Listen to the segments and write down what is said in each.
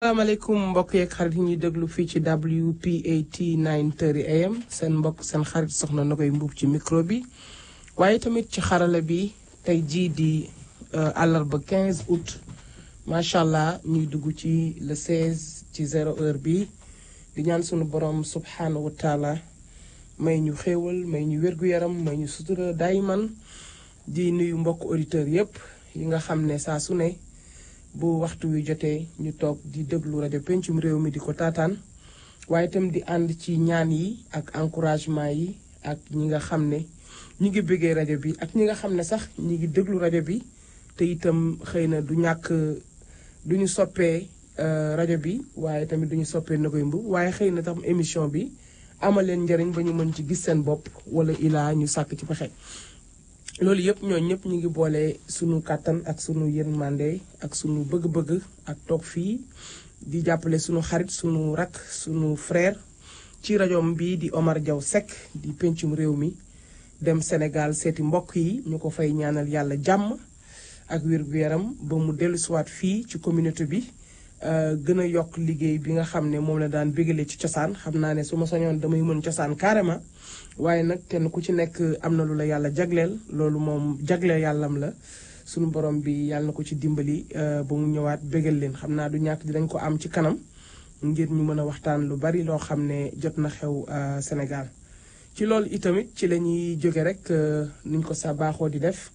asalaamaaleykum mbokk yeeg xarit yi ñuy déglu fii ci WPAT 9:30 AM seen mbokk seen xarit soxna na koy mbuub ci micro bi waaye tamit ci xarala bi tey jii di àllarba 15 août macha allah ñuy dugg ci le 16 ci 0h bi di ñaan sunu borom subhanahu wa taala may ñu xéewal may ñu wér-gu-yaram may ñu sutura dayman di nuyu mbokk auditeurs yépp yi nga xam ne saa su ne bu waxtu wi jotee ñu toog di déglu rajo pencum réew mi di ko taataan waaye itam di ànd ci ñaan yi ak encouragement yi ak ñi nga xam ne ñi ngi bëggee rajo bi ak ñi nga xam ne sax ñi ngi déglu rajo bi te itam xëy na du ñàkk duñu soppee rajo bi waaye tamit duñu soppee na koy mbu waaye xëy na tam émission bi amal leen njëriñ ba ñu mën ci gis seen bopp wala ilaa ñu sàkk ci pexe loolu yëpp ñooñu ñëpp ñu ngi boole sunu kàttan ak sunu yërmande ak sunu bëgg-bëgg ak toog fii di jàppale sunu xarit sunu rak sunu frère ci rajoom bi di Omar Diaw Seck di pencum réew mi dem Sénégal seeti mbokk yi ñu ko fay ñaanal yàlla jàmm ak wér-gu-yaram ba mu dellusiwaat fii ci communauté bi gën a yokk liggéey bi nga xam ne moom la daan bégale ci cosaan xam naa ne su ma sañoon damay mën cosaan carrément waaye nag kenn ku ci nekk am na lu la yàlla jagleel loolu moom jagleel yàllam la sunu borom bi yàlla na ko ci dimbali ba mu ñëwaat bégal leen xam naa du ñàkk dinañ ko am ci kanam ngir ñu mën a waxtaan lu bari loo xam ne jot na xew Sénégal ci loolu itamit ci la ñuy jóge rek niñ ko sa baaxoo di def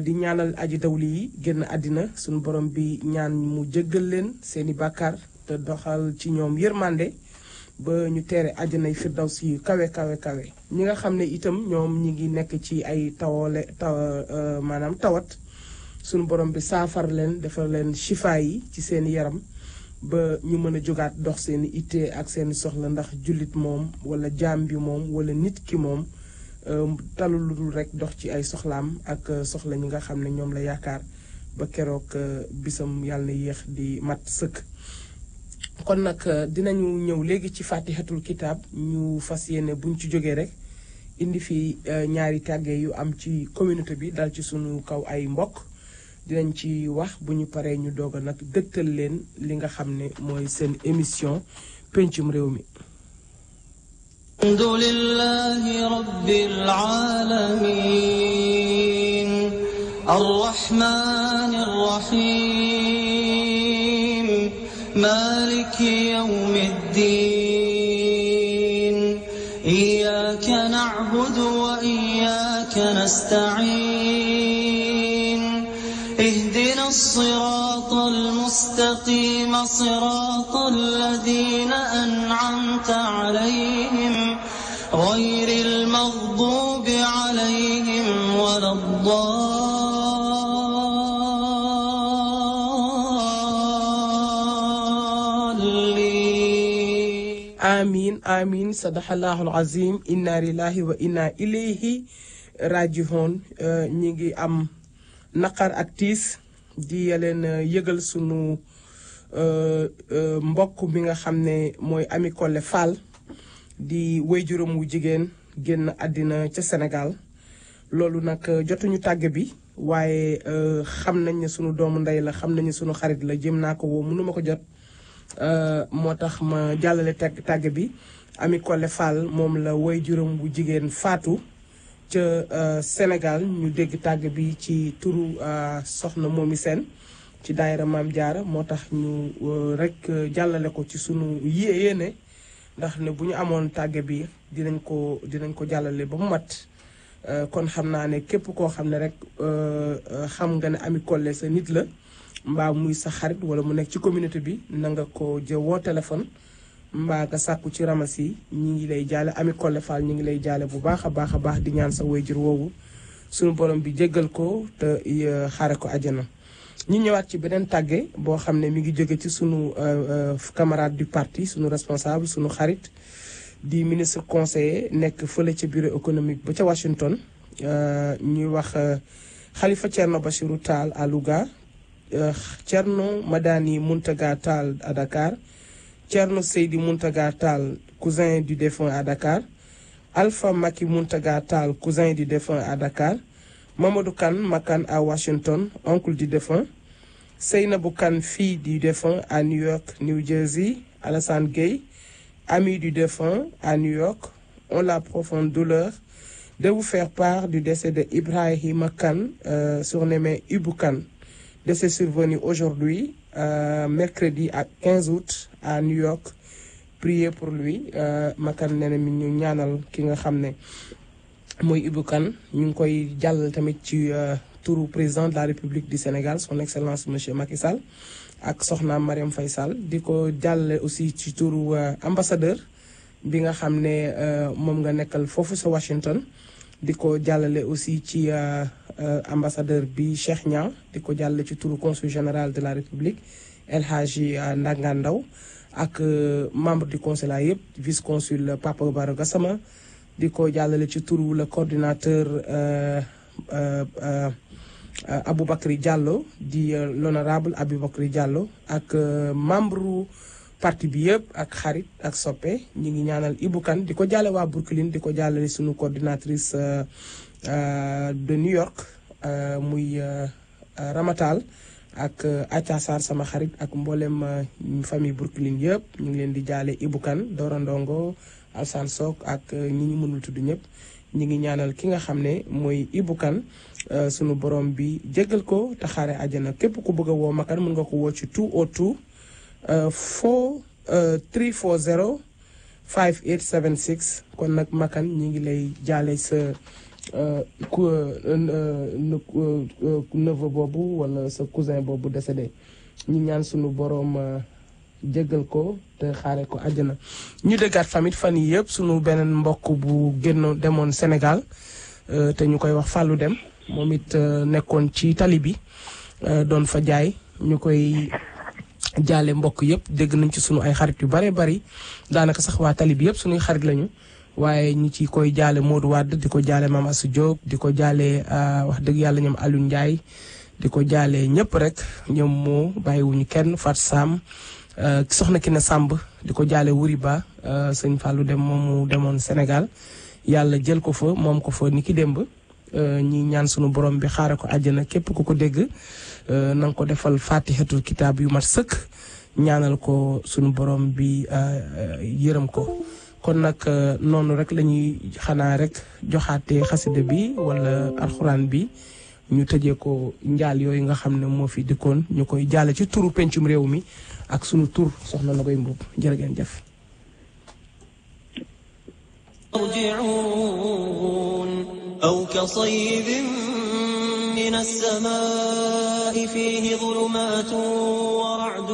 di ñaanal aji dawli yi génn àddina sunu borom bi ñaan mu jéggal leen seeni bàkkaar te doxal ci ñoom yërmande ba ñu teere àjjanay firdaws yi kawe ñi nga xam ne itam ñoom ñi ngi nekk ci ay maanaam tawat sunu borom bi saafar leen defal leen shifa yi ci seeni yaram ba ñu mën a jógaat dox seeni ittee ak seeni soxla ndax jullit moom wala jaam bi moom wala nit ki moom talul lu dul rek dox ci ay soxlaam ak soxla ñi nga xam ne ñoom la yaakaar ba keroog bisam yàlla na yéex di mat sëkk kon nag dinañu ñëw léegi ci fatihatul kitab ñu fas yéene buñ ci jógee rek indi fi ñaari tàggee yu am ci communauté bi dal ci sunu kaw ay mbokk dinañ ci wax bu ñu paree ñu doog a nag dëgtal leen li nga xam ne mooy seen émission pencum réew mi alhamdulillahi rabbil alamin arrahmanir rahim maliki yawmiddin iyyaka na'budu wa iyyaka nasta'in ihdinas siratal mustaqim siratal ladzina an'amta 'alayhim غير المغضوب عليهم ولا الضالين آمين صدق الله العظيم إنا لله وإنا إليه راجعون ñi ngi am naqar ak tiis di leen yëgal sunu mbokk bi nga xam ne mooy Ami Collé Fall di waajuram wu jigéen génn àddina ca Sénégal loolu nag jotuñu tàgge bi waaye xam nañ ne sunu doomu ndey la xam nañ ne sunu xarit la jëm naa ko woo mënuma ko jot moo tax ma jàllale tàgge bi Ami Collé Fall moom la waajuram wu jigéen faatu ca Sénégal ñu dégg tàgge bi ci turu soxna Momi Sène ci daayira Maam Jaara moo tax ñu rek jàllale ko ci sunu yéene ndax ne bu ñu amoon tàgge bi dinañ ko jàllale ba mu mat kon xam naa ne képp koo xam ne rek xam nga ne Ami Collé sa nit la mbaa muy sa xarit wala mu nekk ci communauté bi na nga ko woo téléphone mbaa nga sàkku ci ramas yi ñi ngi lay jaale Ami Collé Fall ñi ngi lay jaale bu baax a baax di ñaan sa waajur woowu suñu borom bi jéggal ko te xaare ko àjjana ñu ñëwaat ci beneen tàgge boo xam ne mi ngi jóge ci sunu camarade du parti sunu responsable sunu xarit di ministre conseiller nekk fële ca bureau économique ba ca Washington ñuy wax Khalifa Thierno Bachirou Tall à Louga Thierno Madani Mountaga Tall à Dakar Thierno Seydi Mountaga Tall cousin du défunt à Dakar Alpha Maki Mountaga Tall cousin du défunt à Dakar Mamadou Kane Makan à Washington oncle du défunt Seynabou Kane, fille du défunt à New York, New Jersey. Alassane Gueye, ami du défunt à New York, ont la profonde douleur de vous faire part du décès de Ibrahima Kane, surnommé Ibou Kane. Décès survenu aujourd'hui, mercredi à 15 août à New York. Priez pour lui. Makan nee na mi ñu ñaanal ki nga xam ne mooy Ibou Kane ñu ngi koy jàll tamit ci turu président de la République du Sénégal son excellence monsieur Macky Sall ak soxnaam Marième Faye Sall di ko jàlle aussi ci turu ambassadeur bi nga xam ne moom nga nekkal foofu sa Washington di ko jàllale aussi ci ambassadeur bi Cheikh Niang di ko jàllale ci turu consul général de la République El Hadji Ndanga Ndaw ak membre du consulat yëpp vice consul Papa Baro Gassama di ko jàllale ci turu le coordinateur Aboubacry Diallo di l'honorable Aboubacry Diallo ak membre parti bi yëpp ak xarit ak soppe ñi ngi ñaanal Ibou Kane di ko jàlle waa Brooklyn di ko jàllale sunu coordinatrice de New York muy Ramatal ak Aïcha Sarr sama xarit ak mboolem famille Brooklyn yëpp ñu ngi leen di jaale Ibou Kane Dora Ndongo Alsane Sok ak ñi ñu mënul tudd ñëpp ñi ngi ñaanal ki nga xam ne mooy Ibou Kane sunu borom bi jéggal ko te xaare àjjana képp ku bëgg a woo Makan mën nga ko woo ci 202 340 5876 kon nag Makan ñi ngi lay jaale sa neveu boobu wala sa cousin boobu décédé ñu ñaan sunu borom jéggal ko te xaare ko àjjana. ñu déggaat famille fan yi yëpp sunu beneen mbokk bu génn demoon Sénégal te ñu koy wax Fallou Dem moom it nekkoon ci tali bi doon fa jaay ñu koy jaale mbokk yëpp dégg nañ ci sunu ay xarit yu bare bari daanaka sax waa tali bi yëpp sunuy xarit lañu. waaye ñi ci koy jaale Modou Wade di ko jaale Mame Assou Diop di ko jaale wax dëgg yàlla ñoom Aliou Ndiaye di ko jaale ñëpp rek ñoom moo bàyyiwuñu kenn Fat Sam soxna ki ne Samb di ko jaale Wuri Ba sëñ Fallou Dem moomu demoon Sénégal yàlla jël ko fa moom ko fa ni ki démb ñi ñaan sunu borom bi xaare ko àjjana képp ku ko dégg na nga ko defal fatihatul kitaab yu mat sëkk ñaanal ko sunu borom bi yërëm ko. kon nag noonu rek la ñuy xanaa rek joxaate xasida bi wala alxuraan bi ñu tëjee ko njaal yooyu nga xam ne moo fi dikkoon ñu koy jaale ci turu pencum réew mi ak sunu tur soxna na koy mbub jërë ngeen jëf. أو كصيب من السماء فيه ظلمات ورعد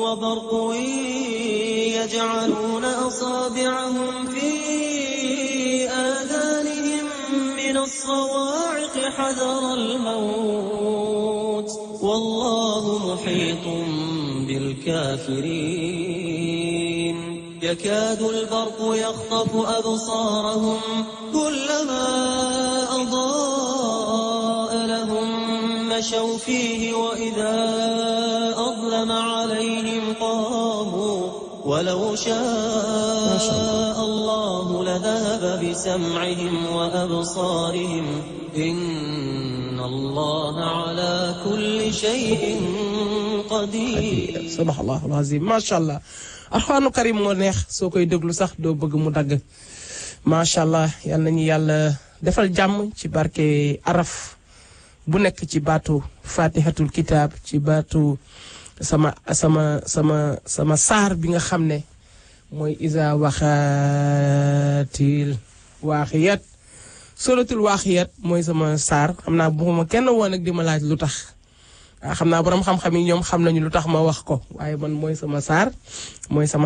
وبرق يجعلون أصابعهم في آذانهم من الصواعق حذر الموت والله محيط بالكافرين يكاد البرق يخطف أبصارهم كلما أضاء لهم مشوا فيه وإذا أظلم عليهم قاموا ولو شاء الله لذهب بسمعهم وأبصارهم إن الله على كل شيء قدير صدق الله العظيم ما شاء الله Alxuraanu Karim moo neex soo koy déglu sax doo bëgg mu dagg macha allah yal nañu yàlla defal jàmm ci barke araf bu nekk ci baatu fatihatul kitaab ci baatu sama saar bi nga xam ne mooy isa waxaatil waaxiyat suratul waaxiyat mooy sama saar xam naa bu ma kenn woon ak di ma laaj lu tax xam naa borom xam-xam yi ñoom xam nañu lu tax ma wax ko waaye man mooy sama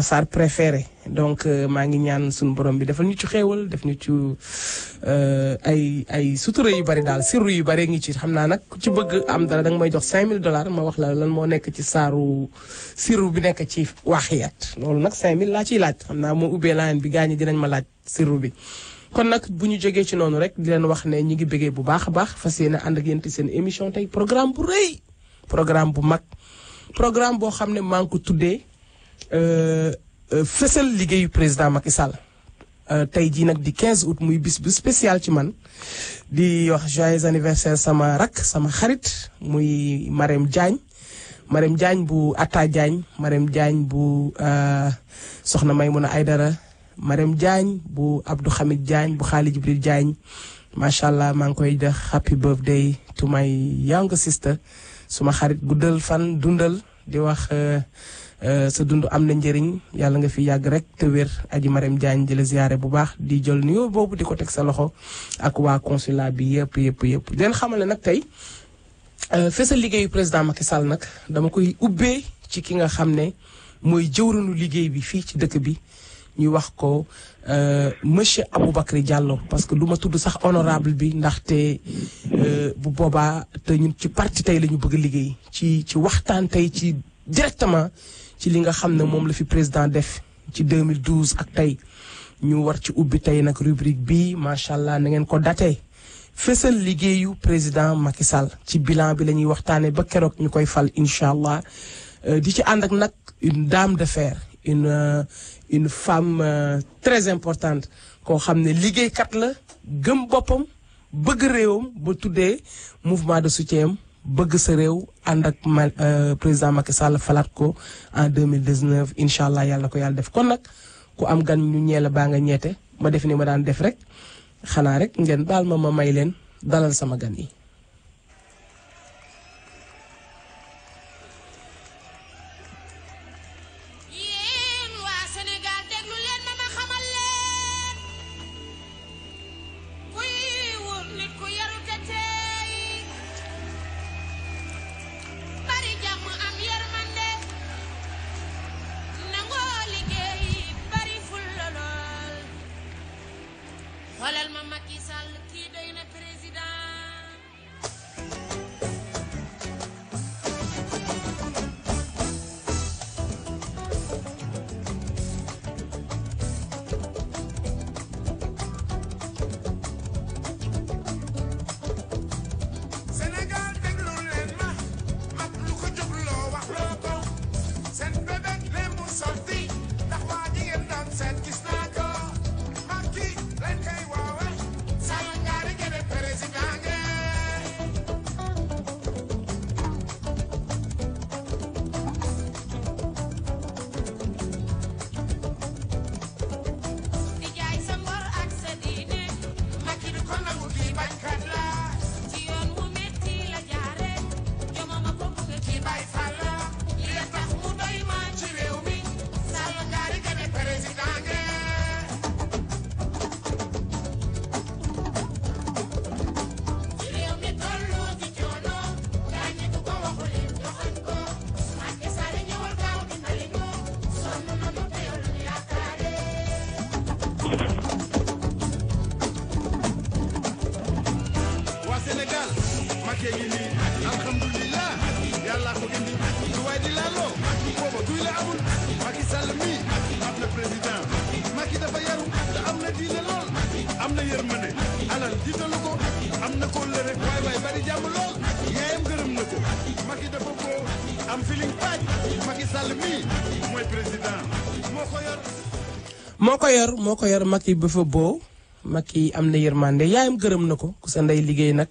saar préféré donc maa ngi ñaan suñu borom bi defal ñu ci xéewal def ñu ci ay sutura yu bari daal sirru yu bari ngi ci xam naa nag ku ci bëgg am dara danga may jox $5000 ma wax la lan moo nekk ci saaru sirru bi nekk ci waaxiyat loolu nag 5000 laa ciy laaj xam naa moo ubbee laan bi gaañi dinañ ma laaj sirru bi kon nag bu ñu jógee ci noonu rek di leen wax ne ñi ngi bëggee bu baax a baax fas yéene ànd ak yéen ci seen émission tey programme bu rëy programme bu mag programme boo xam ne maa ngi ko tuddee fësal liggéeyu président Macky Sall tey jii nag di 15 août muy bis bu spécial ci man di wax joyeux anniversaire sama rak sama xarit muy Marème Diagne Marème Diagne bu Atta Diagne Marème Diagne bu Soxna Maymuna Aydara Marème Diagne bu Abdou Hamid Diagne bu Khali Jibril Diagne macha allah maa ngi koy def happy birthday to my younger sister suma xarit guddal fan dundal di wax sa dund am na njëriñ yàlla nga fi yàgg rek te wér aji Marème Diagne di la ziyaare bu baax di jël nuyoo boobu di ko teg sa loxo ak waa consulat bi yëpp den xamal ne nag tey fësal liggéeyu président Macky Sall nag dama koy ubbee ci ki nga xam ne mooy jëwranu liggéey bi fii ci dëkk bi ñuy wax ko monsieur Aboubacry Diallo parce que du ma tudd sax honorable bi ndaxte bu boobaa te ñun ci parti tey la ñu bëgg a liggéey ci waxtaan tey ci directement ci li nga xam ne moom la fi président def ci 2012 ak tey ñu war ci ubbi tey nag rubrique bi macha allah na ngeen ko daté fësal liggéeyu président Macky Sall ci bilan bi la ñuy waxtaanee ba keroog ñu koy fal incha allah di ci ànd ak nag une dame de fer une femme très importante koo xam ne liggéeykat la gëm boppam bëgg réewam ba tuddee mouvement de soutien bëgg sa réew ànd ak président Macky Sall falaat ko en 2019 incha allah yàlla ko yàlla def kon nag ku am gan ñu ñeela baa nga ñeete ma def ni ma daan def rek xanaa rek ngeen baal ma may leen dalal sama gan yi. moo ko yor Macky ba fa boo Macky am na yërmande yaayam gërëm na ko ku sa ndey liggéey nag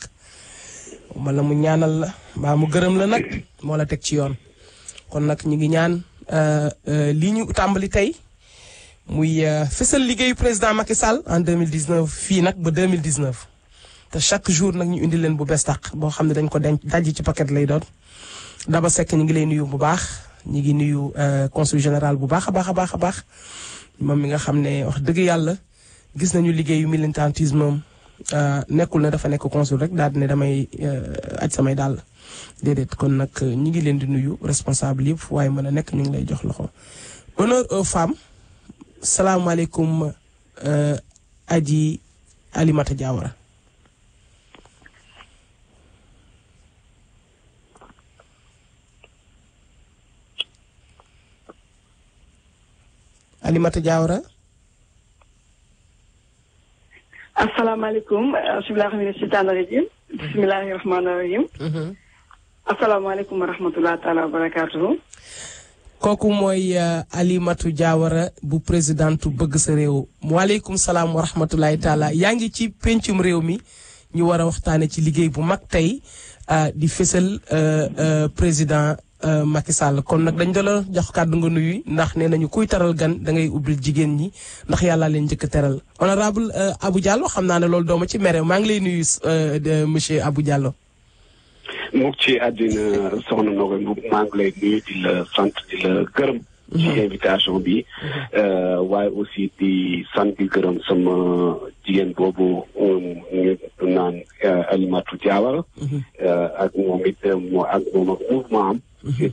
wala mu ñaanal la mbaa mu gërëm la nag moo la teg ci yoon kon nag ñu ngi ñaan li ñu tàmbali tey muy fësal liggéeyu président Macky Sall en 2019 fii nag ba 2019 te chaque jour nag ñu indi leen bu bees tàq boo xam ne dañ ko daj ci paquet lay doon Daba Seck ñu ngi lay nuyu bu baax ñu ngi nuyu consul général bu baax a baax moom mi nga xam ne wax dëgg yàlla gis nañu liggéeyu militantisme moom nekkul ne dafa nekk consul rek daal di ne damay aj samay dàll déedéet kon nag ñu ngi leen di nuyu responsable yëpp waaye mën a nekk ñu ngi lay jox loxo. honneur aux femmes salaamaaleykum Aji Alimata Diawara. Alimata Diawara. asalaamaaleykum bismillahi mina shaytaani rajim bismillahi rahmaani rahim. asalaamaaleykum wa rahmatulah taala wa barakaatuhu. kooku mooy Alimatu Diawara bu présidentu bëgg sa réew. waaleykum salaam wa rahmatulahi taala yaa ngi ci pencum réew mi ñu war a waxtaane ci liggéey bu mag tey di fësal président Macky Sall kon nag dañ doon jox kàddu nga nuyu ndax nee nañu kuy teral gan da ngay ubbil jigéen ñi ndax yàlla leen njëkk a teral honorable Abou Diallo xam naa ne loolu dooma ci mere maa ngi lay nuyu monsieur Abou Diallo. mukk ci àddina soxna Nogaye Mboup maa ngi lay nuyu di la sant di la gërëm. ci invitation bi. waaye aussi di sant di gërëm sama jigéen boobu ñu naan Alimatou Diawara. ak moom it ak moom ak mouvement am.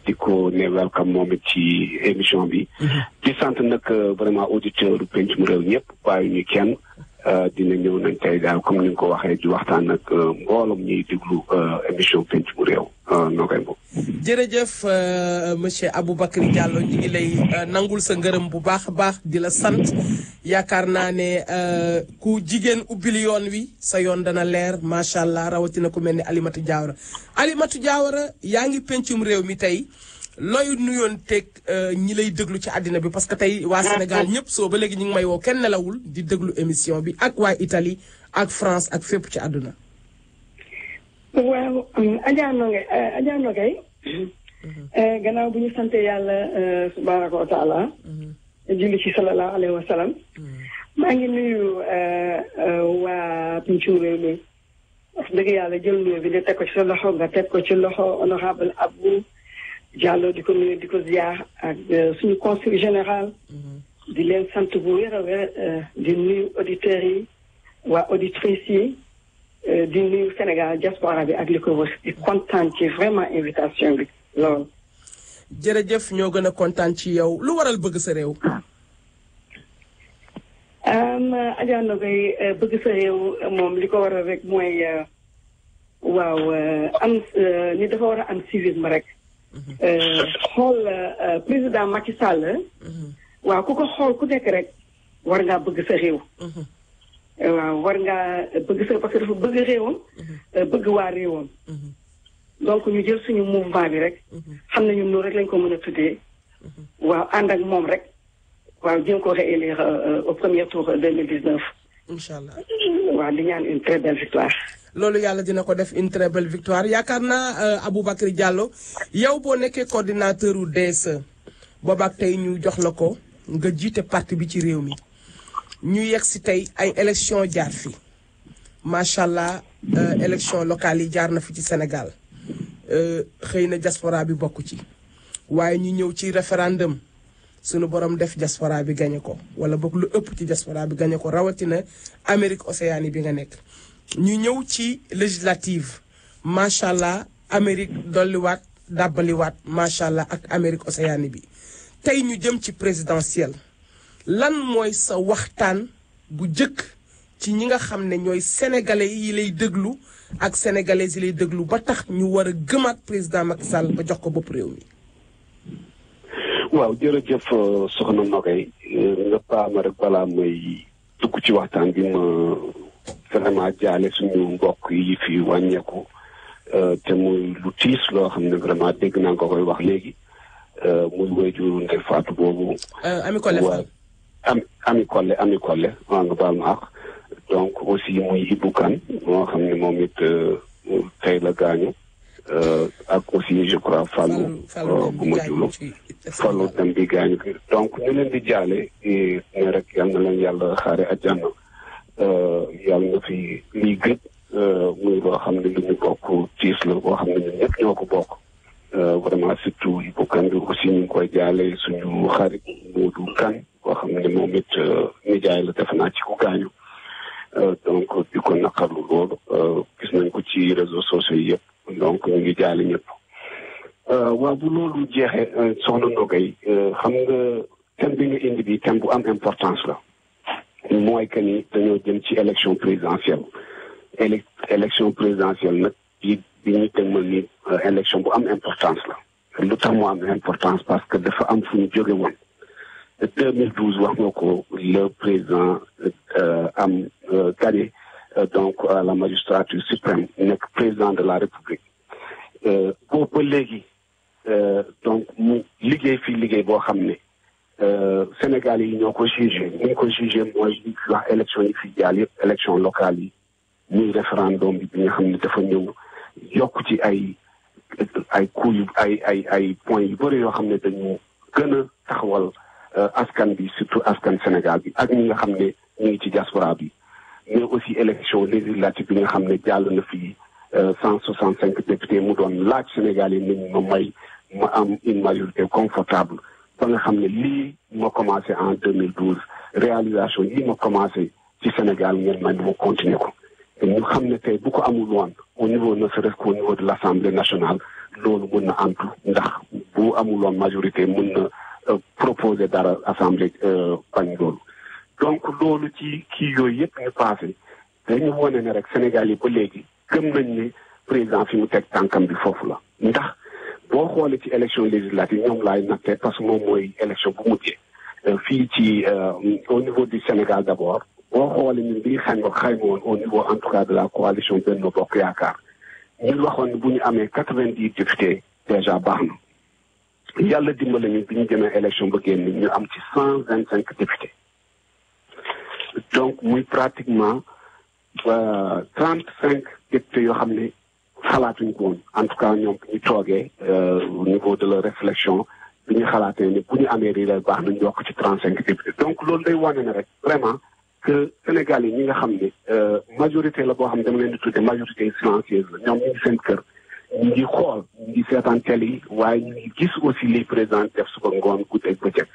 di ko ne welcome moom it ci émission bi. di sant nag vraiment auditeur pencum réew ñëpp bàyyi ñu kenn. dina ñëw nañ tey daal comme ni nga ko waxee di waxtaan ak mbooloom ñuy déglu émission pencum réew Nogaye Mboup. jërëjëf monsieur Aboubacry Diallo ñu ngi lay nangul sa ngërëm bu baax a baax di la sant yaakaar naa ne ku jigéen ubbil yoon wi sa yoon dana leer macha allah rawatina ku mel ni Alimatou Diawara. Alimatou Diawara yaa ngi pencum réew mi tey looy nuyoon teg ñi lay déglu ci àddina bi parce que tey waa Sénégal ñëpp soo ba léegi ñu ngi may woo kenn nelawul di déglu émission bi ak waa Italie ak France ak fépp ci àdduna. waaw Adja Nogaye gannaaw bu ñu sante yàlla subhaanahu wa taala julli ci sallallahu alayhi wa sallam maa ngi nuyu waa pencum réew mi wax dëgg yàlla jël nuyu bi di teg ko ci sa loxo nga teg ko ci loxo honorable Abou Diallo di ko nuyu di ko ziar ak suñu consul général di leen sant bu wér a wér di nuyu auditeurs yi waa auditrices yi di nuyu Sénégal diaspora bi ak li ko wër di kontaan ci vraiment invitation bi loolu. jërëjëf ñoo gën a kontaan ci yow lu waral bëgg sa réew. Adja Nogaye bëgg sa réew moom li ko waral rek mooy waaw am ni dafa war a am civisme rek. xool président Macky Sall. waaw ku ko xool ku nekk rek war ngaa bëgg sa réew. waaw war ngaa bëgg sa parce que dafa bëgg réewam. bëgg waa réewam. donc ñu jël suñu mouvement bi rek. xam nañu noonu rek lañ ko mën a tuddee. waaw ànd ak moom rek. waaw jéem ko réélire au premier tour 2019. incha allah. waaw di ñaan une très belle victoire. loolu yàlla dina ko def une très belle victoire yaakaar naa Aboubacry Diallo yow boo nekkee coordinateur u DSE boobaak tey ñu jox la ko nga jiite parti bi ci réew mi ñu yegg si tey ay élection jaar fi macha allah élection locale yi jaar na fi ci Sénégal xëy na diaspora bi bokk ci waaye ñu ñëw ci référendum sunu borom def diaspora bi gañe ko wala boog lu ëpp ci diaspora bi gañe ko rawatina Amérique Océanie bi nga nekk. ñu ñëw ci législative macha allah Amérique dolliwaat dàbbaliwaat macha allah ak Amérique Océanie bi tey ñu jëm ci présidentielle lan mooy sa waxtaan bu jëkk ci ñi nga xam ne ñooy sénégalais yi lay déglu ak sénégalais yi lay déglu ba tax ñu war a gëmaat président Macky Sall ba jox ko bopp réew mi. waaw jërëjëf soxna Nogaye nga paama rek balaa may dugg ci waxtaan bi ma. vraiment jaale suñu mbokk yi fi wàññeeku te muy lu tiis loo xam ne vraiment dégg naa ko koy wax léegi muy wayjuru Ndeye Fatou boobu. Ami Collé Fall. Ami Collé waa nga baal ma ak donc aussi muy Ibou Kane moo xam ne moom it tey la gaañu ak aussi je crois Fallou bu ma julu Fallou dem bi gaañu donc ñu leen di jaale ne rek yal na leen yàlla xaare àjjana. yàlla na fi lii gëj muy loo xam ne lu ñu bokk tiis la boo xam ne ñun ñëpp ñoo ko bokk vraiment surtout Ibou Kane bi aussi ñu ngi koy jaale suñu xarit Modou Kane boo xam ne moom it nijaay la defe naa ci ku gaañu donc di ko naqarlu loolu gis nañ ko ci réseaux sociaux yi yëpp donc ñu ngi jaale ñëpp waaw bu loolu jeexee soxna Nogaye xam nga thème bi nga indi bi thème bu am importance la mooy que ni dañoo jëm ci élection présidentielle élection présidentielle nag bi ñu demal ni élection bu am importance la lu tax mu am importance parce que dafa am fu ñu jóge woon 2012 wax nga ko le président am gagné donc à la magistrature suprême nekk président de la république boobu ba léegi donc mu liggéey fii liggéey boo xam ne Sénégal yi ñoo ko jugé ni ñu ko jugé mooy li fi wax élection yi fi jaal yëpp élection locale yi muy référendum bi nga xam ne dafa ñëw yokk ci ay ay coûts yu ay points yu bëri yoo xam ne dañu gën a taxawal askan bi surtout askan Sénégal bi ak ñi nga xam ne ñu ngi ci diaspora bi mais aussi élection législative bi nga xam ne jàll na fii 165 députés mu doon laaj Sénégal yi nañu ma may ma am une majorité confortable ba nga xam ne lii ma commencé en 2012 réalisation lii ma commencé ci Sénégal ngeen may ma continuer ko te ñu xam ne tey bu ko amul woon au niveau ne serait-ce qu'au niveau de l'Assemblée nationale loolu mën na antu ndax bu amul woon majorité mën na proposer dara assemblée bañ loolu donc loolu ci kii yooyu yëpp ñu passé dañu wone ne rek Sénégal yi ba léegi gëm nañ ne président fi mu teg tànkam bi foofu la ndax boo xoolee ci élection législative ñoom laay nattee parce que moom mooy élection bu mujjee fii ci au niveau du Sénégal d'abord boo xoolee ñun bi xayma woon au niveau en tout cas de la coalition Benno Bokk Yaakaar ñun waxoon ne bu ñu amee 90 députés déjà baax na yàlla dimbale ñu bi ñu jëmee élection ba génn ñu am ci 125 députés donc muy pratiquement 35 députés yoo xam ne xalaatuñ ko woon en tout cas ñoom bu ñu toogee au niveau de la réflexion bi ñu xalaatee ne bu ñu amee lii lay baax nañ yokk ci 35 députés donc loolu day wane ne rek vraiment que Sénégal yi ñi nga xam ne majorité la boo xam ne dama leen di tudde majorité silencieuse la ñoom ñu ngi seen kër ñu ngi xool ñu ngi seetaan télé yi waaye ñu ngi gis aussi les présidents def suba ngoon guddeeg bëccëg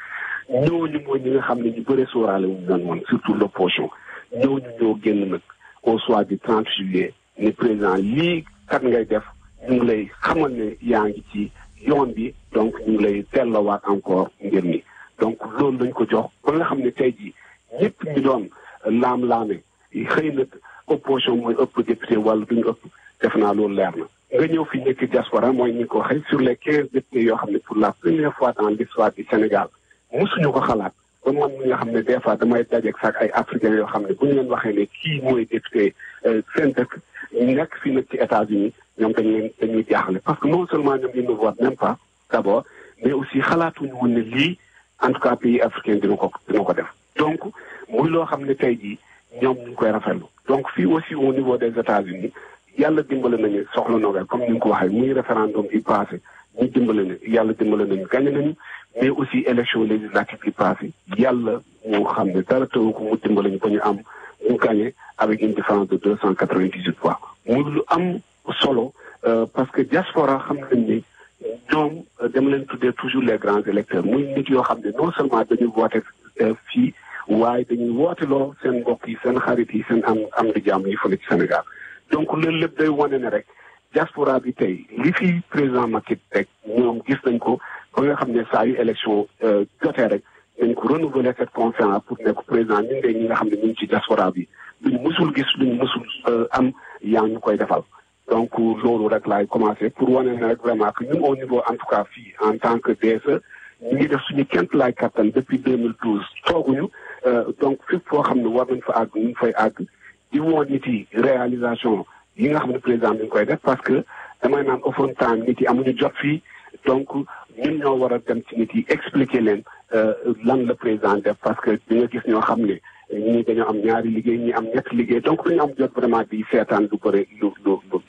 ñooñu mooy ñi nga xam ne ñu bëre sóoraale wuñu doon woon surtout l'opposition ñooñu ñoo génn nag au soir du 30 juillet ne président lii kat ngay def ñu ngi lay xamal ne yaa ngi ci yoon bi donc ñu ngi lay tellawaat encore ngir mi donc loolu lañ ko jox ba nga xam ne tey jii ñëpp ñu doon laam-laame xëy na opposition mooy ëpp député wala duñu ëpp def naa loolu leer na nga ñëw fi nekk diaspora mooy ni ko waxee sur les 15 députés yoo xam ne pour la première fois dans l'histoire du Sénégal mosuñu ko xalaat kon man mi nga xam ne des fois damay dajeeg sax ay africains yoo xam ne bu ñu leen waxee ne kii mooy député seen dëkk nekk fii nag ci États-Unis ñoom dañuy jaaxle parce que non seulement ñoom ils ne voient même pas d'abord mais aussi xalaatuñu woon ne lii en tout cas pays africain dina ko def donc muy loo xam ne tey jii ñoom ñu ngi koy rafetlu donc fii aussi au niveau des États-Unis yàlla dimbale nañu soxla Nobel comme ni nga ko waxee muy référendum bi passé ñu dimbale ne yàlla dimbale nañu gagné nañu mais aussi élection législative bi passé yàlla moo xam ne dara tëwu ko mu dimbale ñu ba ñu am ñu gagné avec une différence de 298 voix muy lu am solo parce que diaspora xam nañ ni ñoom dama leen tuddee toujours les grands électeurs muy nit yoo xam ne non seulement dañuy woote fii waaye dañuy woote loo seen mbokk yi seen xarit yi seen am di jàmm yi fële ci Sénégal donc loolu lépp day wane ne rek diaspora bi tey li fi président Macky teg ñoom gis nañ ko ba nga xam ne saa yu élection jotee rek dañ ko renouveler cette confiance pour nekk président ñun de ñi nga xam ne ñu ngi ci diaspora bi luñ mësul gis luñ mësul am yaa ñu koy defal donc loolu rek laay commencer pour wane ne rek vraiment que ñun au niveau en tout cas fii en tant que DSE ñu ngi def suñu kent laay kattan depuis 2012 tooguñu donc fépp foo xam ne war nañ fa àgg ñu fay àgg di woon nit yi réalisation yi nga xam ne président bi ñu koy def parce que damay naan au fond temps nit yi amuñu jot fii donc ñun ñoo war a dem ci nit yi expliquer leen lan la président def parce que di nga gis ñoo xam ne ñii dañoo am ñaari liggéey ñii am ñetti liggéey donc dañu am jot vraiment di seetaan lu bëri lu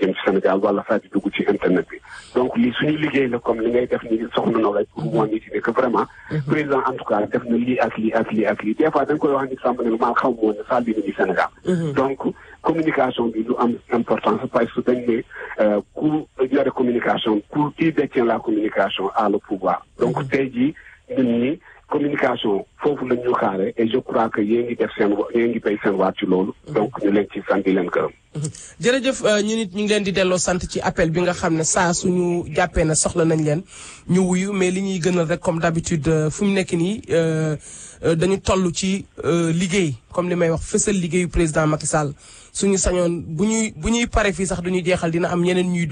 jëm ci Sénégal wala saa di dugg ci internet bi donc lii suñu liggéey la comme li ngay def ni soxna na lay pour moo nit yi ne que vraiment président en tout cas def na lii ak lii ak lii ak lii des fois da nga koy wax ni sàmm ne maa xaw ma woon ne saa dina ñu Sénégal donc communication bi lu am importance parce que dañ ne ku yore communication ku qui détient la communication a le pouvoir donc tey jii ñun ñi communication foofu la ñu xaare et je crois que yéen ngi def seen yéen ngi béy seen waat ci loolu donc ñu leen ci sant di leen gërëm jërëjëf ñu nit ñu ngi leen di delloo sant ci appel bi nga xam ne saa suñu jàppee na soxla nañ leen ñu wuyu mais li ñuy gënal rek comme d'habitude fu mu nekk nii dañu toll ci liggéey comme li may wax fësal liggéeyu président Macky Sall suñu sañoon bu ñuy pare fii sax duñu jeexal dina am ñeneen ñuy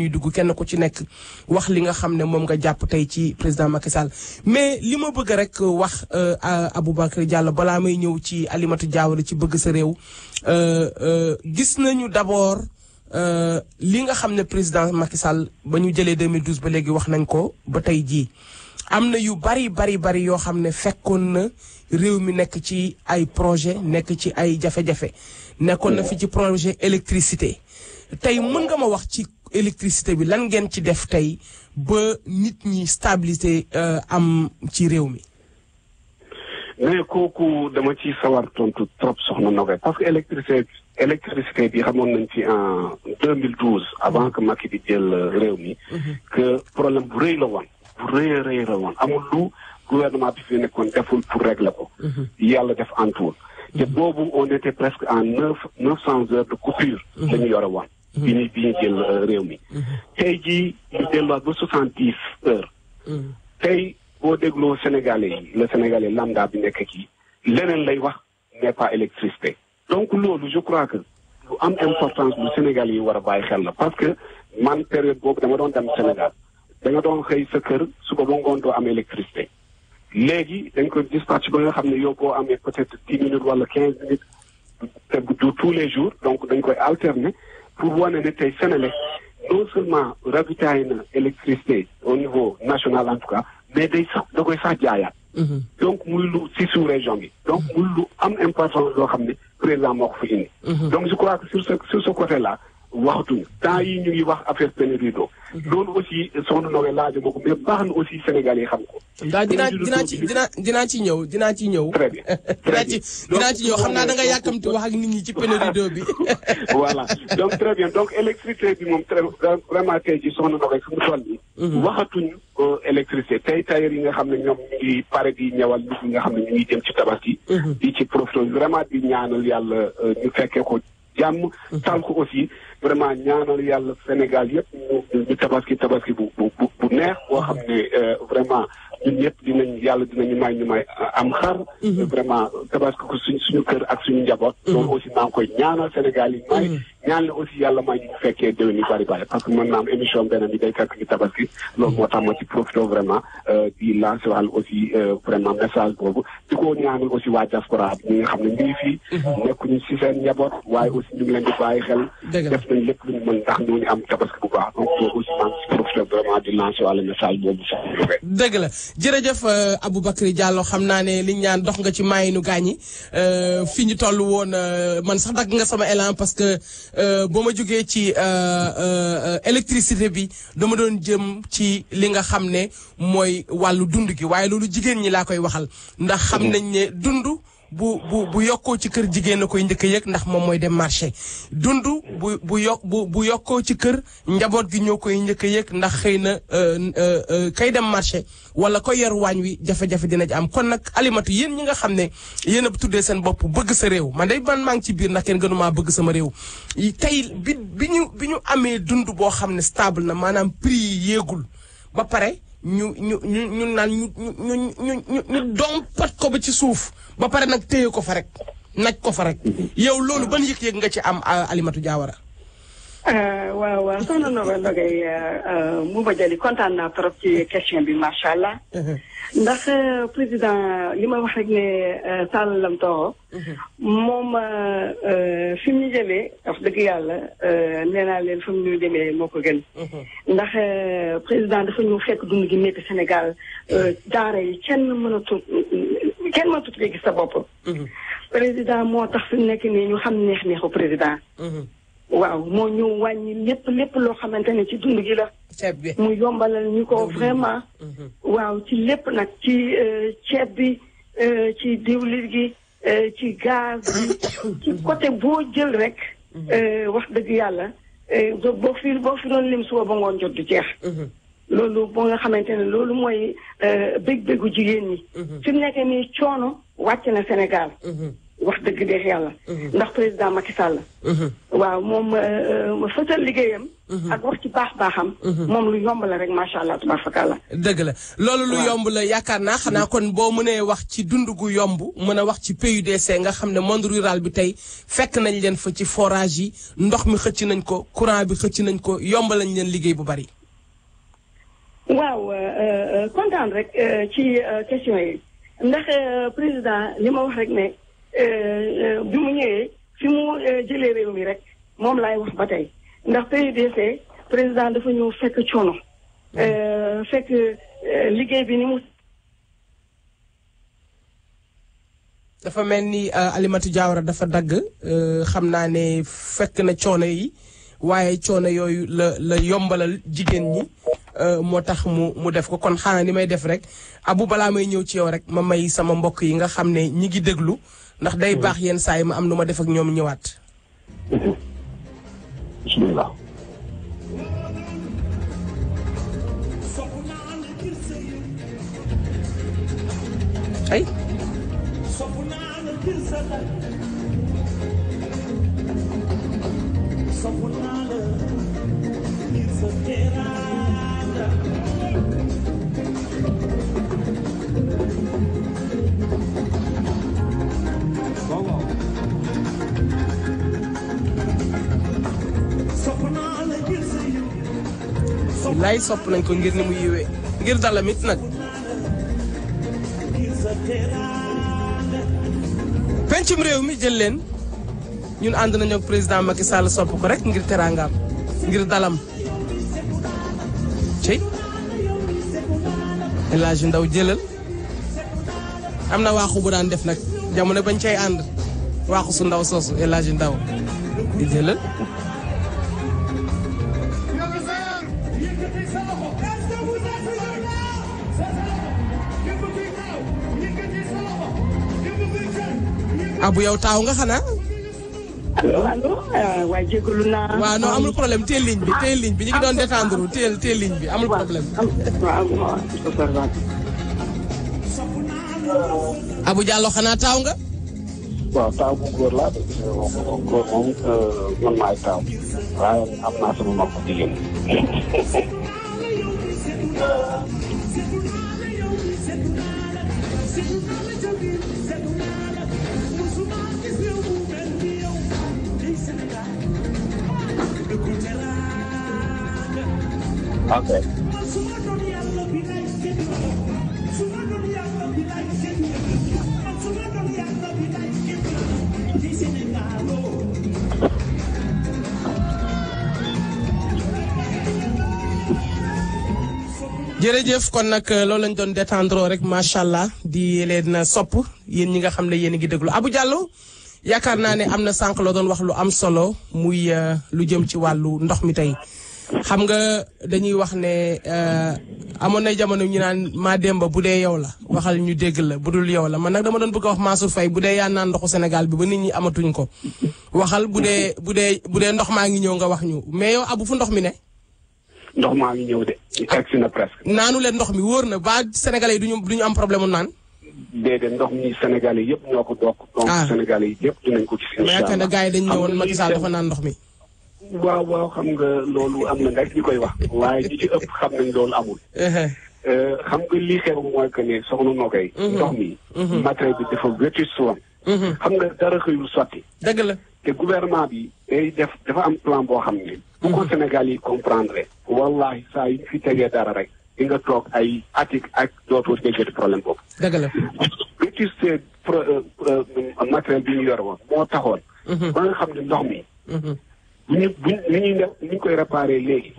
dugg kenn ku ci nekk wax li nga xam ne moom nga jàpp tey ci président Macky Sall mais li ma bëgg rek wax Aboubacry Diallo balaa may ñëw ci Alimatou Diawara ci bëgg sa réew gis nañu d'abord li nga xam ne président Macky Sall ba ñu jëlee 2012 ba léegi wax nañ ko ba tey jii am na yu bari yoo xam ne fekkoon na réew mi nekk ci ay projet nekk ci ay jafe-jafe nekkoon na fi ci projet électricité tey mën nga ma wax ci électricité bi lan ngeen ci def tey ba nit ñi stabilité am ci réew mi. mais kooku dama ci sawar tontu trop soxna Nogay parce que électricité bi xamoon nañ ci en 2012 avant que Macky di jël réew mi que problème bu rëy la woon bu rëy la woon amul lu gouvernement bi fi nekkoon deful pour régler ko yàlla def antuwul te boobu on était presque en 900 heures de coupure la ñu yore woon bi ñu jël réew mi tey jii ñu delluwaat ba 70 heures tey boo dégloo Sénégalais yi le Sénégalais lambda bi nekk ci leneen lay wax n'est pas électricité donc loolu je crois que lu am importance lu Sénégalais yi war a bàyyi xel la parce que man période boobu dama doon dem Sénégal da nga doon xëy sa kër suba ba ngoon doo am électricité léegi dañ ko dispatch ba nga xam ne yow boo amee peut-être 10 minutes wala 15 minutes te du tous les jours donc dañ koy alterner pour wane ne tey Sénégal non seulement ravitaillé na électricité au niveau national en tout cas mais day sax da koy sax jaayaat donc muy lu si sous région bi donc muy lu am importance loo xam ne président moo ko fi indi donc je crois que sur ce côté là waxatuñu temps yi ñu ngi wax affaire pénurie d'eau loolu aussi soxna Noé laaj ma ko mais baax na aussi Sénégal yi xam ko. daa dinaa ci ñëw. très bien dinaa ci ñëw xam naa da nga yàkkamti wax ak nit ñi ci pénurie d'eau bi. voilà donc très bien donc électricité bi moom très vraiment tey jii soxna Noé fu mu toll nii. waxatuñu électricité tey tailleur yi nga xam ne ñoom ñu ngi pare di ñëwal nit ñi nga xam ne ñu ngi jëm ci tabaski. di ci profité vraiment di ñaanal yàlla ñu fekkee ko. jàmm tal ko aussi vraiment ñaanal yàlla Sénégal yëpp ñu tabaski bu neex boo xam ne vraiment ñun ñëpp dinañu may am xar vraiment tabaski ko suñu kër ak suñu njaboot loolu aussi maa ngi koy ñaanal Sénégal yi may ñaan la aussi yàlla may ñu fekkee déwén yu bari parce que mën naa am émission benn bi day fekk ñu tabaski loolu moo tax ma ci profité vraiment di lancer wàll aussi vraiment message boobu di ko ñaanal aussi waa diaspora bi ñi nga xam ne ñu ngi fii nekkuñu si seen njaboot waaye aussi ñu ngi leen di bàyyi xel def nañ lépp lu ñu mën ndax ñooñu am tabaski bu baax donc boobu aussi maa ngi ci profité vraiment di lancer wàll message boobu sax dëgg la jërëjëf Aboubacry Diallo xam naa ne liñ ñaan dox nga ci maayinu gaañi fi ñu toll woon man sax dagg nga sama élan parce que boo ma jógee ci électricité bi dama doon jëm ci li nga xam ne mooy wàllu dund gi waaye loolu jigéen ñi laa koy waxal ndax xam nañ ne dund bu yokkoo ci kër jigéen na koy njëkk a yëg ndax moom mooy dem marché dund bu yokkoo ci kër njaboot gi ñoo koy njëkk a yëg ndax xëy na kay dem marché wala ko yor waañ wi jafe-jafe dina ci am kon nag Alimatu yéen ñi nga xam ne yéen a tuddee seen bopp bëgg sa réew man day maa ngi ci biir ndax kenn gënumaa bëgg sama réew tey bi ñu amee dund boo xam ne stable na maanaam prix yi yéegul ba pare ñu naan ñu dompat ko ba ci suuf ba pare nag téye ko fa rek naj ko fa rek yow loolu ban yëg-yëg nga ci am Alimatu Diawara. waaw soxna Nogay mu ba jëli kontaan naa trop ci question bi macha allah. ndax président li ma wax rek ne Sall lam tooro moom fi mu ñu jëlee wax dëgg yàlla nee naa leen fi mu ñu jëlee moo ko gën. ndax président dafa ñu fekk dund gi métti Sénégal daara yi kenn mënatut gis sa bopp. président moo tax fi mu nekk nii ñu xam neexu président. waaw moo ñu wàññi lépp loo xamante ne ci dund gi la. ceeb bi mu yombalal ñu ko vraiment. waaw ci lépp nag ci ceeb bi ci diwlin gi ci gaz bi ci côté boo jël rek. wax dëgg yàlla boo fi doon lim suba ba ngoon jot du jeex. loolu boo nga xamante ne loolu mooy bég-bégu jigéen ñi. fi mu nekk nii coono wàcc na Sénégal. wax dëgg deex yàlla. ndax président Macky Sall. waaw moom fësal liggéeyam. ak wax ci baaxam. moom lu yomb la rek macha allah tabarakallah. dëgg la loolu lu yomb la yaakaar naa xanaa kon boo mënee wax ci dund gu yomb mën a wax ci PUDC nga xam ne monde rural bi tey fekk nañ leen fa ci forage yi ndox mi xëcc nañ ko courant bi xëcc nañ ko yomb lañ leen liggéey bu bari. waaw kontaan rek ci question yi ndax président li ma wax rek ne. bi mu ñëwee fi mu jëlee réew mi rek moom laay wax ba tey ndax PUDC président dafa ñëw fekk coono fekk liggéey bi ni mu. dafa mel ni Alimatu Diawara dafa dagg xam naa ne fekk na coono yi waaye coono yooyu la yombalal jigéen ñi moo tax mu def ko kon xanaa ni may def rek Abou balaa may ñëw ci yow rek ma may sama mbokk yi nga xam ne ñi ngi déglu ndax day baax yenn saa yi ma am nu ma def ak ñoom ñëwaat. bismillah. ay lay sopp nañ ko ngir ni mu yiwee ngir dalamit nag pencum réew mi jël leen ñun ànd nañu ak président Macky Sall sopp ko rek ngir teraangaam ngir dalam ci El Hadj Ndaw jëlal am na waaxu bu daan def nag jamono bañ cay ànd waaxu su ndaw soosu El Hadj Ndaw di jëlal Abu yow taaw nga xanaa. allo waaye jégalu naa. waaw non amul problème teel ligne bi ñu ngi doon détendre teel ligne bi amul problème. Abu Diallo xanaa taaw nga. waaw taaw bu góor laa góor moom man maay taaw waaye am naa sama mbokk jigéen. Okay. jërëjëf kon nag loolu lañ doon détendre rek macha allah di leen sopp yéen ñi nga xam ne yéen a ngi déglu Abou Diallo yaakaar naa ne am na sànq la doon wax lu am solo muy lu jëm ci wàllu ndox mi tey. xam nga dañuy wax ne amoon na jamono ñu naan maa demba bu dee yow la waxal ñu dégg la bu dul yow la man nag dama doon bëgg a wax Mansour Faye bu dee yaa naan ndoxu Sénégal bi ba nit ñi amatuñ ko waxal bu dee ndox maa ngi ñëw nga wax ñu mais yow Abou fu ndox mi ne. ndox maa ngi ñëw de. egsi na presque. naanu leen ndox mi wóor na ba Sénégalais yi duñu am problème mu naan. déedéet ndox mi Sénégalais yëpp ñoo ko bokk. donc Sénégalais yi yëpp dinañ ko ci. incha allah yaakaar na gars yi dañu ñëwoon Macky Sall dafa naan ndox mi. waaw xam nga loolu am na rek ñu koy wax. waaye ñi ci ëpp xam nañ loolu amul. xam nga lii xew mooy que ne soxna Nogay. ndox mi. matériel bi dafa vétusté woon. xam nga dara xëyul sotti. dëgg la te gouvernement bi day dafa am plan boo xam ne. bu ko Sénégal yi comprendre. wallahi saa yu fi tegee dara rek. di nga toog ay atik ak dootoo déggati problème boobu. dëgg la vétusté matériel bi ñu yor woon moo taxoon. ba nga xam ne ndox mi. ni ñu koy réparé léegi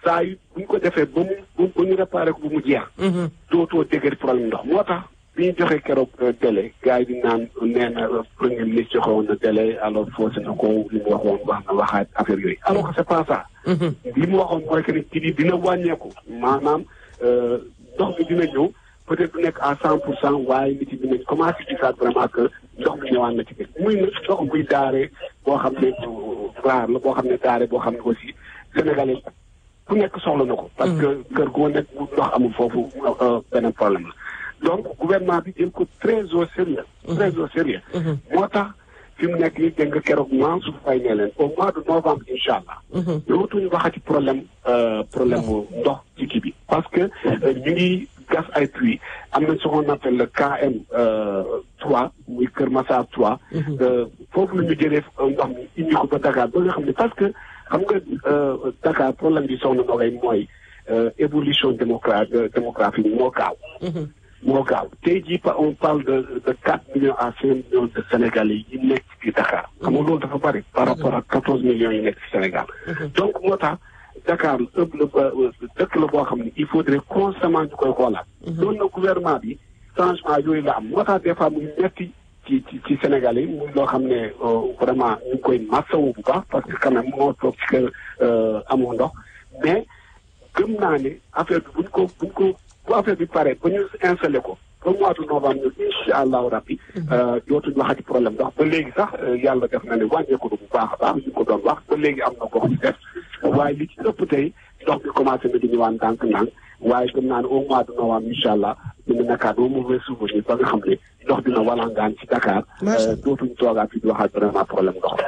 saa yu bu ñu ko defee ba ñu réparé ko bu mu jeex. dootoo dégg problème ndox moo tax bi ñu joxe keroog délai gars yi di naan nee na premier ministre joxe woon na délai alors faussé na ko li mu waxoon wax na waxaat affaire yooyu alors que c'est pas ça. li mu waxoon mooy que ni kii bi dina wàññeeku maanaam ndox mi dina ñëw peut-être du nekk à 100% waaye nit yi dinañ commencé gisaat vraiment que ndox mi ñëwaat na ci biir muy ndox buy daare boo xam ne raar la boo xam ne daare boo xam ne aussi sénégalais ku nekk soxla na ko. parce que kër goo nekk bu ndox amul foofu beneen problème la. donc gouvernement bi jël ko très au sérieux. très au sérieux. moo tax fi mu nekk nii dégg nga keroog Mansour Faye ne leen au mois de novembre incha allah. dootuñu waxati problème mu ndox ci kii bi. parce que ñu ngi gas ay puits am na ce qu'on appelle le KM 3 muy Kër Massar 3. foofu la ñu jëlee ndox mi indi ko ba Dakar ba nga xam ne parce que xam nga Dakar problème bi soxna Nogay mooy évolution démographique moo gaaw. moo gaaw tey jii on parle de 4 millions à 5 millions de Sénégalais yi nekk ci Dakar. xam nga loolu dafa bari par rapport ak 14 millions yi nekk ci Sénégal. donc moo tax Dakar ëpp la dëkk la boo xam ne il faudrait constamment ñu koy xoolaat. loolu nag gouvernement bi changement yooyu la am moo tax des fois muy metti ci Sénégal yi muy loo xam ne vraiment ñu ngi koy masawu bu baax parce que quand même moo toog ci kër amoo ndox mais gëm naa ne affaire bi bu affaire bi pare ba ñu installé ko ba mois de novembre ñu incha allahu rabbi dootuñu waxati problème ndox ba léegi sax yàlla def na ne wàññeeku bu baax a baax ñu ko doon wax ba léegi am na gox ci def waaye li ci ëpp tey ndox bi commencé na di ñëwaat ndànk-ndànk waaye gëm naa ne au mois de novembre incha allah dina nekkaat au mauvais souvenir ba nga xam ne ndox dina walangaan ci Dakar. dootuñu toogaat fi di waxaat vraiment problème ndox.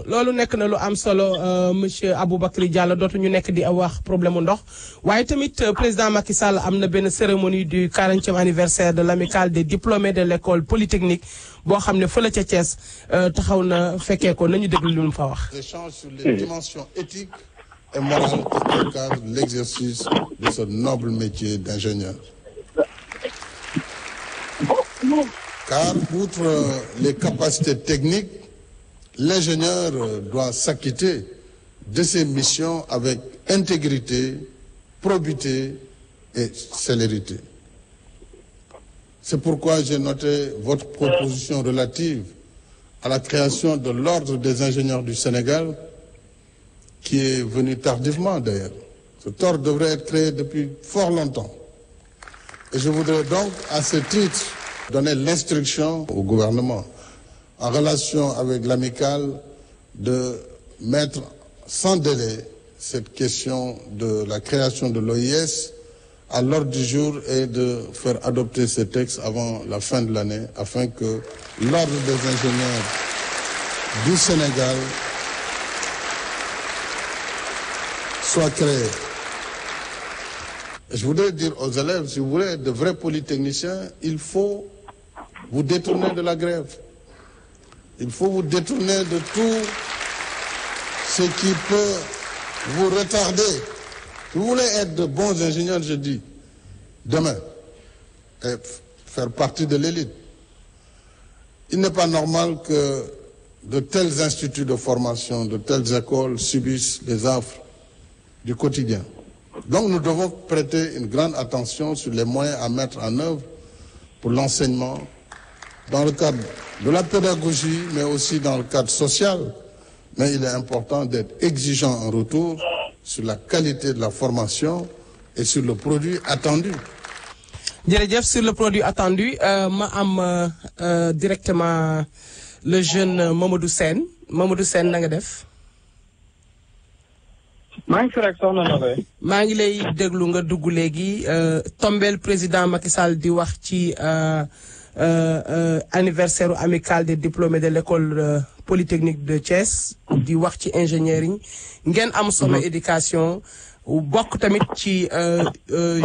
loolu nekk na lu am solo monsieur Aboubacry Diallo dootuñu nekk di wax problème mu ndox waaye tamit président Macky Sall am na benn cérémonie du 40e anniversaire de l'amicale des diplômés de l'école polytechnique boo xam ne fële ca Thiès taxaw na fekkee ko nañu déglu lu mu fa wax. Échange sur les dimensions éthiques et morales qui encadrent l'exercice de ce noble métier d'ingénieur. Car outre les capacités techniques, l'ingénieur doit s'acquitter de ses missions avec intégrité, probité et célérité. C'est pourquoi j'ai noté votre proposition relative à la création de l'Ordre des ingénieurs du Sénégal, qui est venu tardivement d'ailleurs. Cet ordre devrait être créé depuis fort longtemps. Et je voudrais donc, à ce titre, donner l'instruction au gouvernement, en relation avec l'amicale, de mettre sans délai cette question de la création de l'OIS à l'ordre du jour et de faire adopter ces textes avant la fin de l'année, afin que l'Ordre des ingénieurs du Sénégal soit créé. Je voudrais dire aux élèves, si vous voulez de vrais polytechniciens, il faut vous détourner de la grève. Il faut vous détourner de tout ce qui peut vous retarder. Si vous voulez être de bons ingénieurs, je dis, demain, et faire partie de l'élite, il n'est pas normal que de tels instituts de formation, de telles écoles subissent les affres du quotidien. Donc nous devons prêter une grande attention sur les moyens à mettre en œuvre pour l'enseignement, dans le cadre de la pédagogie, mais aussi dans le cadre social. Mais il est important d'être exigeant en retour sur la qualité de la formation et sur le produit attendu. Jërëjëf, sur le produit attendu ma am directement le jeune Mamadou Sène na nga def. maa ngi fi rek soxna na koy. maa ngi lay déglu nga dugg léegi tombeel président Macky Sall di wax ci anniversaire amical des diplômés de l'école polytechnique de Thiès di wax ci ingénierie ngeen am solo éducation bokk tamit ci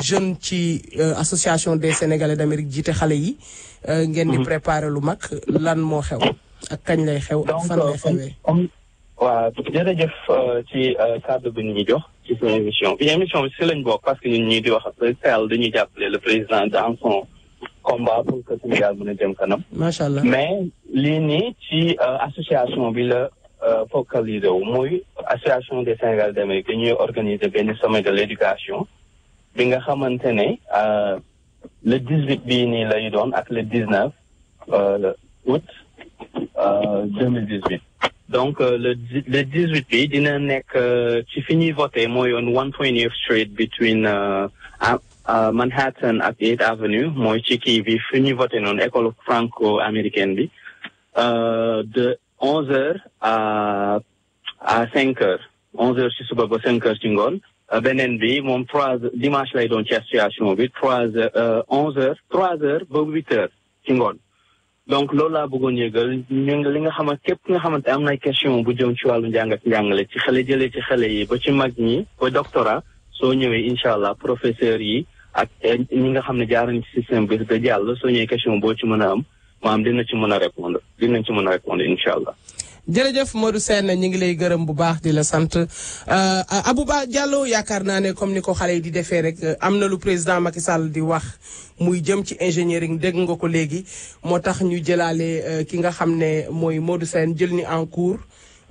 jeune ci association des Sénégalais d'Amérique jiite xale yi ngeen di préparer lu mag lan moo xew ak kañ lay xew ak fan lay xewee. waaw jërëjëf ci cadre bi ñu jox ci suñu émission bi si lañ bokk parce que ñun ñii di wax ak dañuy jàppale le président dans son combat pour que Sénégal mën a jëm kanam. macha allah mais lii nii ci association bi la focalisé wu muy association des Sénégalais d'Amérique dañuy organiser benn sommet de l'éducation bi nga xamante ne le 18 bii nii lay doon ak le 19 août 2018. donc le 18 bi dina nekk ci fi ñuy voté mooy on 120th Street between Manhattan ak 8th Avenue mooy ci kii bi fi ñuy voté noonu école franco-américaine bi de 11h à 5h 11h ci suba ba 5h ci ngoon beneen bi moom 3h dimanche lay doon ci association bi 11h ba 8h ci ngoon. donc loolu laa bëggoon yëgal ñu li nga xamante képp nga xamante am na question bu jëm ci wàllu njàng ak njàngale ci xale jëlee ci xale yi ba ci mag ñi ba doctorat soo ñëwee incha allah professeurs yi ak ñi nga xam ne jaar nañ ci système bi da jàll soo ñëwee question boo ci mën a am maanaam dinañ ci mën a répondre incha allah. jërëjëf Modou Sène ñu ngi lay gërëm bu baax di la sant Abouba Diallo yaakaar naa ne comme ni ko xale yi di defee rek am na lu président Macky Sall di wax muy jëm ci ingénierie dégg nga ko léegi moo tax ñu jëlaale ki nga xam ne mooy Modou Sène jël ni en cours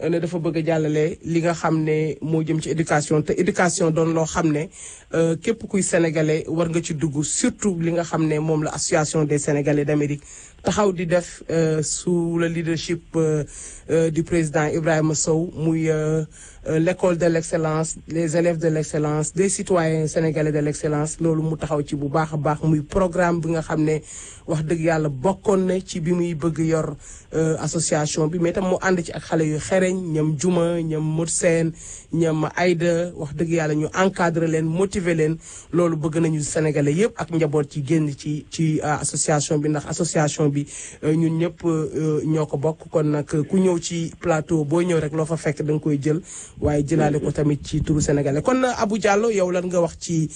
ne dafa bëgg a jàllale li nga xam ne moo jëm ci éducation te éducation doon loo xam ne képp kuy sénégalais war nga ci dugg surtout li nga xam ne moom la association des sénégalais d'Amérique taxaw di def sous le leadership du président Ibrahima Sow muy l'école de l'excellence les élèves de l'excellence des citoyens sénégalais de l'excellence loolu mu taxaw ci bu baax a baax muy programme bi nga xam ne wax dëgg yàlla bokkoon na ci bi muy bëgg yor association bi mais tam mu ànd ci ak xale yu xereñ ñoom Juma ñoom Modou Sène ñoom Aïda wax dëgg yàlla ñu encadrer leen motiver leen loolu bëgg nañu sénégalais yëpp ak njaboot ci génn ci association bi ndax association bi ñun ñëpp ñoo ko bokk kon nag ku ñëw ci plateau boo ñëw rek loo fa fekk da nga koy jël waaye jëlaale ko tamit ci turu sénégalais kon Abou Diallo yow lan nga wax ci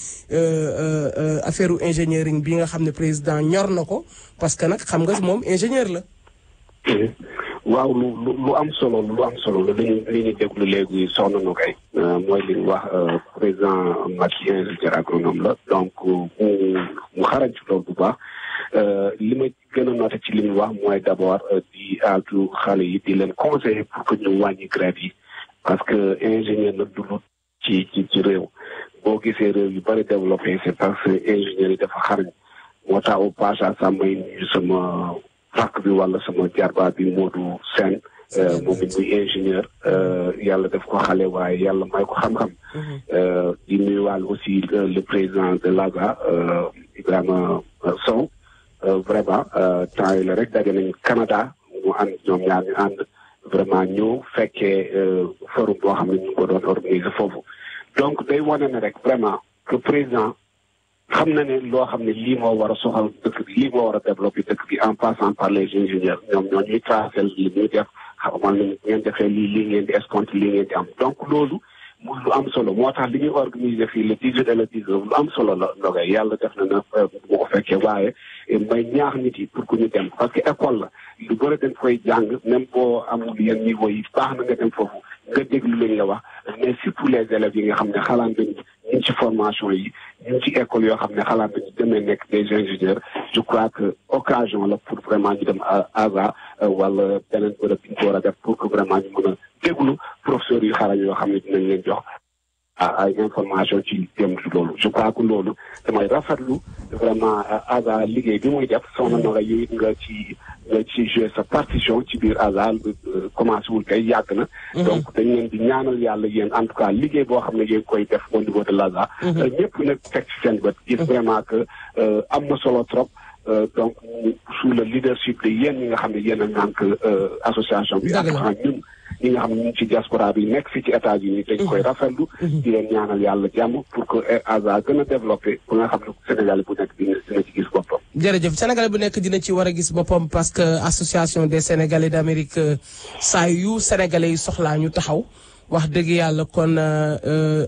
affaire ingénierie bi nga xam ne président ñor na ko parce que nag xam nga moom ingénieur la. waaw lu am solo la li ñu déglu léegi soxna na kay mooy li ñu wax président Macky ingénieur agronome la donc mu xarañ ci loolu bu baax li ma gën a noté ci li ñu wax mooy d'abord di altu xale yi di leen conseiller pour que ñu wàññi grève yi parce que ingénieur nag du ci réew boo gisee réew yu bari développé c'est parce que ingénieur yi dafa xarañ moo tax au passage sax may nuyu sama fàkk bi wala sama jarba bi Modou Sène moom it muy ingénieur yàlla def ko xale waaye yàlla may ko xam-xam di nuyuwaal aussi le président de l'ASA Ibrahima Sow vraiment temps yi la rek daje nañ Canada mu ànd ñoom ñaar ñu ànd vraiment ñëw fekkee forum boo xam ne ñu ngi ko doon organiser foofu donc day wane ne rek vraiment que président xam na ne loo xam ne lii moo war a soxal dëkk bi lii moo war a développer dëkk bi en passant par les ingénieurs ñoom ñoo ñuy tracé li ñuy def xamal nañu ngeen defee lii ngeen di escompte lii ngeen di am donc loolu muy lu am solo moo tax li ñuy organiser fii le 18 et le 19 lu am solo la ndogay yàlla def na bu ko fekkee waaye may ñaax nit yi pour que ñu dem parce que école la lu bëri dañ koy jàng même boo amul yenn niveau yi baax na nga dem foofu nga déglu lañ la wax mais surtout les élèves yi nga xam ne xalaat nañu ñu ngi ci formation yi ñu ngi ci école yoo xam ne xalaat nañu demee nekk des ingénieurs je crois que occasion la pour vraiment ñu dem ASA wala beneen bërëb bi ñu ko war a def pour que vraiment ñu mën a déglu professeurs yu xarañ yoo xam ne dinañ leen jox ay information ci dem ci loolu je crois que loolu damay rafetlu vraiment ASA liggéey bi muy def soxna Noga yow it nga ci jouer sa partition ci biir ASA commencé wul kay yàgg na donc dañ leen di ñaanal yàlla yéen en tout cas liggéey boo xam ne yéen koy def au niveau de l'ASA ñëpp nag teg ci seen bët gis vraiment que am na solo trop donc sous le leadership de yéen ñi nga xam ne yéen a nànk association bi ak ñun ñi nga xam ne ñu ngi ci diaspora bi nekk fii ci États-Unis dañ koy rafetlu di leen ñaanal yàlla jàmm pour que ASA gën a développé pour nga xam ne Sénégal bu nekk dina ci gis boppam. jërëjëf Sénégal bu nekk dina ci war a gis boppam parce que association des Sénégalais d'Amérique saa yu Sénégalais yi soxlaa ñu taxaw wax dëgg yàlla kon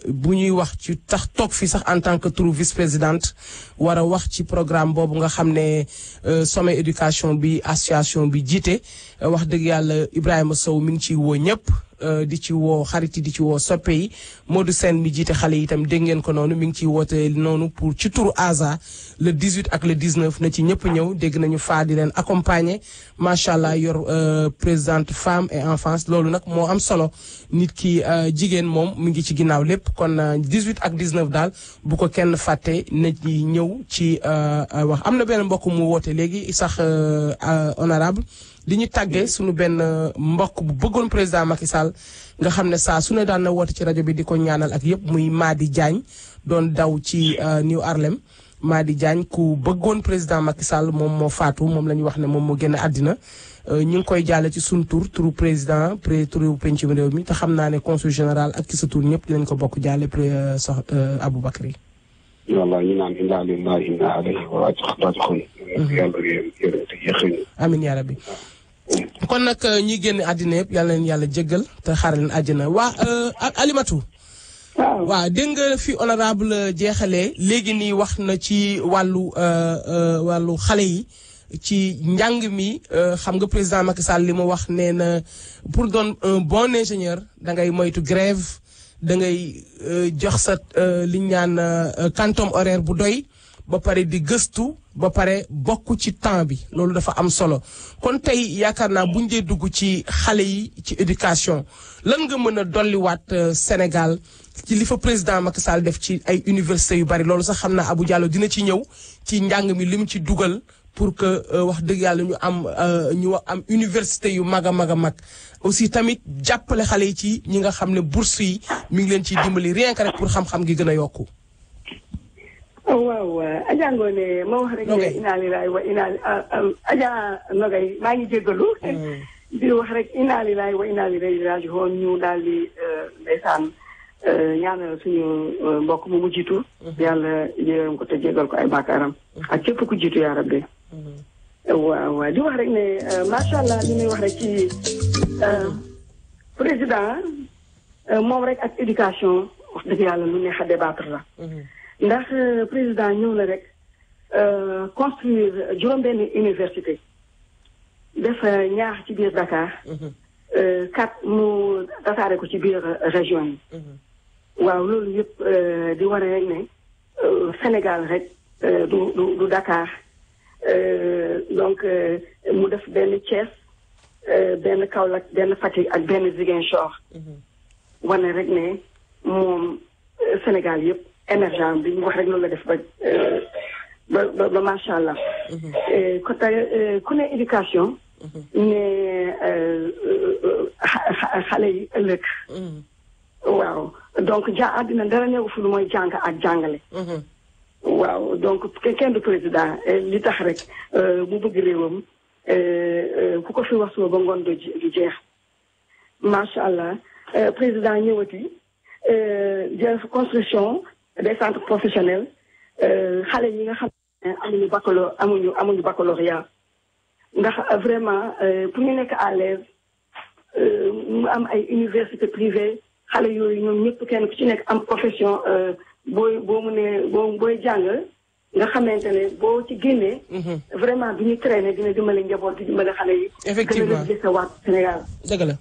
bu ñuy wax ci tax toog fii sax en tant que true vice-présidente war a wax ci programme boobu nga xam ne sommet éducation bi association bi jiite wax dëgg yàlla Ibrahima Sow mi ngi ciy woo ñëpp di ci woo xarit yi di ci woo soppe yi Modou Sène mi jiite xale yi itam dégg ngeen ko noonu mi ngi ciy woote noonu pour ci turu ASA le 18 ak le 19 na ci ñëpp ñëw dégg nañu faa di leen accompagner macha allah yor présidente femme et enfance loolu nag moo am solo nit ki jigéen moom mi ngi ci ginnaaw lépp kon 18 ak 19 daal bu ko kenn fàtte na ci ñëw ci wax am na benn mbokk mu woote léegi sax honorable li ñu tàggee suñu benn mbokk bu bëggoon président Macky Sall nga xam ne saa su ne daan na woote ci rajo bi di ko ñaanal ak yëpp muy Madi Diagne doon daw ci New Harlem Madi Diagne ku bëggoon président Macky Sall moom moo faatu moom la ñu wax ne moom moo génn àddina ñu ngi koy jàlle ci suñu turu président turu pencum réew mi te xam naa ne consul général ak ki sa tur ñëpp dinañ ko bokk jàlle Aboubacry. yàlla ñu naan inna lillahi inna alayhi raaji'uun. yàlla yërëm te yéexuñu. amiin yaa rabbi. kon nag ñi génn àddina yëpp yàlla leen yàlla jéggal te xaaral leen àjjana waa Alimatu. waaw dégg nga fi honorable jeexalee léegi nii wax na ci wàllu xale yi ci njàng mi xam nga président Macky Sall li mu wax nee na pour doon un bon ingénieur da ngay moytu grève da ngay jox sa li ñu naan quantum horaire bu doy ba pare di gëstu ba pare bokk ci temps bi loolu dafa am solo kon tey yaakaar naa buñ dee dugg ci xale yi ci éducation lan nga mën a dolliwaat Sénégal ci li fa président Macky Sall def ci ay universités yu bari loolu sax xam naa Abou Diallo dina ci ñëw ci njàng mi lim ci dugal pour que wax dëgg yàlla ñu am université yu mag a mag a mag aussi tamit jàppale xale yi ci ñi nga xam ne bourse yi mi ngi leen ciy dimbali rien que rek pour xam-xam gi gën a yokku. waaw Adja Ngoné ma wax rek ne inna lillahi wa inna Adja Nogay maa ngi jéggalu di wax rek inna lillahi wa inna ilayhi raji'un ñu daal di ndeysaan ñaanal suñu mbokk mu jiitu yàlla yërëm ko te jéggal ko ay bàkkaaram ak képp ku jiitu yaa rabbi waaw di wax rek ne macha allah li muy wax rek ci président moom rek ak éducation wax dëgg yàlla lu neex a débattre la ndax président ñëw na rek construire juróom-benn université def ñaar ci biir Dakar 4 mu tasaare ko ci biir région yi waaw loolu yëpp di wane rek ne Sénégal rek du Dakar donc mu def benn Thiès benn Kaolack benn Fatick ak benn Ziguinchor wane rek ne moom Sénégal yëpp émergent bi ñu wax rek loolu la def ba macha allah ku ne éducation ne xale yi ëllëg waaw donc àddina dara ñëw fu lu mooy jàng ak jàngale waaw donc kenn du président li tax rek mu bëgg réewam ku ko fi wax suba ba ngoon du jeex macha allah président ñëwati jël construction des centres professionnels xale yi nga xam ne amuñu baccalauréat ndax vraiment pour ñu nekk à l'aise mu am ay université privée xale yooyu ñoom ñëpp kenn ku ci nekk am profession booy jàng nga xamante ne boo ci génnee vraiment bi ñu traîner dina dimbale njaboot di dimbale xale yi effectivement gën a sa waat Sénégal dëgg la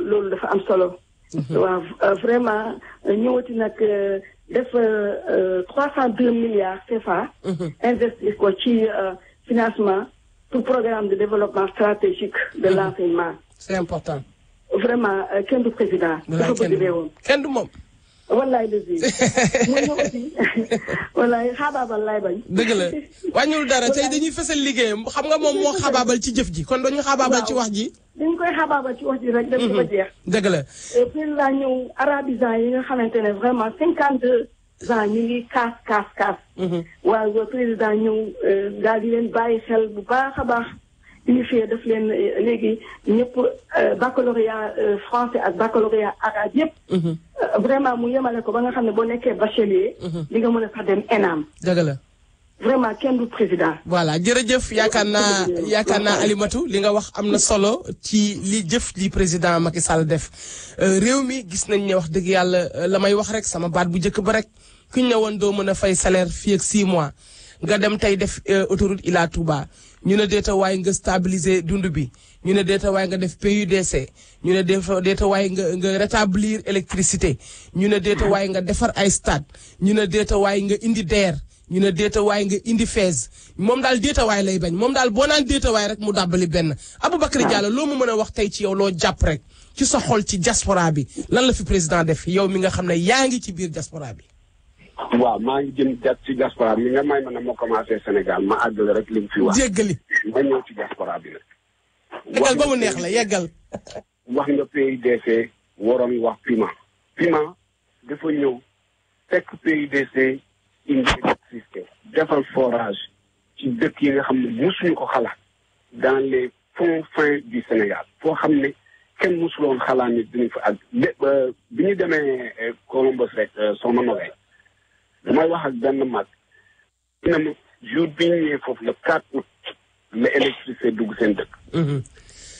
loolu dafa am solo waaw vraiment ñëwati nag def 302 milliards CFA investir ko ci financement pour programme de développement stratégique de l'enseignement. C'est important. Vraiment kenn du président. dafa bëgg réewam kenn du moom. wallaay lësi mu ñëw aussi wallaay xaabaabal laay bañ. dëgg la wàññiwul dara tey dañuy fësal liggéeyam xam nga moom moo xaabaabal ci jëf ji kon dañu xaabaabal ci wax ji. dañu koy xaabaabal ci wax ji rek. dem ba jeex. dëgg la. président ñëw arabisant yi nga xamante ne vraiment 52 ans ñu ngi kaas. waaw président ñëw daal di leen bàyyi xel bu baax a baax. unifié daf leen léegi ñëpp baccalauréat français ak baccalauréat arabe yëpp. vraiment mu yemale ko ba nga xam ne boo nekkee bachelier. di nga mën a sax dem ENAM. dëgg la. vraiment kenn du président. voilà jërëjëf yaakaar naa Alimatou li nga wax am na solo ci li jëf li président Macky Sall def réew mi gis nañ ne wax dëgg yàlla la may wax rek sama baat bu njëkk ba rek kuñ ne woon doo mën a fay salaire fii ak 6 mois nga dem tey def autoroute Ila Touba. ñu ne deeta waay nga stabiliser dund bi ñu ne deeta waay nga def PUDC ñu ne deeta waay nga rétablir électricité ñu ne deeta waay nga defar ay stade ñu ne deeta waay nga indi DER ñu ne deeta waay nga indi FAISE moom daal deeta waay lay bañ moom daal boo naan deeta waay rek mu dàbbali benn Aboubacry Diallo loo mu mën a wax tey ci yow loo jàpp rek ci sa xol ci diaspora bi lan la fi président def yow mi nga xam ne yaa ngi ci biir diaspora bi. waaw maa ngi jëm ci diaspora bi nga may ma ne moo commencé Sénégal ma àggale rek li mu fi wax. jéggali ma ñëw ci diaspora bi nag. yeggal ba mu neex la yeggal. wax nga PUDC waroon wax PUMA. PUMA dafa ñëw fekk PUDC indi électricité defal forage ci dëkk yi nga xam ne mosuñu ko xalaat dans les fonds fins du Sénégal foo xam ne kenn mosuloon xalaat ni dinañ fa àgg bi ñu demee Columbus rek soxna Nogay damay wax ak benn mag dina ma jour bi ñu ñëwee foofu le 4 août la électricité dugg seen dëkk.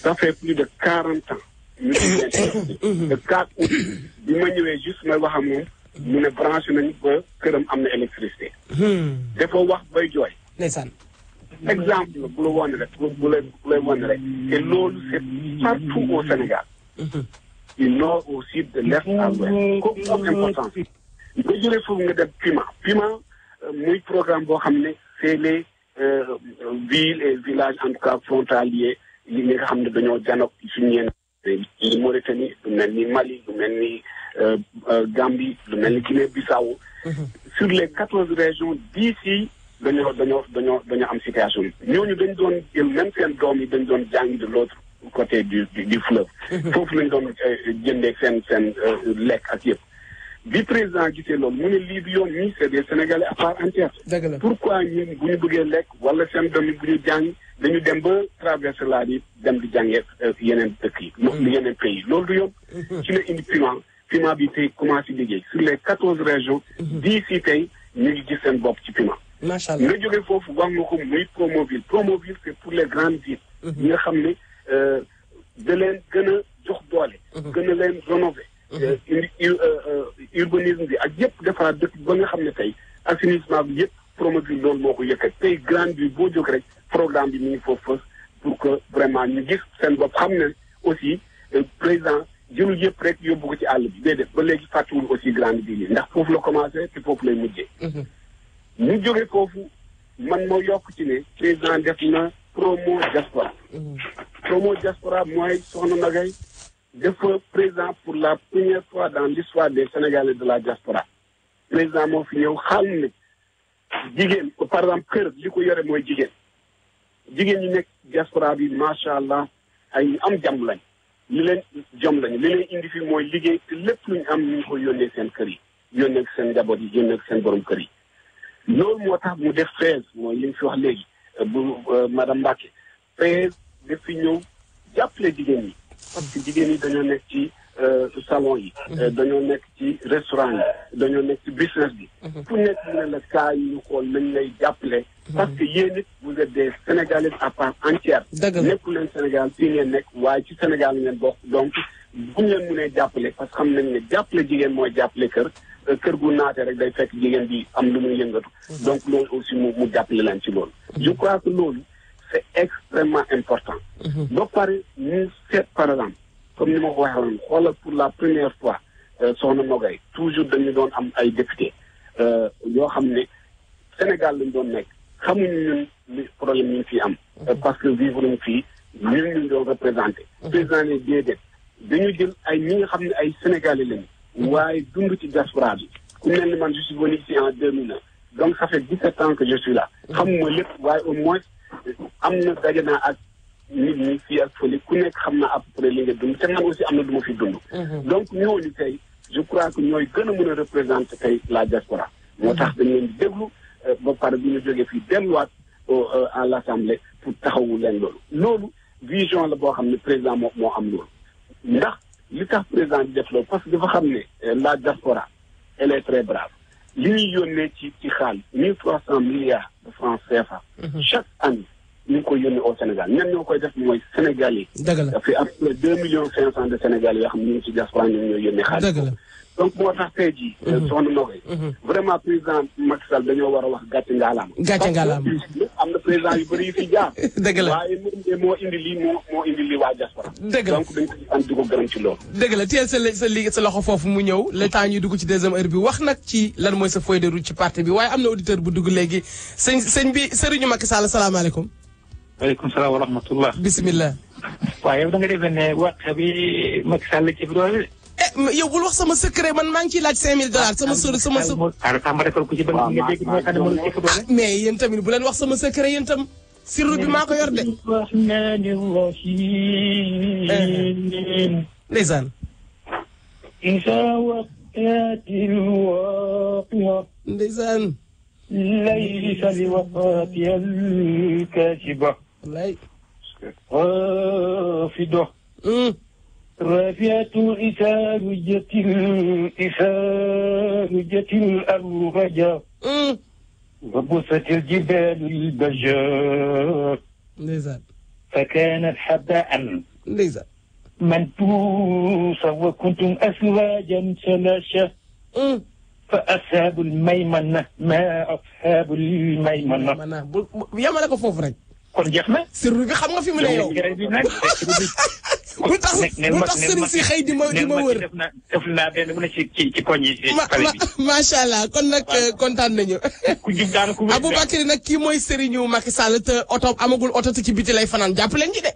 ça fait plus de 40 ans. ñu dugg électricité. le 4 août bi ma ñëwee juste may wax ak moom mu ne branché nañu ba këram am na électricité. dafa wax bay jooy. ndeysaan. exemple bu la wane rek bu lay wane rek te loolu c'est partout au Sénégal. du nord au sud de l'est à l'ouest. kooku am importance. nga jëlee foofu nga dem PUMA muy programme boo xam ne c'est les villes et villages en tout cas frontaliers yi nga xam ne dañoo janook suñu yenn Mauritanie lu mel ni Mali lu mel ni Gambie lu mel ni Guinée-Bissau. Sur les 14 régions d'ici dañoo am situation yi ñooñu dañ doon jël même seen doom yi dañ doon jàngi de l'autre côté du fleuve. foofu lañ doon jëndee seen lekk ak yëpp. bi président gisee loolu mu ne lii du yoon ñii c'est des Sénégalais à part entière. pourquoi ñun bu ñu bëggee lekk wala seen doom yi bu ñu jàng dañu dem ba traverser la di dem di jàngee yeneen dëkk yi. yeneen pays loolu du yoon. ci la indi PUMA bi tey commencé liggéey sur les 14 régions. d'ici tey ñu ngi gis seen bopp ci PUMA. macha allah nga jógee foofu wax nga ko muy Promoville c'est pour les grandes villes. ñi nga xam ne da leen gën a jox doole. gën a leen rénover. urbanisme bi ak yëpp defaraat dëkk ba nga xam ne tey assainissement bi yëpp Promoville loolu moo ko yëkkat tey grande ville boo jóg rek programme bi mu ngi foofu fës pour que vraiment ñu gis seen bopp xam ne aussi président jëlul yëpp rek yóbbu ko ci àll bi déedéet ba léegi fàttewul aussi grande ville yi ndax foofu la commencé te foofu lay mujjee. ñu jógee foofu man moo yokk ci ne président def na promo diaspora. promo diaspora mooy soxna Nogay dafa président pour la première fois dans l'histoire des Sénégalais de la diaspora président moo fi ñëw xaal ne jigéen par exemple kër li ko yore mooy jigéen ñi nekk diaspora bi macha allah ay am jàmm lañ li leen jom lañu li leen indi fi mooy liggéey te lépp lu ñu am ñu ngi ko yónnee seen kër yi yónnee seen njaboot yi yónnee seen borom kër yi loolu moo tax mu def FAISE mooy li nga fi wax léegi bu madame Mbacke FAISE daf fi ñëw jàppale jigéen ñi parce que jigéen ñi dañoo nekk ci salon yi dañoo nekk ci restaurant yi dañoo nekk ci business bi fu nekk mu ne la kaa yi ñu xool nañ lay jàppale parce que yéen it vous êtes des Sénégalais à part entière nekku leen Sénégal fii ngeen nekk waaye ci Sénégal ngeen bokk donc bu ñu leen mënee jàppale parce que xam nañ ne jàppale jigéen mooy jàppale kër gu naate rek day fekk jigéen bi am lu muy yëngatu donc loolu aussi mu jàppale leen ci loolu je crois que loolu c'est extrêmement important ba pare ñu seet par exemple comme ni ma ko waxee woon xoolal pour la première fois soxna Nogay toujours dañu doon am ay député yoo xam ne Sénégal lañ doon nekk xamuñu ñun li problème ñu fii am parce que vivre nañ fii ñun ñu doon représenté président ne déedéet dañu jël ay ñi nga xam ne ay Sénégalais lañu waaye dund ci diaspora bi ku mel ni man je suis venu ici en 2009 donc ça fait 17 ans que je suis là xamuma lépp waaye au moins am na daje naa ak nit ñi fii ak fële ku nekk xam na à peu près li nga dund te man aussi am na du ma fi dund donc ñooñu tey je crois que ñooy gën a mën a représenter tey la diaspora moo tax dañ leen di déglu ba pare bu ñu jógee fii delluwaat à l'Assemblée pour taxawu leen loolu vision la boo xam ne président moo am loolu ndax li tax président di def loolu parce que dafa xam ne la diaspora elle est très brave li ñuy yónnee ci xaalis 1300 milliards de francs CFA chaque année ñu ngi koy yónnee au Sénégal ñan ñoo koy def mooy Sénégalais yi dafay am 2,5 millions de Sénégalais yoo xam ne ñu ngi ci diaspora ñoom ñooy yónnee xaalis donc moo tax tey jii soxna Nogay vraiment président Macky Sall dañoo war a wax gàcce ngaalaama am na président yu bëri yu fi jaar waaye moom moo indi lii waa diaspora donc dañ ko am di ko gërëm ci loolu dëgg la teel sa loxo foofu mu ñëw le temps ñuy dugg ci deuxième heure bi wax nag ci lan mooy sa feuille de route ci parti bi waaye am na auditeur bu dugg léegi sëñ bi sëriñu Macky Sall salaamaaleykum waaleykum salaam wa rahmatullah bismillah waaw yow da nga defee ne wax bi Macky Sall ci doole yow bul wax sama secret man maa ngi ciy laaj $5,000 sama defal ko ci ban nga dégg moo xam ne mënul ci doole mais yéen tamit bu leen wax sama secret yéen tam sirru bi maa ko yor de ndeysaan ndeysaan laysa li waqaatiha al-kaasiba wallaay raafidah رافعة إثارجة الأرجاء وبست الجبال البجاء فكانت حباء منبوسا وكنتم أزواجا ثلاثة فأصحاب الميمنة ما أصحاب الميمنة يا مالك فوف رك kon jeex na. sirru bi xam nga fi mu ne yow. lu tax sëriñ si xëy di ma wër. def naa benn bu ne ci koñ yi. macha allah kon nag kontaan nañu. ku jub daanu ku wér. Aboubacry nag kii mooy sëriñu Macky Sall te oto amagul oto te ci biti lay fanaan jàpp leen ci de.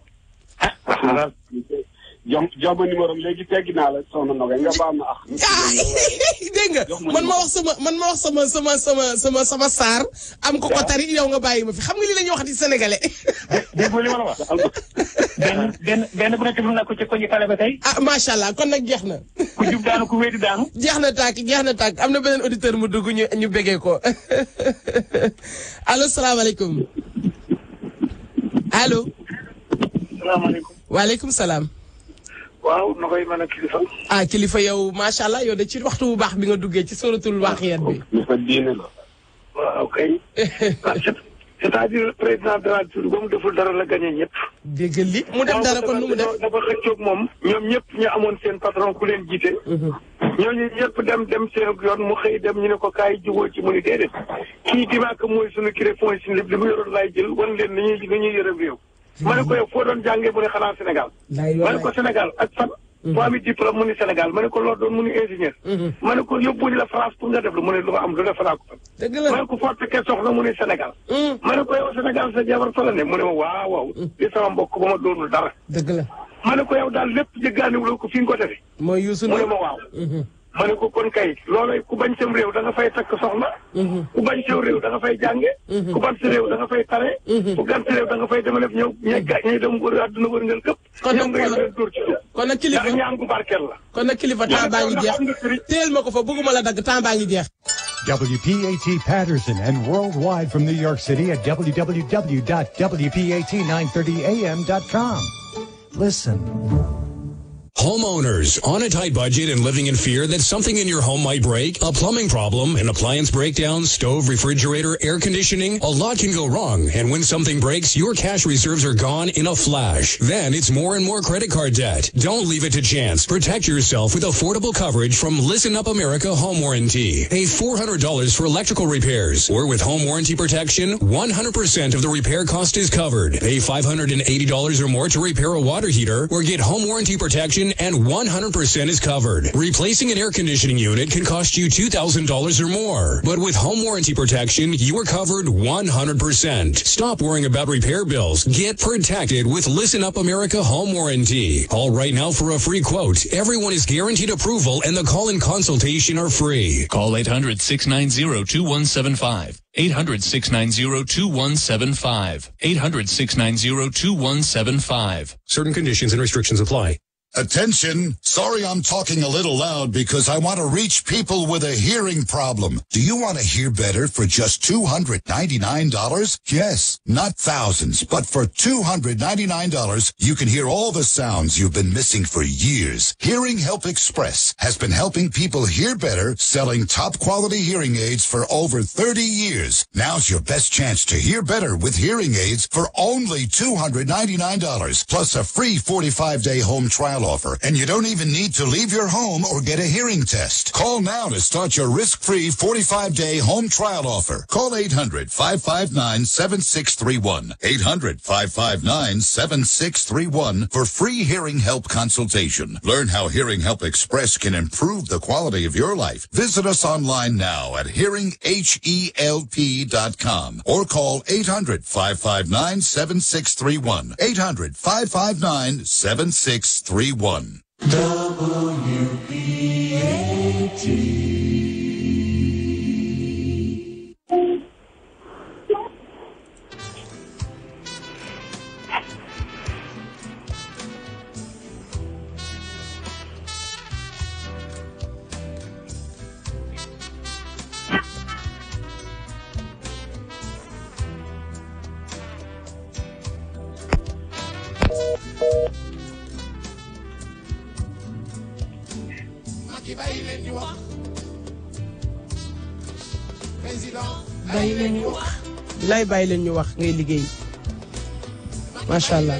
jox ma numéro léegi teggi naa la soxna Nogay nga baal ma dégg nga man ma wax sama saar am ko tari yow nga bàyyi ma fi xam nga li la ñuy waxati sénégalais. dégg nga li ma la wax. benn bu nekk def na ko ci koñi pale ba tey. macha allah kon nag jeex na. ku jub daanu ku wéeti daanu. jeex na tàkk am na beneen auditeur mu dugg ñu bégee ko allo salaamaaleykum allo. salaamaaleykum. waaleykum salaam. waaw na koy mën a kilifa. kilifa yow macha allah yow de ci waxtu bu baax bi nga duggee ci suratul Waaqiyat bi. kilifa diine la. waaw kay. c'est-à-dire président de la République ba mu deful dara la gagné ñëpp. dégg li mu def dara kon nu mu def dafa xëccoog moom. ñoom ñëpp ñu amoon seen patron ku leen jiite. ñooñu ñëpp dem seen yoon mu xëy dem ñu ne ko kaay jubóo ci mu ni déedéet. kii dimaaka mooy sunu kiré fooy si li mu yoroon laay jël wan leen ni ñuy yërëm réew. ma ne ko yow foo doon jàngee mu ne xanaa Sénégal. ma ne ko Sénégal ak fan. foo am diplôme mu ni Sénégal ma ne ko loo doon mu ni ingénieur. ma ne ko yóbbuñu la France pour nga def lu mu ne lu ma am lu ne fa laa ko fa. dëgg la ma ne ko foo tekkee soxna mu ni Sénégal. ma ne ko yow Sénégal sa jabar fa la ne mu ne ma waaw li sama mbokk ba ma doonul dara. dëgg la ma ne ko yow daal lépp jéggaaniwuloo ko fi nga ko defee. mooy Youssou mu ne ma waaw. ma ne ko kon kay loolay ku bañ sam réew da nga fay takk soxna. ku bañ sa réew da nga fay jànge. ku bañ sa réew da nga fay tare. ku gan sa réew da nga fay dema def ñëw ñuy dem wër àdduna wërngal këpp. ñoom nga leen dóor ci suuf. kon nag kilifa ndax ñaan gu barkeel la. kon nag kilifa temps baa ngi jeex téel ma ko fa bëgguma la dagg temps baa ngi jeex. WPAT Patterson and worldwide from New York City at www.WPAT930am.com. Listen. Homeowners on a tight budget and living in fear that something in your home might break, a plumbing problem, an appliance breakdown, stove, refrigerator, air conditioning, a lot can go wrong. And when something breaks, your cash reserves are gone in a flash. Then it's more and more credit card debt. Don't leave it to chance. Protect yourself with affordable coverage from Listen Up America Home Warranty. Pay $400 for electrical repairs. Or with home warranty protection, 100% of the repair cost is covered. Pay $580 or more to repair a water heater or get home warranty protection and 100% is covered. Replacing an air conditioning unit can cost you $2,000 or more. But with home warranty protection, you are covered 100%. Stop worrying about repair bills. Get protected with Listen Up America Home Warranty. Call right now for a free quote. Everyone is guaranteed approval and the call and consultation are free. Call 800-690-2175. 800-690-2175. 800-690-2175. Certain conditions and restrictions apply. Attention! Sorry I'm talking a little loud because I want to reach people with a hearing problem. Do you want to hear better for just $299? Yes, not thousands, but for $299, you can hear all the sounds you've been missing for years. Hearing Help Express has been helping people hear better, selling top quality hearing aids for over 30 years. Now's your best chance to hear better with hearing aids for only $299, plus a free 45-day home trial offer, and you don't even need to leave your home or get a hearing test. Call now to start your risk-free 45-day home trial offer. Call 800-559-7631. 800-559-7631 for free hearing help consultation. Learn how Hearing Help Express can improve the quality of your life. Visit us online now at hearinghelp.com or call 800-559-7631. 800-559-7631. WPAT. bàyyi leen ñu wax lay bàyyi leen ñu wax ngay liggéey macha allah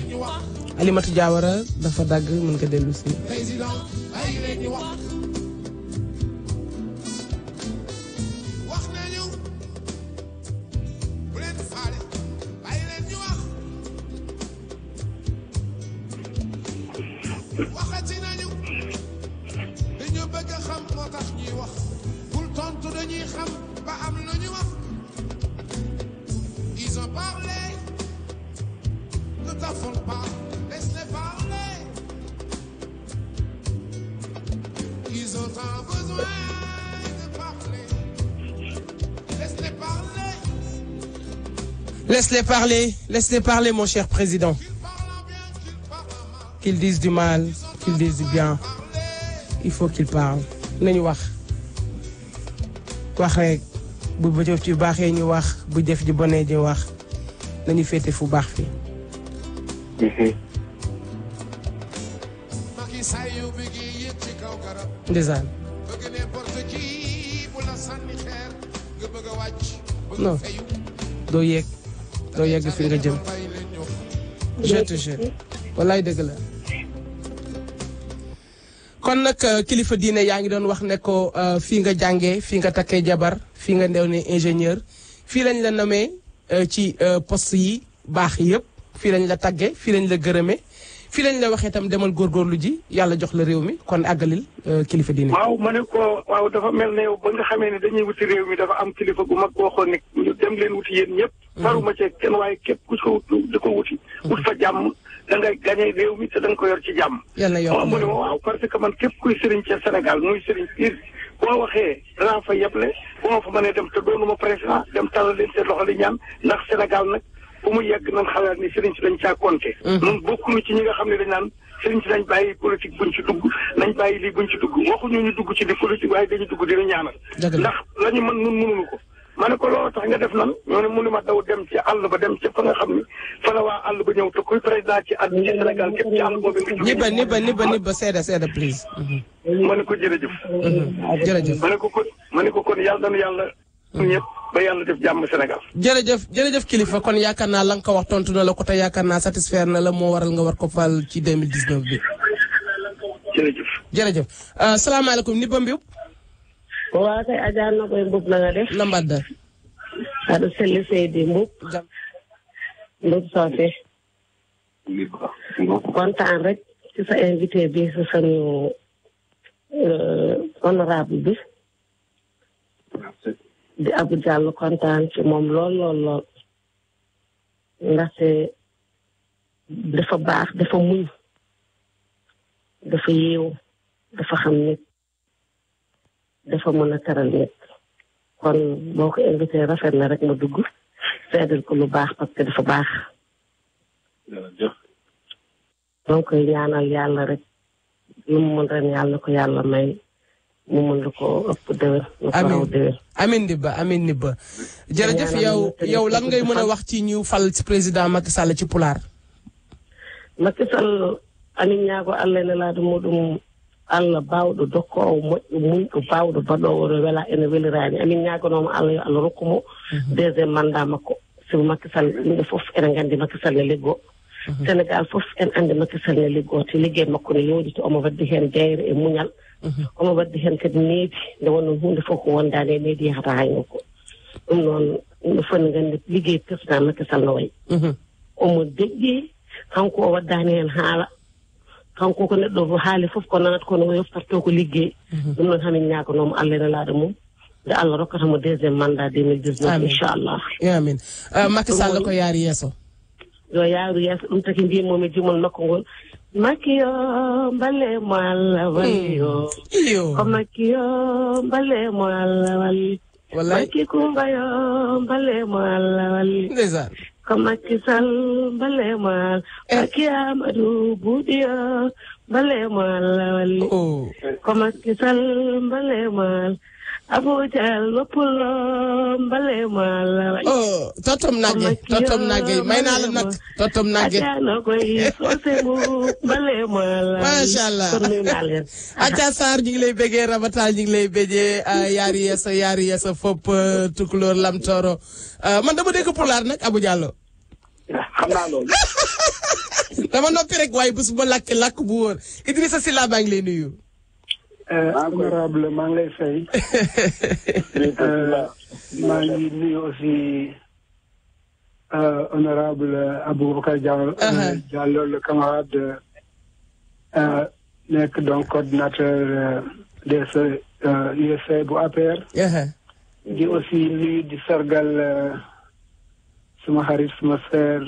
Alimatu Diawara dafa dagg mën nga dellu si. waxati nañu dañu bëgg xam moo tax ñuy wax bul tontu dañuy xam ba am lu ñu wax ils ont parlé ne t'affole pas laisse-les parler ils ont tant besoin de parler laisse-les parler laisse-les parler mon cher président qu'ils disent du mal qu'ils disent du bien il faut qu'ils parlent nañu wax rek bu jëf ci baaxee ñu wax bu def ji bonee ñu wax nañu féete fu baax fi ndeysaan non doo yegg fi nga jëm je te jure wallaay dëgg la kon nag kilifa diine yaa ngi doon wax ne ko fii nga jàngee fii nga takkee jabar fii nga ndew ne ingénieur fii lañ la namee ci poste yi baax yëpp fii lañ la tàggee fii lañ la gërëmee fii lañ la waxee itam demal góorgóorlu ji yàlla jox la réew mi kon àggalil kilifa diine. waaw ma ne ko waaw dafa mel ne yow ba nga xamee ne dañuy wuti réew mi dafa am kilifa gu mag waxoon ne ñu dem leen wuti yéen ñëpp. faruma ci kenn waaye képp ku ko di ko wuti. wut fa jàmm da ngay gañe réew mi te da nga ko yor ci jàmm. yàlla yor mu ne ma waaw parce que man képp kuy sëriñ ca Sénégal muy sëriñ piir boo waxee danaa fa yeble boo ma fa mënee dem te doonuma président dem talal leen seen loxo di ñaan ndax Sénégal nag fu mu yegg nañ xalaat ni sëriñ si dañ caa compter. ñun bokkuñu ci ñi nga xam ne dañ naan sëriñ si dañ bàyyi politique buñ ci dugg nañ bàyyi lii buñ ci dugg waxuñu ñu dugg ci di politique waaye dañu dugg dina ñaanal. ndax la ñu mën nun mënuñu ko. ma ne ko loolu tax nga def nan ñoo ne mënu ma daw dem ci àll ba dem ci fa nga xam ni fa la waa àll ba ñëw te kuy président ci at ci Sénégal képp ci àll boobu nga jógee. nibba seeda please. ma ne ko jërëjëf. jërëjëf ma ne ko kon yàlla na yàlla. ñëpp ba yàlla def jàmm Sénégal. jërëjëf kilifa kon yaakaar naa la nga ko wax tontu na la ko te yaakaar naa satisfaire na la moo waral nga war ko fal ci 2019 bi. jërëjëf. salaamaaleykum nibba Mbiw. waaw kay Adja na koy mbub na nga def. na mbadda. Adou Seydi Seydi mbub. mbub soose. kontaan rek ci sa invité bi sa sunu honorable bi. di Abou Diallo kontaan ci moom lool. ndaxte dafa baax dafa muñ. dafa yeewu dafa xam nit. dafa mën a teral nit kon boo ko invité rafet na rek ma dugg seedal ko lu baax parce que dafa baax. donc koy ñaanal yàlla rek lu mu mën ren yàlla na ko yàlla may mu mën lu ko ëpp déwén. amiin Nibba jërëjëf yow lan ngay mën a wax ci ñu fal ci président Macky Sall ci pulaar. Macky Sall anin ñaago Allah ne laade muɗum Allah bawɗo dokkowo moƴƴo muyɗo bawɗo baɗowo ɗo wela ene welirani amin ñaganoma Allah yo Allah rokkumo deuxiéme mandat makko simo Macky Sall yimɓe fof ene gandi Macky Sall ne liggo Sénégal fof en andi Macky Sall ne liggo te liggey makko ne yowditi omo waddi hen jeyre e muñal omo waddi hen kadi needi nde wonno hunde fof ko wondani e needi yahata hayno ko ɗum noon yimɓe fof ne gandi liggey président Macky Sall no wayi omo deƴƴi kanko o waddani hen haala kanko ko neɗɗo haali fof ko nanata kono o yoftarto ko liggey ɗum noon hamin ñaganoma Allah ene laaɗa mum nde Allah rokkatamo deuxiéme mandat 2019 inchallah amin Macky Sall ko yaari yeeso yo yaaru yeeso ɗum taki mbimomi jumol makko ngol Macky yo mballe mo Allah walli yo ko Macky yo mballe mo Allah walli Macky Coumba yo mballe mo Allah walli ko Macky Sall mballe mo Macky Amadou Boudy yo mballe mo Allah walli ko Macky Sall mballe mo Abou Dial Lopulo mbale mo Allah walli totom nage may naa la nag totom nage no koy sose mu mbale mo Allah masha Allah Acha Sarr ñu ngi lay bégee Rabatal ñu ngi lay bégee yaari yeesa fop tukulóor lam toro man dama dégg pulaar nag Abou Diallo xam naa loolu dama noppi rek waaye bés bu làkk bu wóor Idrissa Sylla baa ngi lay nuyu honorable maa ngi lay fay maa ngi nuyu aussi honorable Aboubacar Diallo le camarade nekk donc coordinateur des USA bu APR. di aussi nuyu di sargal suma xarit suma sœur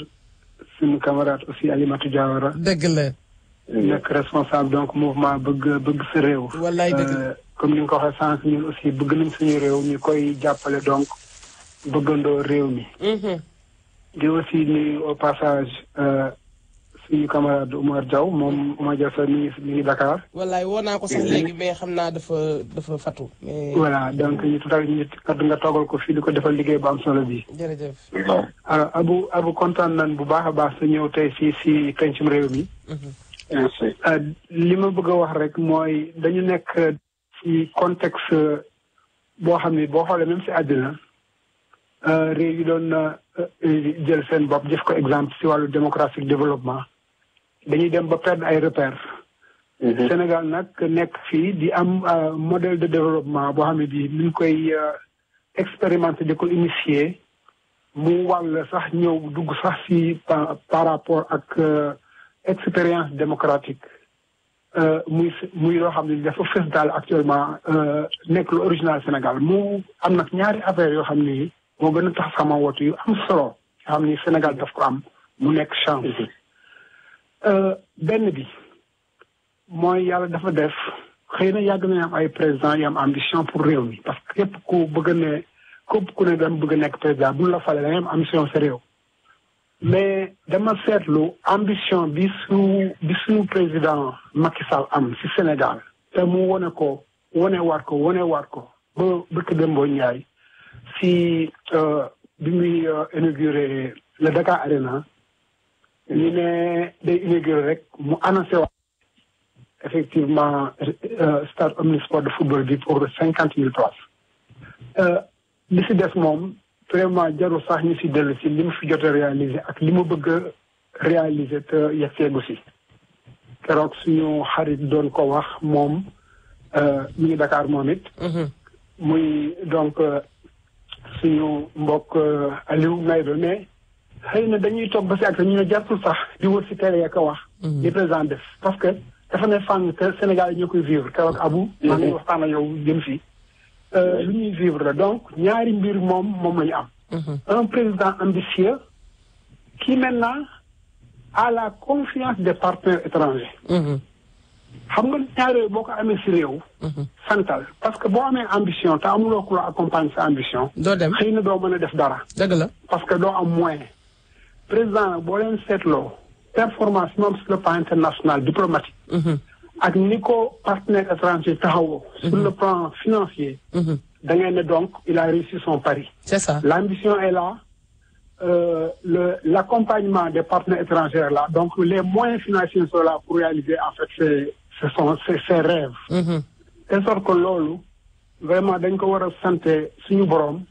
suñu camarade aussi Alimatou Diawara. dëgg la. nekk responsable donc mouvement bëgg sa réew. wallaay dëgg la. comme ni nga ko waxee sànq ñun aussi bëgg nañ suñu réew ñu koy jàppale donc bëggandoo réew mi. di aussi nuyu au passage suñu camarade Oumar Diaw moom Oumar Diaw sax mi ngi Dakar. wallaay woo naa ko sax léegi mais xam naa dafa fatu. voilà donc ñu tutal ñu nga toogal ko fii di ko defal liggéey bu am solo bi. jërëjëf. alors Abu kontaan nañ bu baax a baax sa ñëw tey fii si pencum réew mi. li ma bëgg a wax rek mooy dañu nekk ci contexte boo xam ne boo xoolee même si àddina réew yi doon jël seen bopp jëf ko exemple si wàllu démocratique développement dañuy dem ba perdre ay repères. Sénégal nag nekk fii di am modèle de développement boo xam ne bii mi ngi koy expérimenter di ko initier mu wàll sax ñëw dugg sax si par rapport ak expérience démocratique muy loo xam ne dafa fës daal actuellement nekk lu original Sénégal mu am nag ñaari affaire yoo xam ni moo gën a tax sama wotu yu am solo yoo xam ni Sénégal daf ko am mu nekk chance. benn bi mooy yàlla dafa def xëy na yàgg nañu am ay président yu am ambition pour réew mi parce que képp ku ne dama bëgg a nekk président bu la fale da ngay am ambition sa réew. mais dama seetlu ambition bi suñu président Macky Sall am ci Sénégal te mu wanewaat ko ba bëkk Dembo Ndiaye si bi muy inauguré le Dakar Arena ñu ne day inauguré rek mu annoncé waat effectivement stade omnisport de football bi pour 50,000 places. li si des moom vraiment jarul sax ñu si dellu si li mu fi jot a réaliser ak li mu bëgg a réaliser te yegseegu si keroog suñu xarit doon ko wax moom mi ngi Dakar moom it. muy donc suñu mbokk Aliou Ngaïdo ne xëy na dañuy toog ba si ak ñu ne jartul sax di wër si télé ya ko wax. li président def parce que dafa ne fànn te Sénégal yi ñoo koy vivre keroog Abou. maa ngi waxtaan ak yow jëm fii. lu ñuy vivre la donc ñaari mbir moom la ñu am. Un président ambitieux qui maintenant a la confiance des partenaires étrangers. xam nga ñaari boo ko amee si réew. santal parce que boo amee ambition te amuloo ku la accompagne sa ambition. doo dem xëy na doo mën a def dara. dëgg la parce que doo am moyen. président boo leen seetloo performance moom sur le plan international diplomatique. ak ni ko partenaire étranger taxawoo. sur le plan financier. da ngay ne donc il a réussi son pari. C'est ça. L'ambition est là. L'accompagnement des partenaires étrangers là. Donc les moyens financiers sont là pour réaliser en fait ses rêves. De sorte que loolu vraiment dañ ko war a santé suñu borom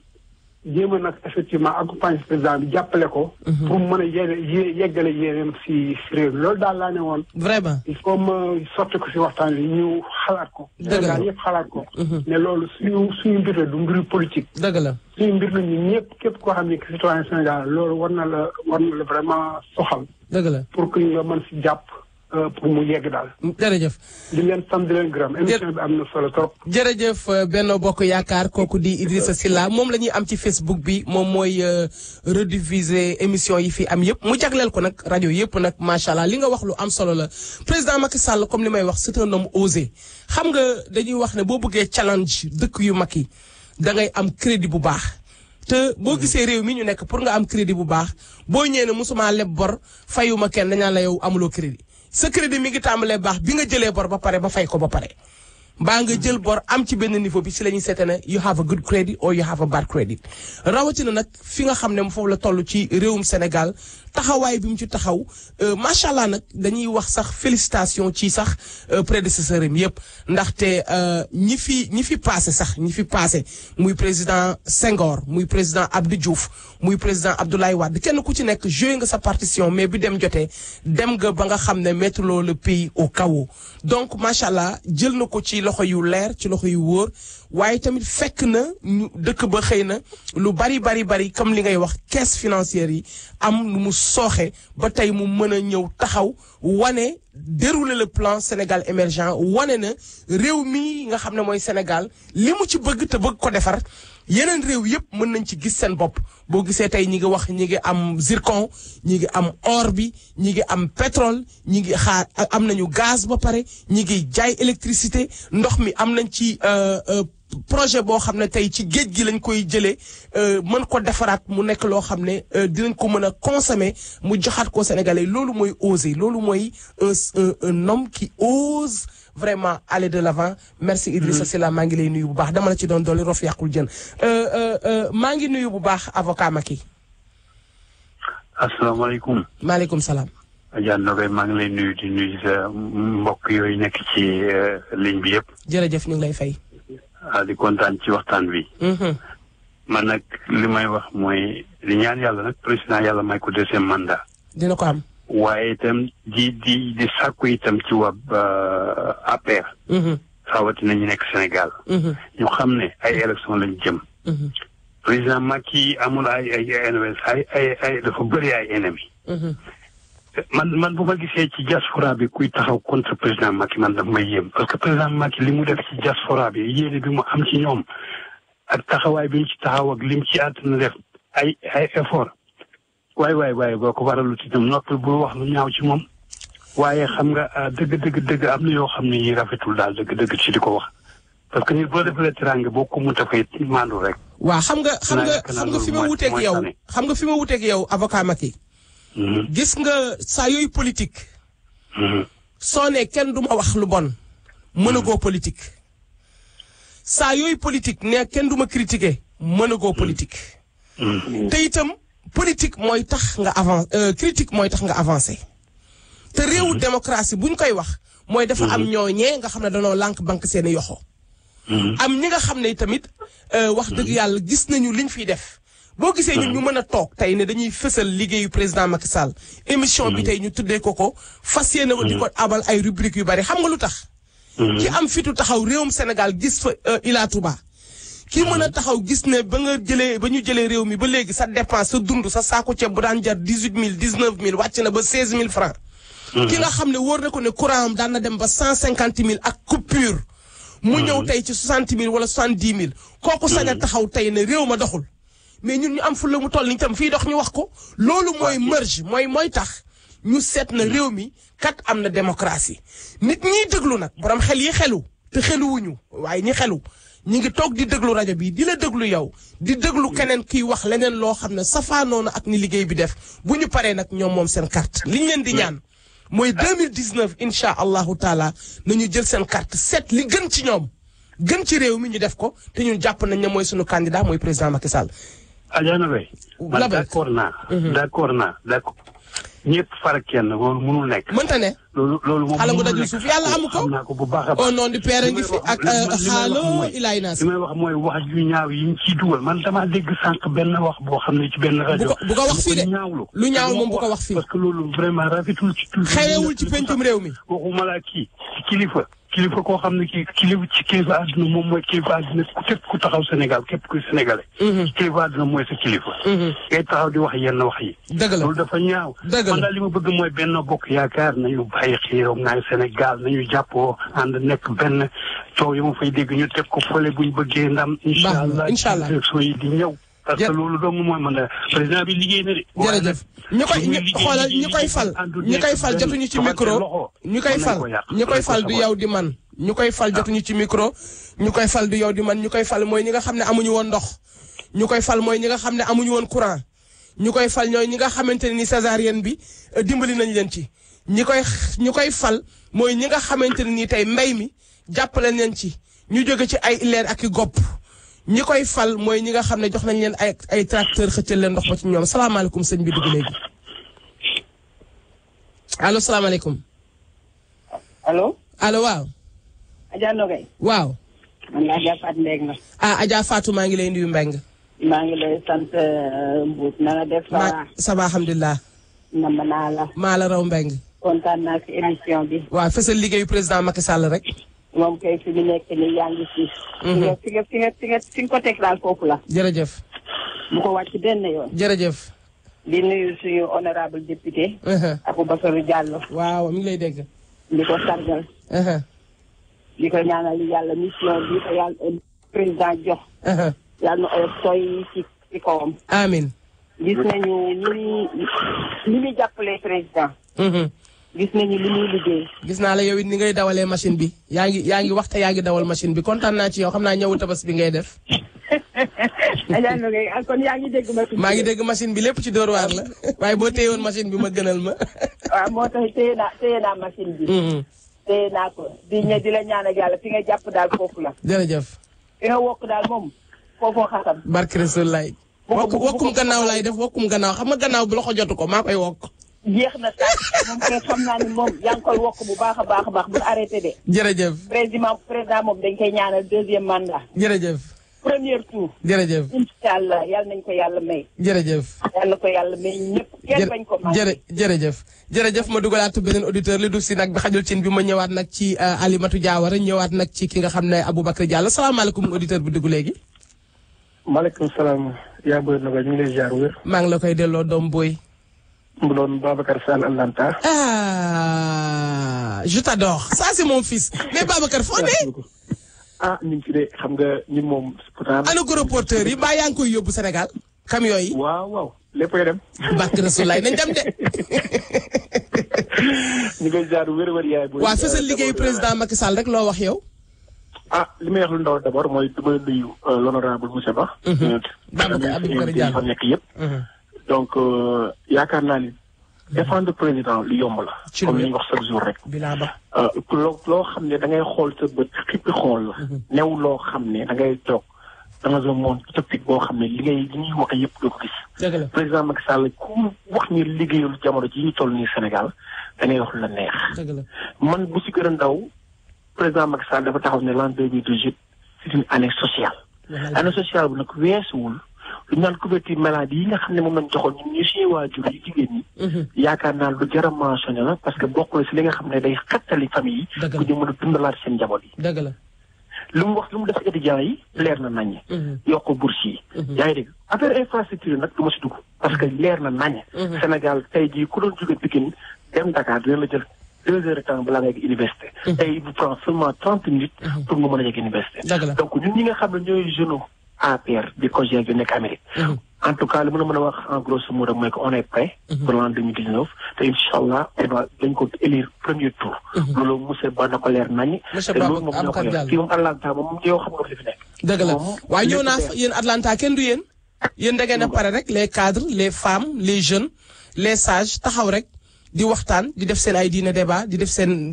jéem a nag effectivement accompagner président bi jàppale ko. pour mën a yeggale yéeneem si réew mi loolu daal laa ne woon. vraiment il faut ma sotti ko si waxtaan bi ñu xalaat ko. dëgg la Sénégal yëpp xalaat ko. ne loolu suñu mbir la du mbiru politique. dëgg la suñu mbir la ñun ñëpp képp koo xam ne citoyen Sénégal loolu war na la vraiment soxal. dëgg la pour que nga mën si jàpp pour mu yegg daal. jërëjëf. di leen sant di leen gërëm émission bi am na solo trop. jërëjëf Benno Bokk Yaakaar kooku di Idrissa Sylla moom la ñuy am ci Facebook bi moom mooy rediffuser émission yi fi am yëpp mu jagleel ko nag rajo yëpp nag macha allah li nga wax lu am solo la président Macky Sall comme li may wax c'est un homme osé xam nga dañuy wax ne boo bëggee challenge dëkk yu mag yi da ngay am crédit bu baax. te boo gisee réew mi ñu nekk pour nga am crédit bu baax boo ñëwee ne musuma leb bor fayuma kenn dañaan la yow amuloo crédit sa crédit mi ngi tàmbalee baax bi nga jëlee bor ba pare ba fay ko ba pare. baa nga jël bor am ci benn niveau bi si la ñuy seete ne you have a good credit or you have a bad credit rawatina nag fi nga xam ne foofu la toll ci réewum Sénégal taxawaay bi mu ci taxaw macha allah nag dañuy wax sax félicitation ci sax prédécesseur am yëpp ndaxte ñi fi passé muy président Senghor muy président Abdou Diouf muy président Abdoulaye Wade kenn ku ci nekk joué nga sa partition mais bi dem jotee dem nga ba nga xam ne mettre le pays au chaos donc macha allah jël na ko ci loxo yu leer ci loxo yu wóor waaye tamit fekk na ñu dëkk ba xëy na lu bari comme li ngay wax caisse financière yi am lu mu sooxe ba tey mu mën a ñëw taxaw wane dérouler le plan Sénégal émergent wane na réew mi nga xam ne mooy Sénégal li mu ci bëgg te bëgg ko defar yeneen réew yëpp mën nañ ci gis seen bopp boo gisee tey ñi ngi wax ñi ngi am zircon ñi ngi am or bi ñi ngi am pétrole ñi ngi xaar am nañu gaz ba pare ñi ngi jaay électricité ndox mi am nañ ci projet boo xam ne tey ci géej gi lañ koy jëlee mën ko defaraat mu nekk loo xam ne dinañ ko mën a consommer mu joxaat ko Sénégalais loolu mooy oser loolu mooy un homme qui ose vraiment aller de l'avant merci Idrissa Sylla maa ngi lay nuyu bu baax dama la ci doon dolli rof yàqul jën maa ngi nuyu bu baax avocat Macky. asalaamaaleykum. maaleykum salaam. Adja Ndoye maa ngi lay nuyu di nuyu sa mbokk yooyu nekk ci ligne bi yëpp. jërëjëf ñu ngi lay fay. di kontaan ci waxtaan bi. man nag li may wax mooy di ñaan yàlla nag président yàlla may ko deuxième mandat. dina ko am. waaye itam di sàkku itam ci waa APR. rawatina ñu nekk Sénégal. ñu xam ne ay élection lañ jëm. président Macky amul ay ennemis ay dafa bëri ay ennemis. man bu ma gisee ci diaspora bi kuy taxaw contre président Macky man daf may yéem parce que président Macky li mu def ci diaspora bi yéene bi mu am ci ñoom ak taxawaay bi mu ci taxaw ak lim ci àdduna def ay effort waaye boo ko waralu ci dem noppi bu wax lu ñaaw ci moom waaye xam nga dëgg am na yoo xam ne yi rafetul daal dëgg ci di ko wax parce que nit boo defalee teraanga boo ko mun dafay maandu rek. waaw xam nga fi ma wuteeg yow xam nga fi ma wuteeg yow avocat Macky. gis nga saa yooyu politique. soo ne kenn du ma wax lu bon. mën a goo politique. saa yooyu politique ne kenn du ma critiquer mën a goo politique. te itam politique mooy tax nga critique mooy tax nga avancer. te réewu démocratie buñ koy wax. mooy dafa am ñooñee nga xam ne danoo lànk banque seen yoxo am ñi nga xam ne tamit wax dëgg yàlla gis nañu liñ fiy def. boo gisee ñun ñu mën a toog tey ne dañuy fësal liggéeyu président Macky Sall émission bi tey ñu tuddee ko fas yéene ko di ko abal ay rubrique yu bari xam nga lu tax. ki am fitu taxaw réewum Sénégal gis fa Ila Touba. ki mën a taxaw gis ne ba ñu jëlee réew mi ba léegi sa dépense sa dund sa saako ceeb bu daan jar 18 000 19 000 wàcc na ba 16 000 francs. ki nga xam ne wóor na ko ne courant am daan na dem ba 150 000 ak coupure. mu ñëw tey ci 60 000 wala 70 000. kooku sañ a taxaw tey ne réew ma doxul. mais ñun ñu am fu la mu toll nii tam fii dox ñu wax ko loolu mooy merge mooy tax ñu seet na réew mi kat am na démocratie nit ñiy déglu nag borom xel yi xelu te xeluwuñu waaye ñi xelu ñi ngi toog di déglu rajo bi di la déglu yow di déglu keneen kiy wax leneen loo xam ne safaanoona ak ni liggéey bi def bu ñu paree nag ñoom moom seen carte liñ leen di ñaan mooy 2019 incha allahu taala nañu jël seen carte seet li gën ci ñoom gën ci réew mi ñu def ko te ñun jàpp nañ ne mooy sunu candidat mooy président Macky Sall. Adja Ndoye man d'accord naa ñëpp far kenn loolu mënul nekk. mënta ne. loolu moom xala bu dajul suuf yàlla amu ko. xam naa ko bu baax a baax. au nom du père ngi fi ak xaalo ilaay naas. li may wax mooy wax yu ñaaw yi ñu ciy dugal man damaa dégg sànq benn wax boo xam ne ci benn rajo. bu ko wax fii de lu ñaaw moom bu ko wax fii. parce que loolu vraiment rafetul ci. xewewul ci pencum réew mi. waxuma la kii kilifa koo xam ne kilifa àdduna moom mooy kilifa àdduna képp ku taxaw Sénégal képp kuy sénégalais. kilifa àdduna mooy sa kilifa. ngay taxaw di wax yenn wax yi. dëgg la loolu dafa ñaaw. dëgg la man daal li ma bëgg mooy benn bokk yaakaar nañu bàyyi xiiroom naa Sénégal nañu jàppoo ànd nekk benn coow yi ma fay dégg ñu teg ko fële buñ bëggee ndam. incha allah élection yi di ñëw. parce que loolu dong mooy mën a président bi liggéey na de. jërëjëf ñu koy fal jotuñu ci micro. ñu koy fal du yow di man. ñu koy fal jotuñu ci micro. ñu koy fal du yow di man ñu koy fal mooy ñi nga xam ne amuñu woon ndox. ñu koy fal mooy ñi nga xam ne amuñu woon courant. ñu koy fal ñooy ñi nga xamante ne ni césarienne bi dimbali nañ leen ci. ñu koy fal mooy ñi nga xamante ne ni tey mbay mi jàppale leen ci. ñu jóge ci ay leer ak i gopp. ñi koy fal mooy ñi nga xam ne jox nañ leen ay tracteur xëccal leen ndox ba ci ñoom salaamaaleykum sëñ bi dugg léegi allo salaamaaleykum. allo. allo waaw. Adja Ndoye. waaw. man la Adja Fatou Mbengue. Adja Fatou maa ngi lay nuyu Mbengue. maa ngi lay sant Mbout na nga def. ça va alhamdulilah. nam naa la. maa la raw Mbengue. kontaan naa ci émission bi. waaw fësal liggéeyu président Macky Sall rek. moom kay fi mu nekk nii yaa ngi fi. fi nga ko teg daal foofu la. jërëjëf. bu ko wàcc benn yoon. jërëjëf. di nuyu suñu honorable député. Aboubacar Diallo. waaw mi ngi lay dégg. di ko sargal. di ko ñaanal yàlla mission bi ko yàlla président jox. yàlla na oyof tooy ci kawam. amiin. gis nañu ni muy jàppale président. gis nañu li muy liggéey. gis naa la yow it ni ngay dawalee machine bi yaa ngi waxta yaa ngi dawal machine bi kontaan naa ci yow xam naa ñëwu tabas bi ngay def. kon yaa ngi dégg machine bi. maa ngi dégg machine bi lépp ci Dóor waar la waaye boo téyewoon machine bi ma gënal ma. waaw moo tax téye naa machine bi. téye naa ko di la ñaan ak yàlla fi nga jàpp daal foofu la. jërëjëf. fi nga wokk daal moom foofoo xatam. barke Rasulaay. wokkum gannaaw laay def wokkum gannaaw xam nga gannaaw bu loxo jotu ko maa koy wokk. jeex na sax moom kay xam naa ni moom yaa ngi koy wokk bu baax a baax bu arrêté de. jërëjëf. président moom dañ koy ñaanal 2e mandat. jërëjëf. premier tour. jërëjëf. incha allah yal nañ ko yàlla may. jërëjëf. yal na ko yàlla may ñëpp. kenn bañ ko may. jërëjëf ma dugalaat beneen auditeur li du si nag bi xajul cin bi ma ñëwaat nag ci Alimatu Diawara ñëwaat nag ci ki nga xam ne Aboubacar Diallo salaamaaleykum auditeur bi dugg léegi. maaleykum salaam. yaa bëri na ko ñu ngi lay ziar wér. maa ngi la koy delloo doom booy. mu doon Babacar Sall Atlanta. je t'adore ça c'est mon fils mais Babacar foo ne. ñu ngi ci de xam nga ñun moom. pourtant ana gros porteur yi mbaa yaa ngi koy yóbbu Sénégal. camion yi waaw léppay dem. barke Rasulaay nañ dem de. ñu ngi koy ziar wér yaay. waaw fësal liggéeyu président Macky Sall rek loo wax yow. li may wax lu ndaw d'abord mooy du ma nuyu l'honorable monsieur Ba. Babacar Diallo fa nekk yëpp. donc yaakaar naa ni défendre président lu yomb la. comme li ñu wax chaque jour rek. loo xam ne da ngay xool sa bët xippi xool la. new loo xam ne da ngay toog dans un monde utopique boo xam ne li ñuy wax yëpp doo ko gis. président Macky Sall ku wax ni liggéeyul jamono ji ñu toll nii Sénégal da ngay wax la neex. man bu si gën a ndaw président Macky Sall dafa taxaw ne l'an 2018 c'est une année sociale. année sociale bu nag weesuwul. lu ñu naan couverture maladie yi nga xam ne moom lañ joxoon ñun ñu suñu waajur yi jigéen ñi. yaakaar naa lu jar a mentionné la parce que bokk na si li nga xam ne day xettali famille yi. pour ñu mën a dundalaat seen njaboot yi. dëgg la. lu mu wax lu mu def étudiants yi leer na naññ. yokk bourse yi. yaa ngi dégg affaire infrastructure nag du ma si dugg. parce que leer na naññ. Sénégal tey jii ku doon jóge Pikine dem Dakar dina la jël 2 heures de temps balaa nga yegg université. tey il vous prend seulement 30 minutes. pour nga mën a yegg université. donc ñun ñi nga xam ne ñooy jeunes APR di COJER bi nekk Amérique. en tout cas li mën a wax en grosso modo mooy que on est prêt. pour l'an 2019 te incha allah dañ ko élire premier tour. loolu monsieur Ba na ko leer nañu. monsieur te loolu moom ñoo ko leer fii moom Atlanta moom yow xam nga fi fi nekk. dëgg la waaye ñëw naa fa yéen Atlanta kenn du yéen. yéen da ngeen a pare rek les cadres les femmes les jeunes les sages taxaw rek di waxtaan di def seen ay dîner débat di def seen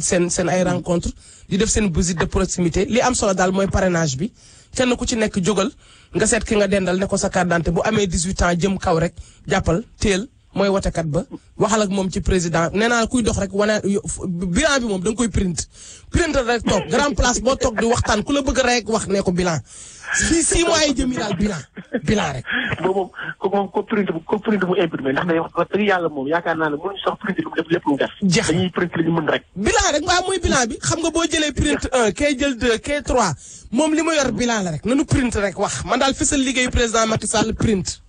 ay rencontre di def seen visite de proximité li am solo daal mooy parrainage bi. kenn ku ci nekk jógal nga seet ki nga dendal ne ko sa carte d'identité bu amee 18 ans jëm kaw rek jàppal teel mooy wotekat ba waxal ak moom ci président nee naa kuy dox rek wane bilan bi moom da nga koy print rek toog grand place boo toog di waxtaan ku la bëgg rek wax ne ko bilan fii 6 mois yi jëm yi daal bilan rek. boobu moom ko print bu imprimé ndax day wax ba dëgg yàlla moom yaakaar naa ne mënuñu sax print lu mu def lépp lu mu def. jeex dañuy print li ñu mën rek. bilan rek waaw mooy bilan bi xam nga boo jëlee print 1 kay jël 2 kay 3 moom li mu yor bilan la rek nanu print rek wax man daal fësal liggéeyu président Macky Sall print.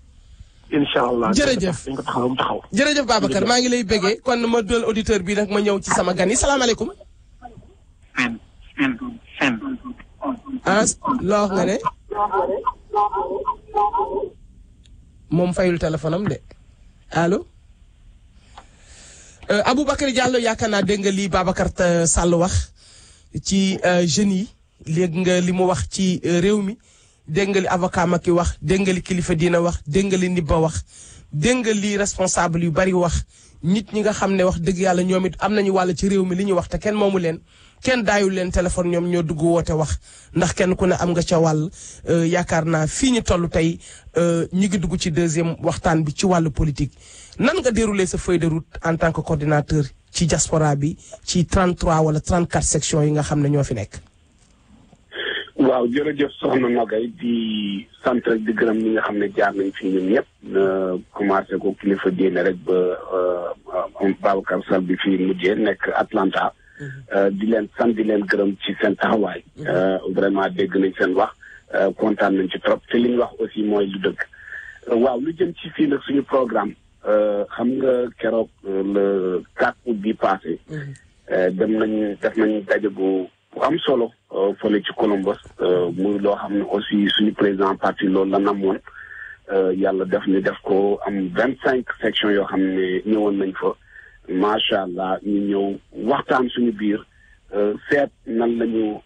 incha allah jërëjëf dañ ko taxaw. jërëjëf Babacar maa ngi lay bëggee kon ma doon auditeur bi nag ma ñëw ci sama gan yi salaamaaleykum. loo wax nga ne. moom fayul téléphone am de allo. Aboubacar Diallo yaakaar naa dégg nga lii Babacar Sall wax ci jeunes yi léegi nga li mu wax ci réew mi. dégg nga li avocat Macky wax dégg nga li kilifa diina wax dégg nga li Nibba wax dégg nga li responsable yu bari wax nit ñi nga xam ne wax dëgg yàlla ñoom it am nañu wàll ci réew mi li ñu wax te kenn moomu leen kenn daayul leen téléphone ñoom ñoo dugg woote wax ndax kenn ku ne am nga ca wàll yaakaar naa fii ñu toll tey ñu ngi dugg ci 2e waxtaan bi ci wàllu politique nan nga déroulé sa feuille de route en tant que coordinateur ci diaspora bi ci 33 wala 34 sections yi nga xam ne ñoo fi nekk. waaw jërëjëf soxna Nogay di sant rek di gërëm ñi nga xam ne jaar nañ fi ñun ñëpp commencé ko kilifa diine rek ba Babacar Sall bi fii mujjee nekk Atlanta di leen sant di leen gërëm ci seen taxawaay. vraiment dégg nañ seen wax kontaan nañ ci trop te li ñu wax aussi mooy lu dëgg. waaw lu jëm ci fii nag suñu programme xam nga keroog le 4 août bi passé. def nañu daje bu am solo fële ci Columbus muy loo xam ne aussi suñu président parti loolu la namoon. yàlla def ni def ko am 25 sections yoo xam ne ñëwoon nañ fa macha allah ñu ñëw waxtaan suñu biir seet nan la ñu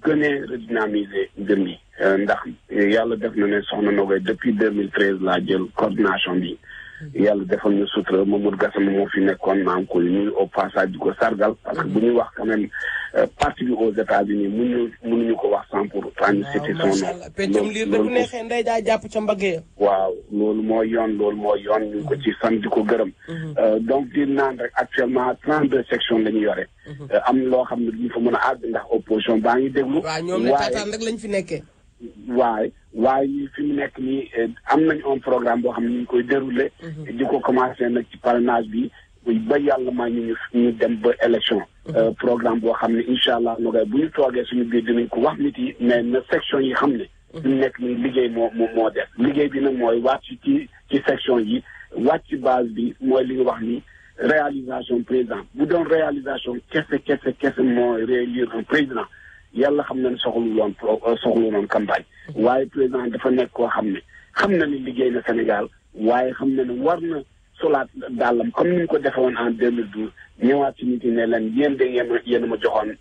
gënee redynamiser mbir mi ndax yàlla def na ne soxna Nogaye depuis 2013 laa jël coordination bi yàlla defal ñu sutura Mamadou Gassama moo fi nekkoon maa ngi koy nuyu au passage di ko sargal parce que bu ñuy wax quand même parti bi aux États-Unis mënuñu ko wax sans pour autant ñu citer son nom. peccum liir da bu neexee ndey daa jàpp ca mbagg ya. waaw loolu mooy yoon ñu ngi ko ci sant di ko gërëm. donc di naan rek actuellement 32 sections la ñu yore. am loo xam ne duñu fa mën a àgg ndax opposition baa ngi déglu. waaw ñoom la taataan rek lañ fi nekkee. waaye fi mu nekk nii am nañ un programme boo xam ne ñu ngi koy déroulé. di ko commencé nag ci parrainage bi ba yàlla maa ñu dem ba élection. programme boo xam ne incha allah Nogaye bu ñu toogee suñu biir dinañ ko wax nit yi mais na section yi xam ne. fi mu nekk nii liggéey moo def liggéey bi nag mooy wàcc ci section yi wàcc ci base bi mooy li nga wax ni réalisation président bu doon réalisation kese mooy réélire un président. yàlla xam na ne soxlu woon campagne waaye président dafa nekk koo xam ne xam na ni liggéey na Sénégal waaye xam na ne war na solaat dàllam comme ni ñu ko defee woon en 2012 ñëwaat ci nit yi ne leen yéen de yéen a ma joxoon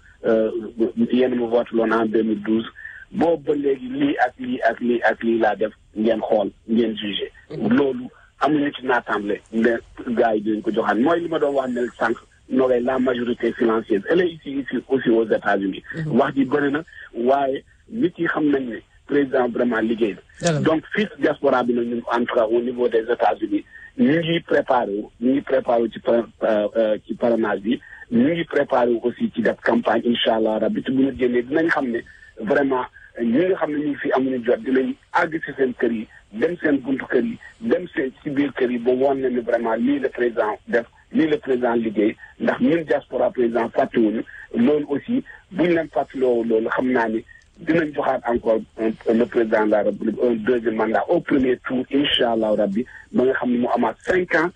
yéen a ma voté loon en 2012 boobu ba léegi lii ak lii laa def ngeen xool ngeen jugé. loolu amuñu ci naataanle mais gars yi dinañ ko joxaat mooy li ma doon wax ne sànq. Nogaye la majorité silencieuse elle est ici aussi aux États-Unis wax ji bëri na waaye nit yi xam nañ ne président vraiment liggéey na donc fii diaspora bi nag ñun en tout cas au niveau des États-Unis ñu ngi préparé wu ci parrainage bi ñu ngi préparé wu aussi ci def campagne incha allah rabbi te bu ñu génnee dinañ xam ne vraiment ñi nga xam ne ñu ngi fi amuñu jot dinañ àgg ci seen kër yi dem seen buntu kër yi dem seen ci biir kër yi ba woon na ne vraiment lii le président def lii le président liggéey ndax ñun diaspora président fàttewuñu loolu aussi buñ leen fàttaloo loolu xam naa ni dinañ joxaat encore le président de la République un deuxième mandat au premier tour incha allah rabbi ba nga xam ne mu amaat 5 ans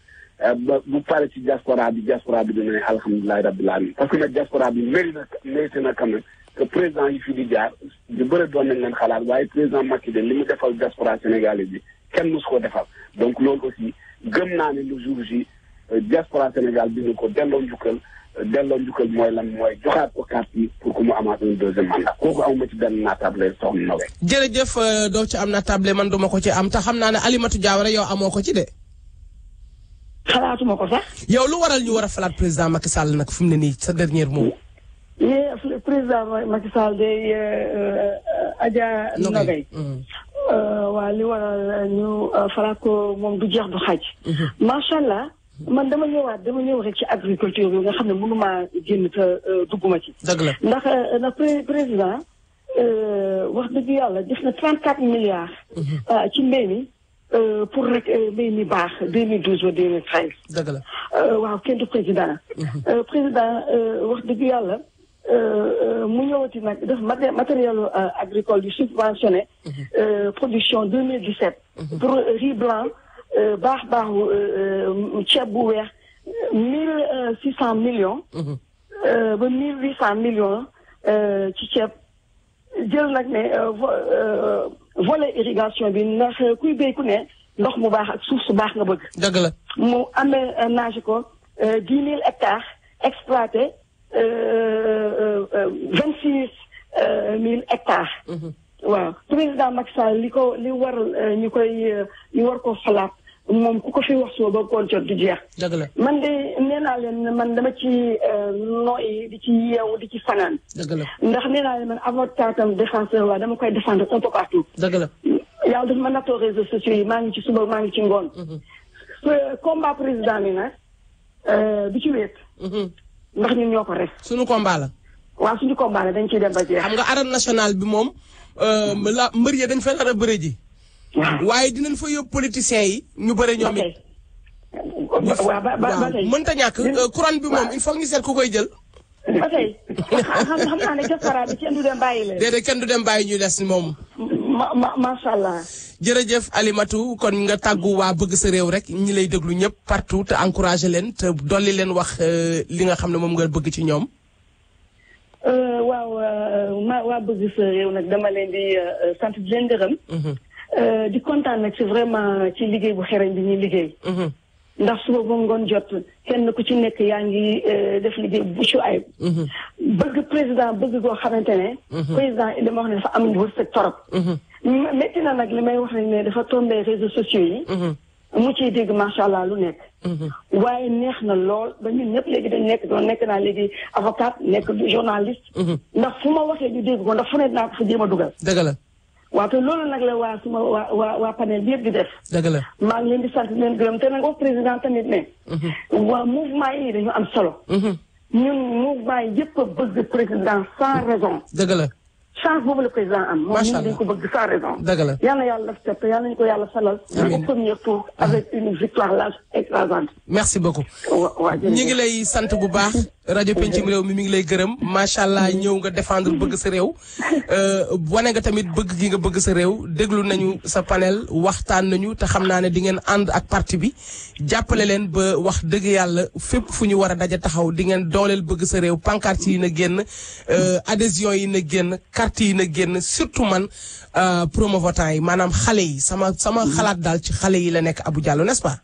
ba bu pare ci diaspora bi dina ne alhamdulilahi rabbil alamin parce que nag diaspora bi mérité na quand même que président yi fi di jaar di bëri doon nañ leen xalaat waaye président Macky de li mu defal diaspora sénégalais bi kenn musu ko defal donc loolu aussi gëm naa ne le jour ji diaspora Sénégal bi ñu ko delloo njukkal mooy lan mooy joxaat ko carte yi pour que mu amaat un deuxième mandat kooku amuma ci benn naatable soxna Nogaye. jërëjëf doo ci am naatable man duma ko ci am te xam naa ne Alimatu Diawara yow amoo ko ci de. xalaatuma ko sax. yow lu waral ñu war a falaat président Macky Sall nag fu mu ne nii sa dernier mot. président Macky Sall day Adja Nogaye. waa li waral ñu falaat ko moom du jeex du xaj. macha allah. man dama ñëw rek ci agriculture bi nga xam ne mënuma génn te dugguma ci. dëgg la ndax président wax dëgg yàlla def na 34 milliards. ci mbéy mi pour rek mbéy mi baax 2012 ba 2013. dëgg la waaw kenn du président. président wax dëgg yàlla mu ñëwati nag def matériel agricole yu subventionné. production 2017. pour riz blanc. baaxu ceeb bu weex 1600 millions. ba 1800 millions ci ceeb jël nag ne volet irrigation bi ndax kuy béy ku ne ndox mu baax ak suuf su baax nga bëgg. dëgg la mu amee nage ko 10 000 hectares exploité 26 000 hectares. waaw président Macky Sall li waral ñu war ko xalaat moom ku ko fi wax soo ba koncoot du jeex. dëgg la man de nee naa leen man dama ci nooy di ci yeewu di ci fanaan. dëgg la ndax nee naa leen man avocat tam défenseur waa dama koy défendre un peu partout. dëgg la yàlla dafa ma nattoo réseaux sociaux yi maa ngi ci suba maa ngi ci ngoon. combat président bi nag du ci wéet. ndax ñun ñoo ko rek. suñu combat la. waaw suñu combat la dañ ciy dem ba jeex. xam nga arène nationale bi moom la mbër yi dañ fa nar a bëre ji. waaye dinañ fa yóbbu politiciens yi ñu bëre ñoom it. waaw ba tey mënta ñàkk couronne bi moom il faut ñu seet ku koy jël. ba tey xam naa ne diaspora bi kenn du dem bàyyi leen. déedéet kenn du dem bàyyi ñu des moom. macha allah. jërëjëf Alimatou kon nga tàggu waa bëgg sa réew rek ñi lay déglu ñëpp partout te encouragé leen te dolli leen wax li nga xam ne moom nga bëgg ci ñoom. waaw waa bëgg sa réew nag dama leen di sant di leen gërëm. di kontaan nag ci vraiment ci liggéey bu xereñ bi ñuy liggéey. ndax suba ba ngoon jot kenn ku ci nekk yaa ngi def liggéey bu ci ayib. bëgg président bëgg goo xamante ne. président dama wax ne dafa am wërsëg torop. métti na nag li may wax ne dafa tombé réseaux sociaux yi. mu ciy dégg macha allah lu nekk. waaye neex na lool ba ñun ñëpp léegi dañ nekk naa léegi avocat nekk journaliste. ndax fu ma waxee ñu dégg ko ndax fu ne naa ko fa jéem a dugal. dëgg la. waaw te loolu nag la waa panel bi yëpp di def. dëgg la. maa ngi leen di sant leen gërëm te nag wax président tamit ne. waa mouvement yi dañu am solo. ñun mouvement yi yëpp a bëgg président sans raison. dëgg la. chance boobu le président am. macha allah moom dañ ko bëgg sans raison. dëgg la. yal na yàlla def te yal nañu ko yàlla salal. au premier tour avec une victoire large écrasante. merci beaucoup. ñi ngi lay sant bu baax. rajo Pencum Réew mi ngi lay gërëm macha allah ñëw nga défendre bëgg sa réew. wane nga tamit bëgg gi nga bëgg sa réew déglu nañu sa panel waxtaan nañu te xam naa ne di ngeen ànd ak parti bi jàppale leen ba wax dëgg yàlla fépp fu ñu war a daje taxaw di ngeen dooleel bëgg sa réew pancarte yi na génn adhésion yi na génn carte yi na génn surtout man promo votant yi maanaam xale yi sama xalaat daal ci xale yi la nekk Abou Diallo n'est-ce pas.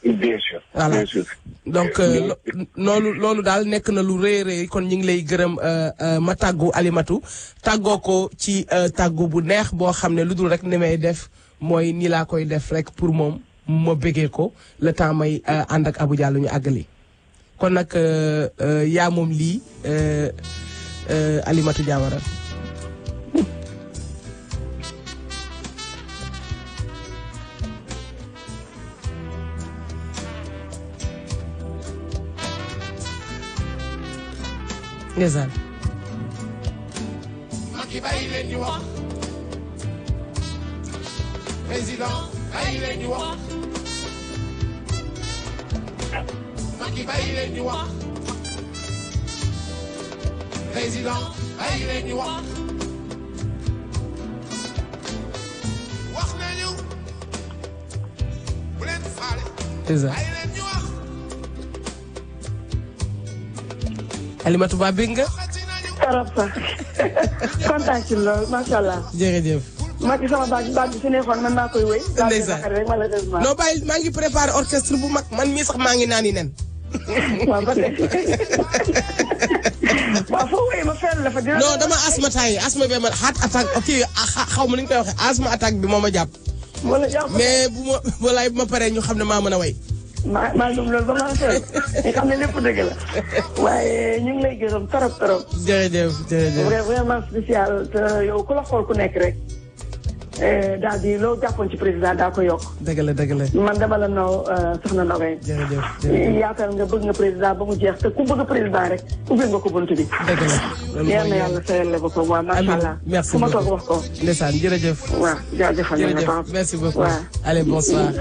bien sûr. voilà bien sûr. donc loolu daal nekk na lu rëy kon ñu ngi lay gërëm ma tàggu Alimatou tàggoo ko ci tàggu bu neex boo xam ne lu dul rek ni may def mooy nii laa koy def rek pour moom ma bëggee ko le temps may ànd ak Abou Diallo ñu àggali. kon nag yaa moom lii Alimatou Diawara. ndeysaan. Macky bàyyi leen ñu wax président bàyyi leen ñu wax Macky bàyyi leen ñu wax président bàyyi leen ñu wax wax nañu bu leen faale bàyyi leen ñu wax Alimatou Ba bëgg nga. trop sax kontaan ci loolu macha allah. jërëjëf. Macky sama baat bi su nekkoon man maa koy wéy. ndeysaan rek malheureusement. non bàyyi maa ngi préparé orchestre bu mag man mii sax maa ngi naan nen. waaw ba tey waaw foo wéy ma fenn la fa. non dama asma taay asma bee ma heart attack kii xaw ma ni ñu koy waxee asma attaque bi moo ma jàpp. mais bu ma walaay bu ma paree ñu xam ne maa mën a way. maa ngi loolu ba maa seet nga xam ne lépp dëgg la waaye ñu ngi lay gërëm trop. jërëjëf. vraiment spécial te yow ku la xool ku nekk rek daal di loo jàppoon ci président daa ko yokk. dëgg la. man dama la noo soxna Nogay. jërëjëf. yaatal nga bëgg nga président ba mu jeex te ku bëgg président rek ubbi nga ko bunt bi. dëgg la loolu yal na yàlla sayal la ko ko waaw macha allah. merci fu ma toog wax ko. ndeysaan jërëjëf. waaw jaajëfal nañu trop merci beaucoup. waaw allez bonsoir.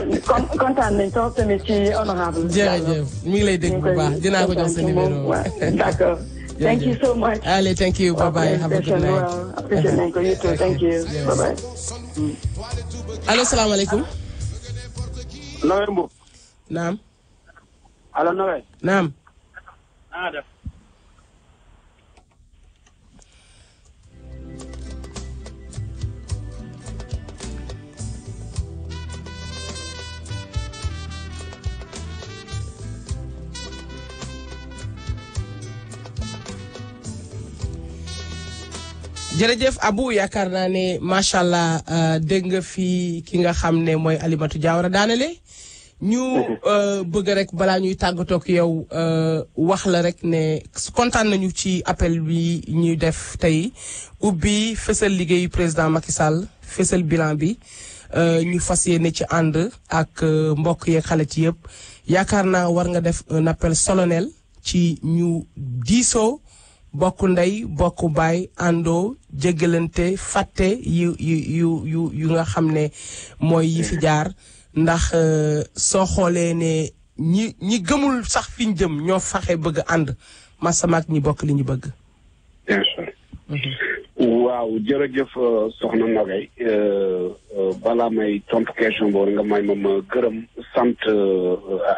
kontaan nañ trop tamit ci honorable. jërëjëf mi ngi lay dégg bu baax dinaa ko jox sa numéro. d'accord. Thank you so much. Allez, thank you. Bye-bye. Have a good night. Appreciate you too. Thank you. Bye-bye. Allo, salaamaaleykum. Noël Mbow. Naam. Allo Noël. Naam. Ah, def. jërëjëf Abou yaakaar naa ne macha allah dégg nga fi ki nga xam ne mooy Alimatou Diawara daanele ñu bëgg rek balaa ñuy tàggatoo ak yow wax la rek ne kontaan nañu ci appel bi ñuy def tey ubbi fësal liggéeyu président Macky Sall fësal bilan bi ñu fas yéene ci ànd ak mbokk yeeg xale ci yëpp yaakaar naa war nga def un appel solennel ci ñu diisoo. bokk ndey bokk baay àndoo jéggalante fàtte yu nga xam ne mooy yi fi jaar ndax soo xoolee ne ñi gëmul sax fi ñu jëm ñoo faxe bëgg ànd masamaak ñi bokk li ñu bëgg. bien sûr. waaw jërëjëf soxna Nogay balaa may tontu question boobu nga may ma gërëm sant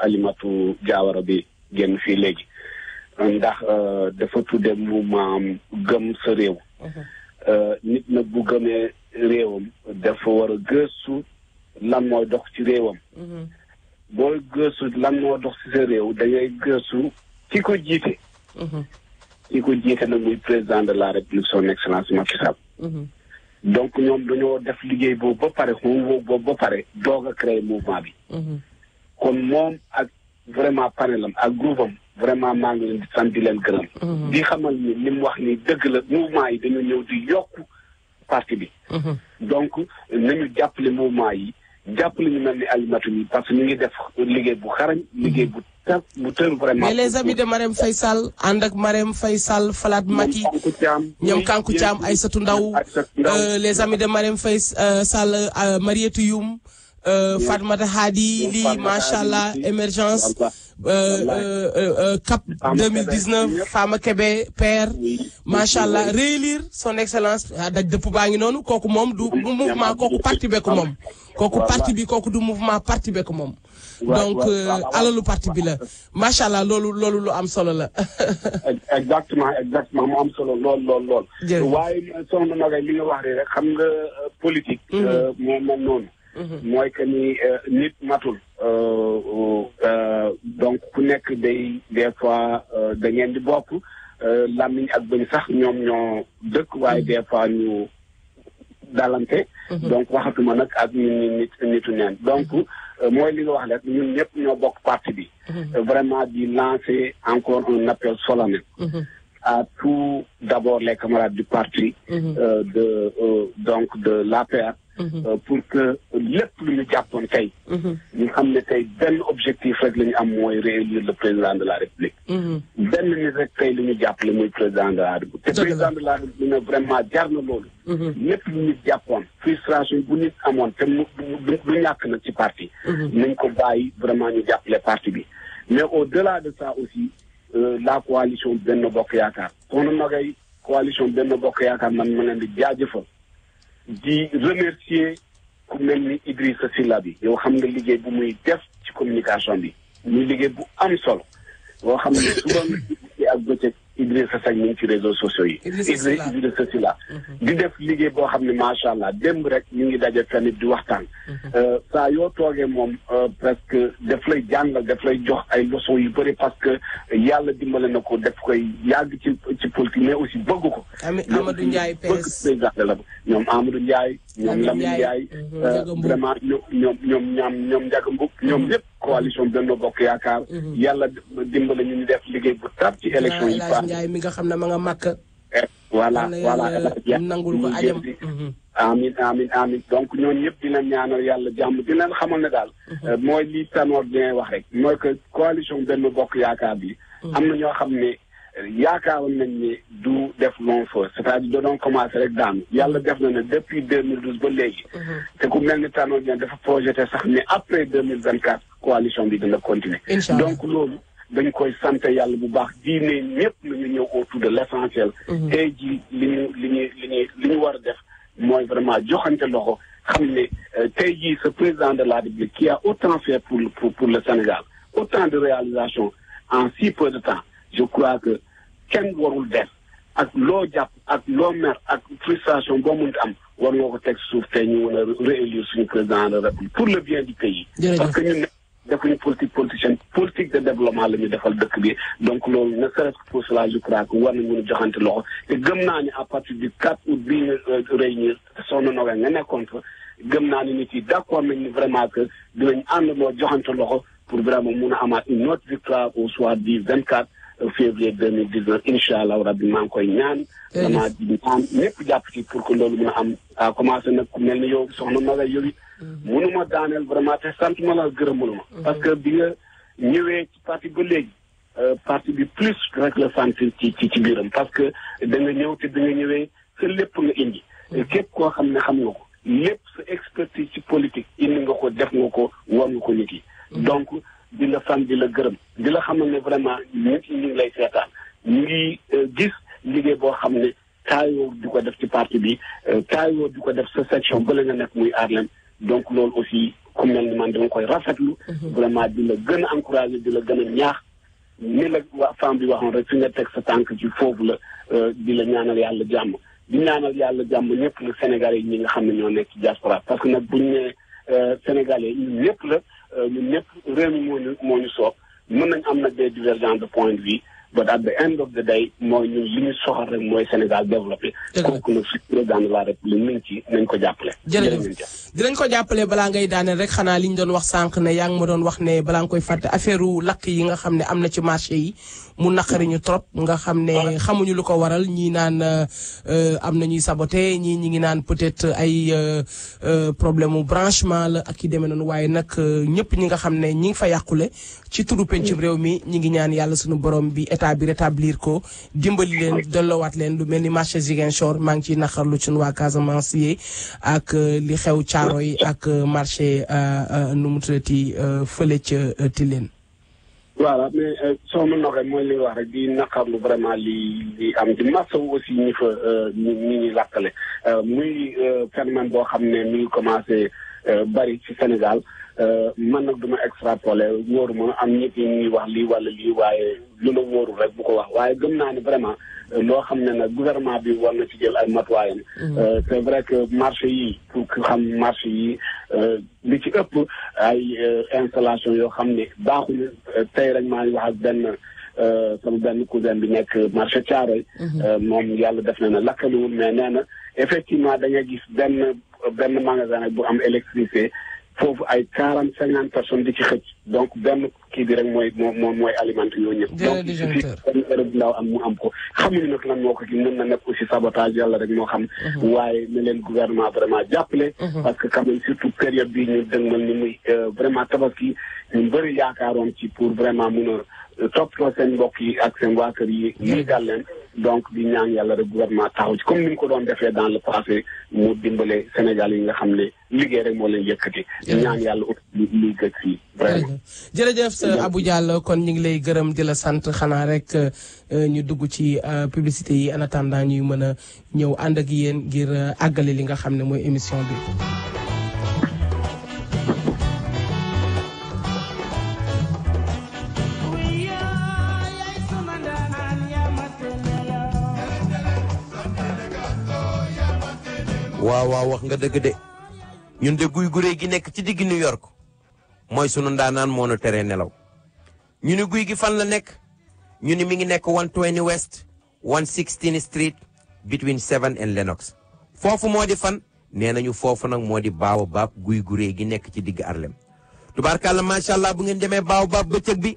Alimatu Diawara bi génn fii léegi ndax dafa tudde mouvement gëm sa réew. nit nag bu gëmee réewam dafa war a gëstu lan mooy dox ci réewam. booy gëstu lan moo dox ci sa réew da ngay gëstu ki ko jiite. ki ko jiite nag muy président de la république son excellence Macky Sall. donc ñoom dañoo def liggéey boobu ba pare boobu ba pare doog a créer mouvement bi. kon moom ak vraiment panelam ak groupe am vraiment maa ngi leen di sant di leen gërëm. di xamal ni li mu wax ni dëgg la mouvement yi dañu ñëw di yokk parti bi. donc nañu jàppale mouvement yi jàppale ñu mel ni Alimatu yi parce que ñu ngi def liggéey bu xarañ liggéey bu tër vraiment. mais les amis de Marème Faye Sall ànd ak Marème Faye Sall Falaat Maki ñoom Kanku Thiam Aïssatou Ndaw les amis de Marème Faye Sall Marietou Youm Fatmata Hadi lii macha allah émergence CAP 2019 Fama Kébé père macha allah réélire son excellence daj dëpp baa ngi noonu kooku moom du mouvement kooku parti be ko moom kooku parti bi kooku du mouvement parti be ko moom donc alalu parti bi la macha allah loolu lu am solo la. exactement mu am solo lool. waaye soxna Nogay li nga wax rek xam nga politique. moo mel noonu. mooy que ni nit matul. donc ku nekk des fois da ngeen di bokk làmmiñ ak bëñ sax ñoom ñoo dëkk waaye des fois ñu dalante. donc waxatuma nag ak nitu neen donc mooy li nga wax rek ñun ñëpp ñoo bokk parti bi. vraiment di lancer encore un appel solennel. à tout d'abord les camarades du parti. de l'APR. pour que lépp lu ñu jàppoon tey. ñu xam ne tey benn objectif rek la ñu am mooy réélire le président de la république. benn nit rek tey li ñu jàppale muy président de la république. te président de la république nag vraiment jar na loolu. lépp lu ñu jàppoon frustration bu nit amoon te du ñàkk nag ci parti. nañ ko bàyyi vraiment ñu jàppale parti bi mais au-delà de ça aussi la coalition Benno Bokk Yaakaar soxna Nogay coalition Benno Bokk Yaakaar man ma leen di jaajëfal. di remercier ku mel ni Idrissa Sylla bi yow xam nga liggéey bu muy def ci communication bi muy liggéey bu am solo boo xam ne suba nga ak bëccëg Idrissa Seck ñu ngi ci réseaux sociaux yi. Idrissa Sylla di def liggéey boo xam ne macha allah démb rek ñu ngi daje tamit di waxtaan. saa yoo toogee moom presque daf lay jàngal daf lay jox ay leçons yu bëri parce que yàlla dimbale na ko daf koy yàgg ci politique mais aussi bëgg ko. Amadou Ndiaye PS bëgg président de la ñoom Amadou Ndiaye. ñoom Lamine Ndiaye. vraiment ñoom Ndiaga Mboup ñoom ñëpp coalition Benno Bokk Yaakaar. yàlla dimbale ñu def liggéey bu tar ci élection yi. Ndiaye mi nga xam ne ma nga màkk. voilà nangul ko ajam. amin donc ñooñu ñëpp di leen ñaanal yàlla jàmm di leen xamal ne daal. mooy li Tanor Dieng wax rek. mooy que coalition Benno Bokk Yaakaar bi. am na ñoo xam ne yaakaaroon nañ ne du def long feu c'est-à-dire da doon commencé rek daanu yàlla def na ne depuis 2012 ba léegi. te ku mel ni Tanor Dieng dafa projeté sax ne après 2024 coalition bi dina continuer. donc loolu. dañ koy sant yàlla bu baax diine ñëpp nañu ñëw autour de l'essentiel. tey jii li ñu war a def mooy vraiment joxante loxo xam ne tey jii ce président de la République qui a autant fait pour le Sénégal autant de réalisations en si peu de temps je crois que kenn warul def ak loo jàpp ak loo mer ak frustration boo mënti am war nga ko teg suuf tey ñu mën a réélire suñu président de la République pour le bien du pays. parce que ñun defuñu politique de développement la ñu defal dëkk bi donc loolu ne serait-ce que pour cela je crois que war nañu mën a joxante loxo te gëm naa ni à partir du 4 août bii ñu réunir soxna Nogay nga nekkoon fa gëm naa ni nit yi d'accord nañ ni vraiment que dinañ àndandoo joxante loxo pour vraiment mun a amaat une autre victoire au soir du 24 février 2019 incha allah rabbi maa ngi koy ñaan. vraiment di ñaan ñëpp jàpp ci pour que loolu mën a am à commencer nag ku mel ni yow soxna Nogay yow mënuma daaneel vraiment te sant ma la gërëmul ma parce que bi nga ñëwee ci parti ba léegi parti bi plus rek la sant ci biiram parce que da nga ñëw te da nga ñëwee sa lépp nga indi képp koo xam ne xam nga ko lépp sa expertise ci politique indi nga ko def nga ko war nga ko nit yi donc di la sant di la gërëm di la xamal ne vraiment nit ñi ngi lay seetaan ñu ngi gis liggéey boo xam ne taayoo di ko def ci parti bi taayoo di ko def sa section bële nga nekk muy Harlem donc loolu aussi ku mel ni man dama koy rafetlu vraiment di la gën a encouragé di la gën a ñaax ni la waa femme bi waxoon rek fi nga teg sa tànk ci foofu la di la ñaanal yàlla jàmm di ñaanal yàlla jàmm ñëpp la Sénégalais yi ñi nga xam ne ñoo nekk ci diaspora parce que nag buñu ne Sénégalais ñun ñëpp la ñun ñëpp réew mi moo ñu soob mën nañ am nag des divergences de point de vue but at the end of the day mooy ñun li ñu soxal rek mooy Sénégal développé. kooku nag si président de la République mi ngi ci nañ ko jàppale. jërëjëf dinañ ko jàppale balaa ngay daaneel rek xanaa li ñu doon wax sànq ne yaa ngi ma doon wax ne balaa nga koy fàtte affaire lakk yi nga xam ne am na ci marché yi mu naqari ñu trop nga xam ne xamuñu lu ko waral ñii naan am na ñuy saboté ñii ñi ngi naan peut-être ay problème mu branchement la ak i demee noonu waaye nag ñëpp ñi nga xam ne ñi ngi fa yàqule ci turu pencum réew mi ñi ngi ñaan yàlla suñu borom bi état bi rétablir ko dimbali leen delloowaat leen lu mel ni marché Ziguinchor maa ngi ciy naqarlu ci waa Casamance yi ak li xew Thiaroye ak marché nu mu tuddati fële ca Tilène. voilà mais soo ma noxee mooy li wax rek di naqarlu vraiment li am di masawu aussi ñi fa ñi lakkale muy phénomène boo xam ne mi ngi commencé bari ci Sénégal man nag duma extrapoler wóoru ma am ñëpp ñuy wax lii wala lii waaye lu la wóoru rek bu ko wax waaye gëm naa ne vraiment loo xam ne nag gouvernement bi war na ci jël ay matuwaayam. c'est vrai que marché yi pour que xam marché yi li ci ëpp ay installation yoo xam ne baaxuñu tey rek maa ngi wax ak sama benn cousin bi nekk marché Thiaroye. moom yàlla def na ne lakkaliwul mais nee na effectivement da nga gis benn magasin bu am électricité foofu ay 40-50 personnes di ci xëcc donc benn kii bi rek mooy alimenté yooyu ñëpp. donc fii benn heure bu ndaw mu am ko xamuñu nag lan moo ko kii mën na nekk aussi sabotage yàlla rek moo xam. waaye ne leen gouvernement vraiment jàppale. parce que quand même surtout période bii ñu dëgmal ni muy vraiment tabaski ñu bëri yaakaaroon ci pour vraiment mun a toppatoo seen mbokk yi ak seen waa kër yi lii dal leen donc di ñaan yàlla rek gouvernement taxaw ci comme ni mu ko doon defee dans le passé mu dimbale Sénégal yi nga xam ne liggéey rek moo leen yëkkati. ñaan yàlla ut liy gëj fii vraiment. jërëjëf sa Abou Diallo kon ñu ngi lay gërëm di la sant xanaa rek ñu dugg ci publicité yi en attendant ñuy mën a ñëw ànd ak yéen ngir àggale li nga xam ne mooy émission bi. waaw wax nga dëgg de ñun de guy gu réy gi nekk ci digg New York mooy sunu ndaanaan moo nu tere nelaw ñu ni guy gi fan la nekk ñu ni mi ngi nekk 120 West 116 Street between 7 and Lenox foofu moo di fan nee nañu foofu nag moo di Baobab guy gu réy gi nekk ci digg Harlem tubaarkàlla macha allah bu ngeen demee Baobab bëccëg bi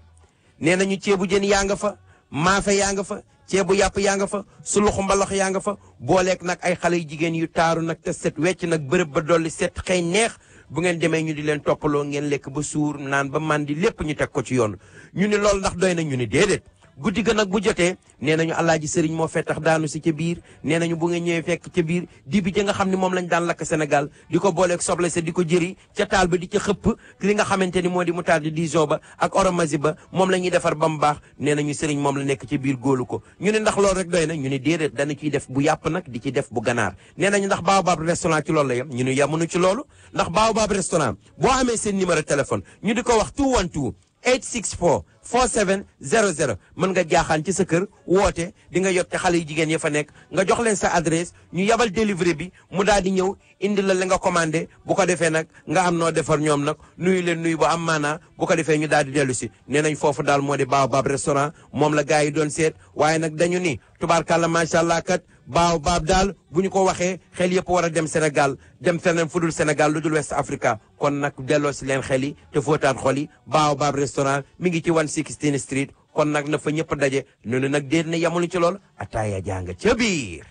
nee nañu ceebu jën yaa nga fa maafe yaa nga fa ceebu yàpp yaa nga fa suluxu mbalax yaa nga fa booleeg nag ay xale yu jigéen yu taaru nag te set wecc nag bërëb ba dolli set xëy neex bu ngeen demee ñu di leen toppaloo ngeen lekk ba suur naan ba màndi lépp ñu teg ko ci yoon ñu ni loolu ndax doy na ñu ni déedéet guddi ga nag bu jotee nee nañu alaaji sëriñ moo fettax daanu si ca biir nee nañu bu ngeen ñëwee fekk ca biir dibi ja nga xam ne moom lañ daan lakk Sénégal di ko booleeg soble sa di ko jëri ca taal ba di ca xëpp li nga xamante ni moo di moutarde Dijon ba ak oromasi ba moom la ñuy defar ba mu baax nee nañu sëriñ moom la nekk ci biir góolu ko ñu ne ndax loolu rek doy na ñu ne déedéet dana ciy def bu yàpp nag di ci def bu ganaar nee nañu ndax Baobab restaurant ci loolu la yem ñu ne yemunu ci loolu ndax Baobab restaurant boo amee seen numéro téléphone ñu di ko wax 212 864 4700 mën nga jaaxaan ci sa kër woote di nga yot te xale yu jigéen ya fa nekk nga jox leen sa adresse ñu yabal delivery bi mu daal di ñëw indi la nga commandé bu ko defee nag nga am noo defar ñoom nag nuyu leen nuyu bu am maanaa bu ko defee ñu daal di dellu si nee nañ foofu daal moo di Baobab restaurant moom la gars yi doon seet waaye nag dañu ni tubaarkàlla macha allah kat Baobab daal bu ñu ko waxee xel yëpp war a dem Sénégal dem feneen fu dul Sénégal lu dul West Africa kon nag delloo si leen xel yi te fóotaat xol yi Baobab restaurant mi ngi ci 116 Street kon nag na fa ñëpp daje noonu nag déet na yamul ci lool ataaya jàng ca biir.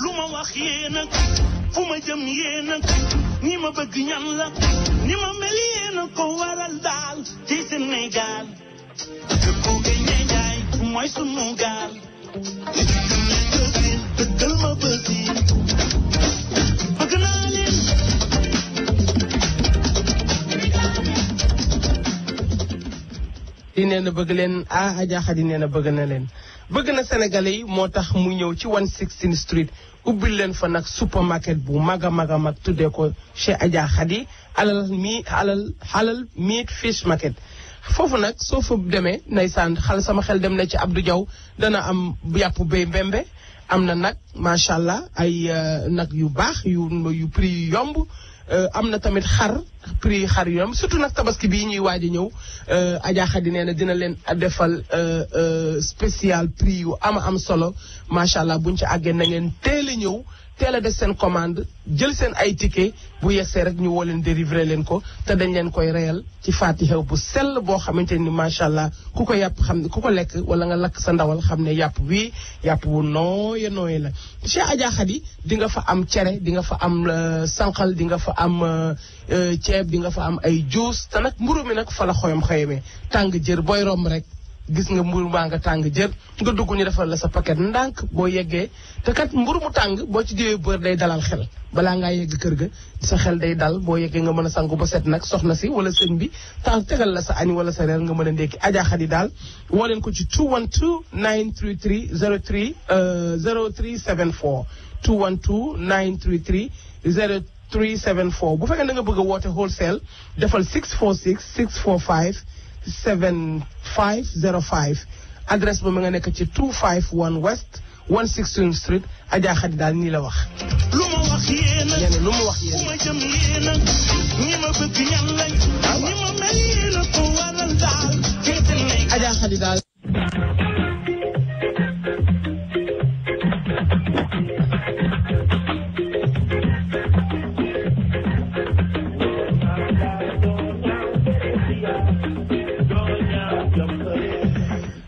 lu ma wax yéen a fu ma jëm yéen a ñi ma bëgg ñan la ni ma mel yéen a ko waral daal ci Sénégal. mooy sunu gaal dëggal ma bësi bëgg naa leen di nee na bëgg leen Adja Khady nee na bëgg na leen bëgg na Sénégalais yi moo tax mu ñëw ci 116 Street ubbil leen fa nag supermarket bu mag a mag a mag tuddee ko chez Adja Khady halal meat fish market. foofu nag soo fa demee ndeysaan sama xel dem na ci Abdou Diaw dana am yàpp béy mbembe am na nag macha allah ay nag yu baax yu prix yu yomb am na tamit prix xar yu yomb surtout nag tabaski bii ñuy waaj a ñëw Adja Khady nee na dina leen defal spécial prix yu am solo macha allah buñ ci àggee na ngeen teel a ñëw teel a def seen commande jël seen ay ticket bu yegsee rek ñu woo leen délivrer leen ko te dañ leen koy reyal ci fatiha bu sell boo xamante ni macha allah ku ko lekk wala nga lakk sa ndawal xam ne yàpp wi yàpp wu nooy la. Chez Adja Khady di nga fa am cere di nga fa am sànqal di nga fa am ceeb di nga fa am ay juice te nag mburu mi nag fa la xoyamee tàng jër booy romb rek. gis nga mburu baa nga tàng jër nga dugg ñu defal la sa paquet ndànk boo yeggee te kat mburu mu tàng boo ci diwee beurre day dalal xel balaa ngaa yegg kër ga sa xel day dal boo yeggee nga mën a sangu ba set nag soxna si wala sëñ bi tegal la sa añ wala sa reer nga mën a ndékki Adja Khady daal woo leen ko ci 212 933 0374 212 933 0374 bu fekkee da nga bëgg a woote wholesale defal 646 645 7505 adresse ba ma nga nekk ci 251 West 116 Street Adja Khady daal nii la wax. lu ma wax yéen lu ma wax yéen fu ma jëm yéen ñi ma bëgg ñan lañ ñi ma mel yéen ko waral daal Adja Khady daal.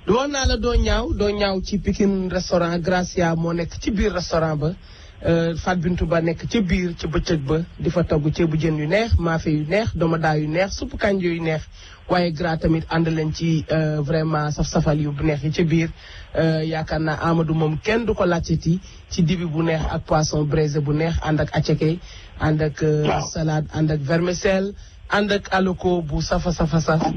woon naa la doo ñaaw ci Pikine restaurant Gracia moo nekk ci biir restaurant ba Fat Bintou Ba nekk ca biir ca bëccëg ba di fa togg ceebu jën yu neex maafe yu neex domadaa yu neex suppu kànja yu neex waaye Gra tamit ànd leen ci vraiment saf-safal yu bu neex yi ca biir yaakaar naa Amadou moom kenn du ko laajteti ci dibi bu neex ak poisson braisé bu neex ànd ak attiéké ànd ak salade ànd ak vermicelle ànd ak aloko bu safa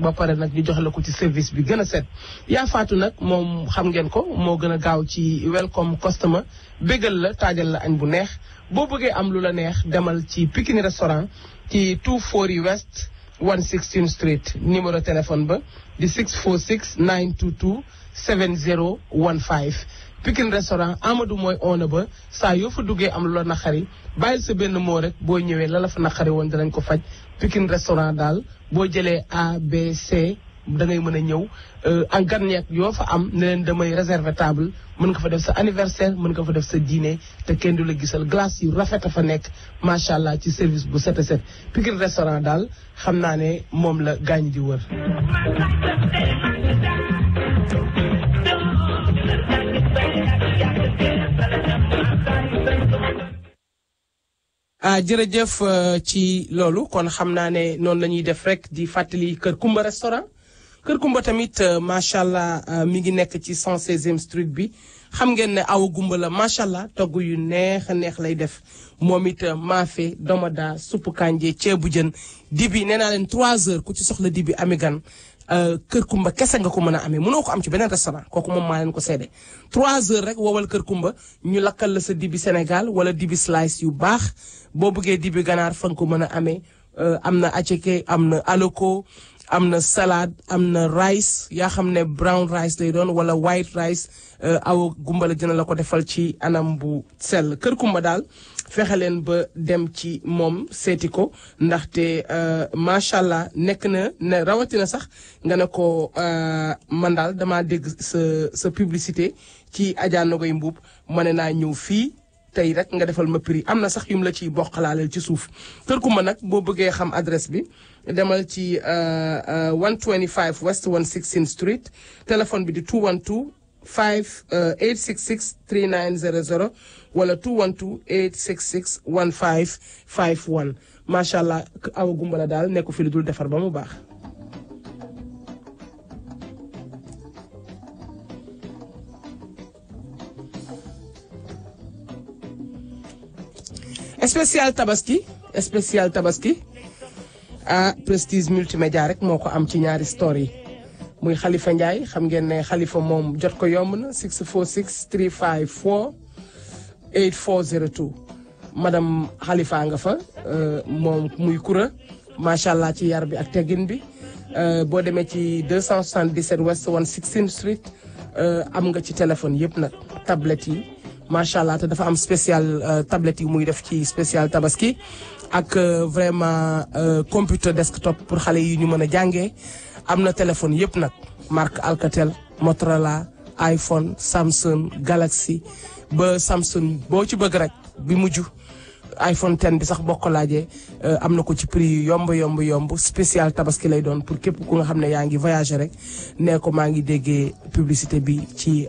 ba pare nag ñu jox la ko ci service bi gën a set yaa faatu nag moom xam ngeen ko moo gën a gaaw ci welcome customer bégal la taajal la añ bu neex boo bëggee am lu la neex demal ci Pikine restaurant ci 240 West 116 Street numéro téléphone ba di 646 922 7015 Pikine restaurant Amadou mooy oona ba saa yoo fa duggee am lu la naqari bàyyil sa benn moo rek boo ñëwee la fa naqari woon dinañ ko faj Pikine restaurant daal boo jëlee A B C da ngay mën a ñëw en garnier yoo fa am ne leen damay réserver table mën nga fa def sa anniversaire mën nga fa def sa dîner te kenn du la gisal glace yu rafet a fa nekk macha allah ci service bu set a set Pikine restaurant daal xam naa ne moom la gaañ di wër. jërëjëf ci loolu kon xam naa ne noonu la ñuy def rek di fàttali Kër Kumba restaurant Kër Kumba tamit macha allah mi ngi nekk ci 116e street bi xam ngeen ne awa gumba la macha allah togg yu neex a neex lay def moom it maafe domada suppu kànje ceebu jën dibi nee naa leen 3 heures ku ci soxla dibi ami gan Kër Kumba kese nga ko mën a amee mënoo ko am ci beneen restaurant kooku moom maa leen ko seede 3 heures rek woowal Kër Kumba ñu lakkal la sa dibi Sénégal wala dibi slice yu baax boo bëggee dibi ganaar fa nga ko mën a amee am na attiéké am na aloko am na salade am na rice yaa xam ne brown rice lay doon wala white rice awa gumbala dina la ko defal ci anam bu sell Kër Kumba daal fexe leen ba dem ci moom seeti ko ndaxte macha allah nekk na ne rawatina sax nga ne ko man daal damaa dégg sa publicité ci Adja Nogoy Mbuub ma ne naa ñëw fii tey rek nga defal ma prix am na sax yum la ciy bokkalaaleel ci suuf Kër Kumba nag boo bëggee xam adresse bi demal ci 125 West 116 Street téléphone bi di 212 866 3900 wala 212 866 1551 macha allah awa gumbala daal nekku fi lu dul defar ba mu baax. spécial tabaski Prestige multimédia rek moo ko am ci ñaari store yi muy Khalifa Ndiaye xam ngeen ne Khalifa moom jot ko yomb na 646 354 8402 madame Khalifa nga fa moom muy kura macha allah ci yar bi ak teggin bi boo demee ci 277 West 116th Street am nga ci téléphone yëpp nag tablette yi macha allah te dafa am spécial tablette yi muy def ci spécial tabaski ak vraiment computer desktop pour xale yi ñu mën a jàngee am na téléphone yëpp nag marque Alcatel Motorola iPhone Samsung Galaxy ba Samsung boo ci bëgg rek bi mujj iPhone 10 bi sax boo ko laajee am na ko ci prix yu yomb spécial tabaski lay doon pour képp ku nga xam ne yaa ngi voyager rek nee ko maa ngi déggee publicité bi ci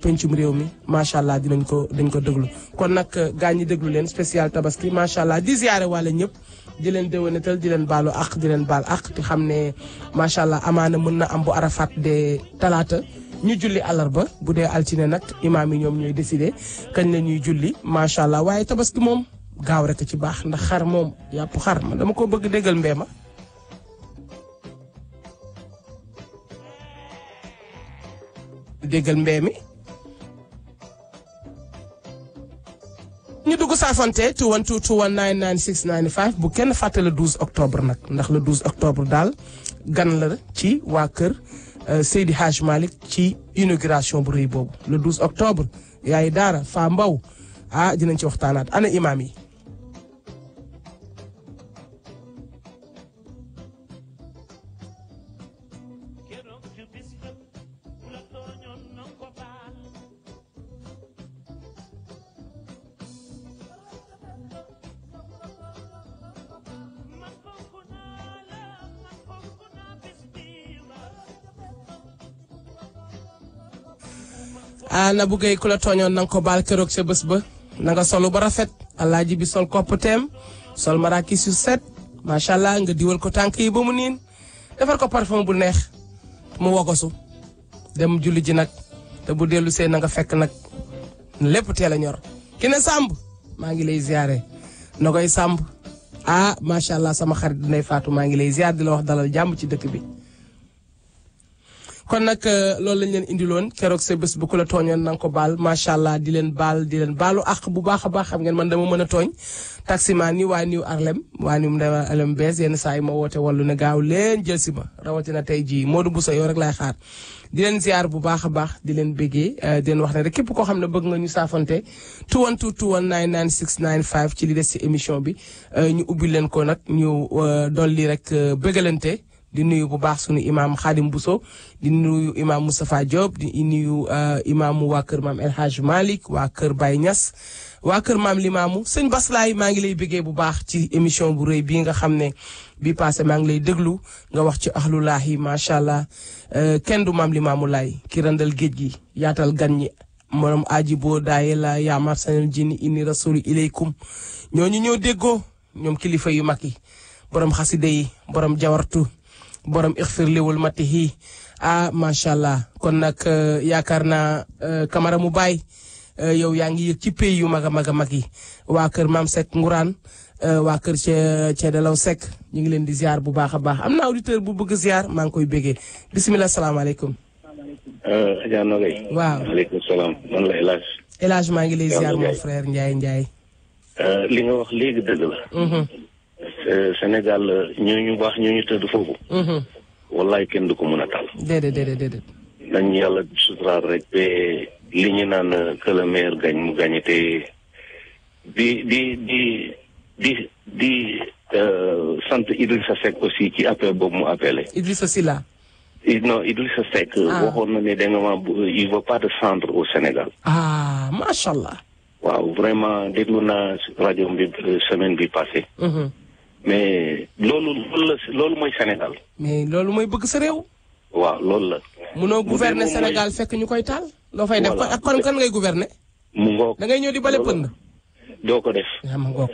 pencum réew mi macha allah dañ ko déglu kon nag gaa ñi déglu leen spécial tabaski macha allah di ziare wala ñëpp di leen déwénatal di leen baalu ak di leen baal ak te xam ne macha allah amaana mën na am bu Arafat de talaata ñu julli àllarba bu dee altine nag imaam yi ñoom ñooy décider kañ la ñuy julli macha allah waaye tabaski moom gaaw rek ci baax ndax xar moom yàpp xar man dama ko bëgg déggal mbeema déggal mbee mi ñu dugg saafante 212-219-9695 bu kenn fàtte le 12 octobre nag ndax le 12 octobre daal gan la ci waa kër Seydi Hadj Malick ci inauguration bu rëy boobu le 12 octobre yaay daara fa mbaw dinañ ci waxtaanaat ana imaam yi na buggee ku la tooñoon na nga ko baal keroog sa bés ba na nga solu ba rafet alaaji bi sol koppateem sol marakis yu set macha allah nga diwal ko tànk yi ba mu niin defar ko parfum bu neex mu wogosu dem julli ji nag te bu dellu see na nga fekk nag lépp teel a ñor ki ne Samb maa ngi lay ziare na koy Samb macha allah sama xarit dinay faatu maa ngi lay ziar di la wax dalal jàmm ci dëkk bi. kon nag loolu lañ leen indiloon keroog sa bés bu ku la tooñoon na nga ko baal macha allah di leen baalu àq bu baax a baax xam ngeen man dama mën a tooñ taximaan yi waa New Harlem waa New Harlem bees yenn saa yi ma woote wallu ne gaaw leen jël si ma rawatina tey jii Modou Boussa yow rek laay xaar di leen ziar bu baax a baax di leen béggee di leen wax ne rek képp koo xam ne bëgg nga ñu saafante 212-219-9695 ci li des ci émission bi ñu ubbi leen ko nag ñu dolli rek bëggalante di nuyu bu baax sunu imaam Khadim Bousso di nuyu imaam Moustapha Diop di nuyu imaamu waa kër maam El Hadj Malick waa kër Baye Niass waa kër maam Limaamu sëñ Baslaay maa ngi lay bëggee bu baax ci émission bu rëy bii nga xam ne bi passé maa ngi lay déglu nga wax ci ahlulaahi macha allah kenn du maam Limaamu laay ki randal géej gi yaatal gan ñi moom aji boo daaye la yaamar sanal jinni inni rasulu ilaykum ñooñu ñoo déggoo ñoom kilifa yu mag yi borom xaside yi borom jawartu borom ixfir liwul matihi macha allah kon nag yaakaar naa Camara mu baay yow yaa ngi yëg ci pays yu mag a mag a mag yi waa kër maam Seck Ngourane waa kër Ceedalaw Seck ñu ngi leen di ziar bu baax a baax am na auditeur bu bëgg ziar maa ngi koy béggee bisimilah salaamaaleykum. Adja Nogay. waaw maaleykum salaam man la El Hadj. El Hadj maa ngi lay ziar mon frère Ndiaye. li nga wax léegi dëgg la. Sénégal ñooñu baax ñooñu tëdd foofu. wallaay kenn du ko mën a tal. déedéet. nañ yàlla suturaal rek ba li ñu naan que le meilleur gagne mu gagne te di sant Idrissa Seck aussi ci appel boobu mu appelé. Idrissa Sylla. non Idrissa Seck. waxoon na ne da nga ma il veut pas de centre au Sénégal. macha allah. waaw vraiment déglu naa rajo bi semaine bi passée. mais loolu mooy Sénégal. mais loolu mooy bëgg sa réew. waaw loolu la. munoo gouverner Sénégal fekk ñu koy taal. loo fay def ak kon kan ngay gouverner. mu ngoog da ngay ñëw di bale pënd. doo ko def. ma ngoog.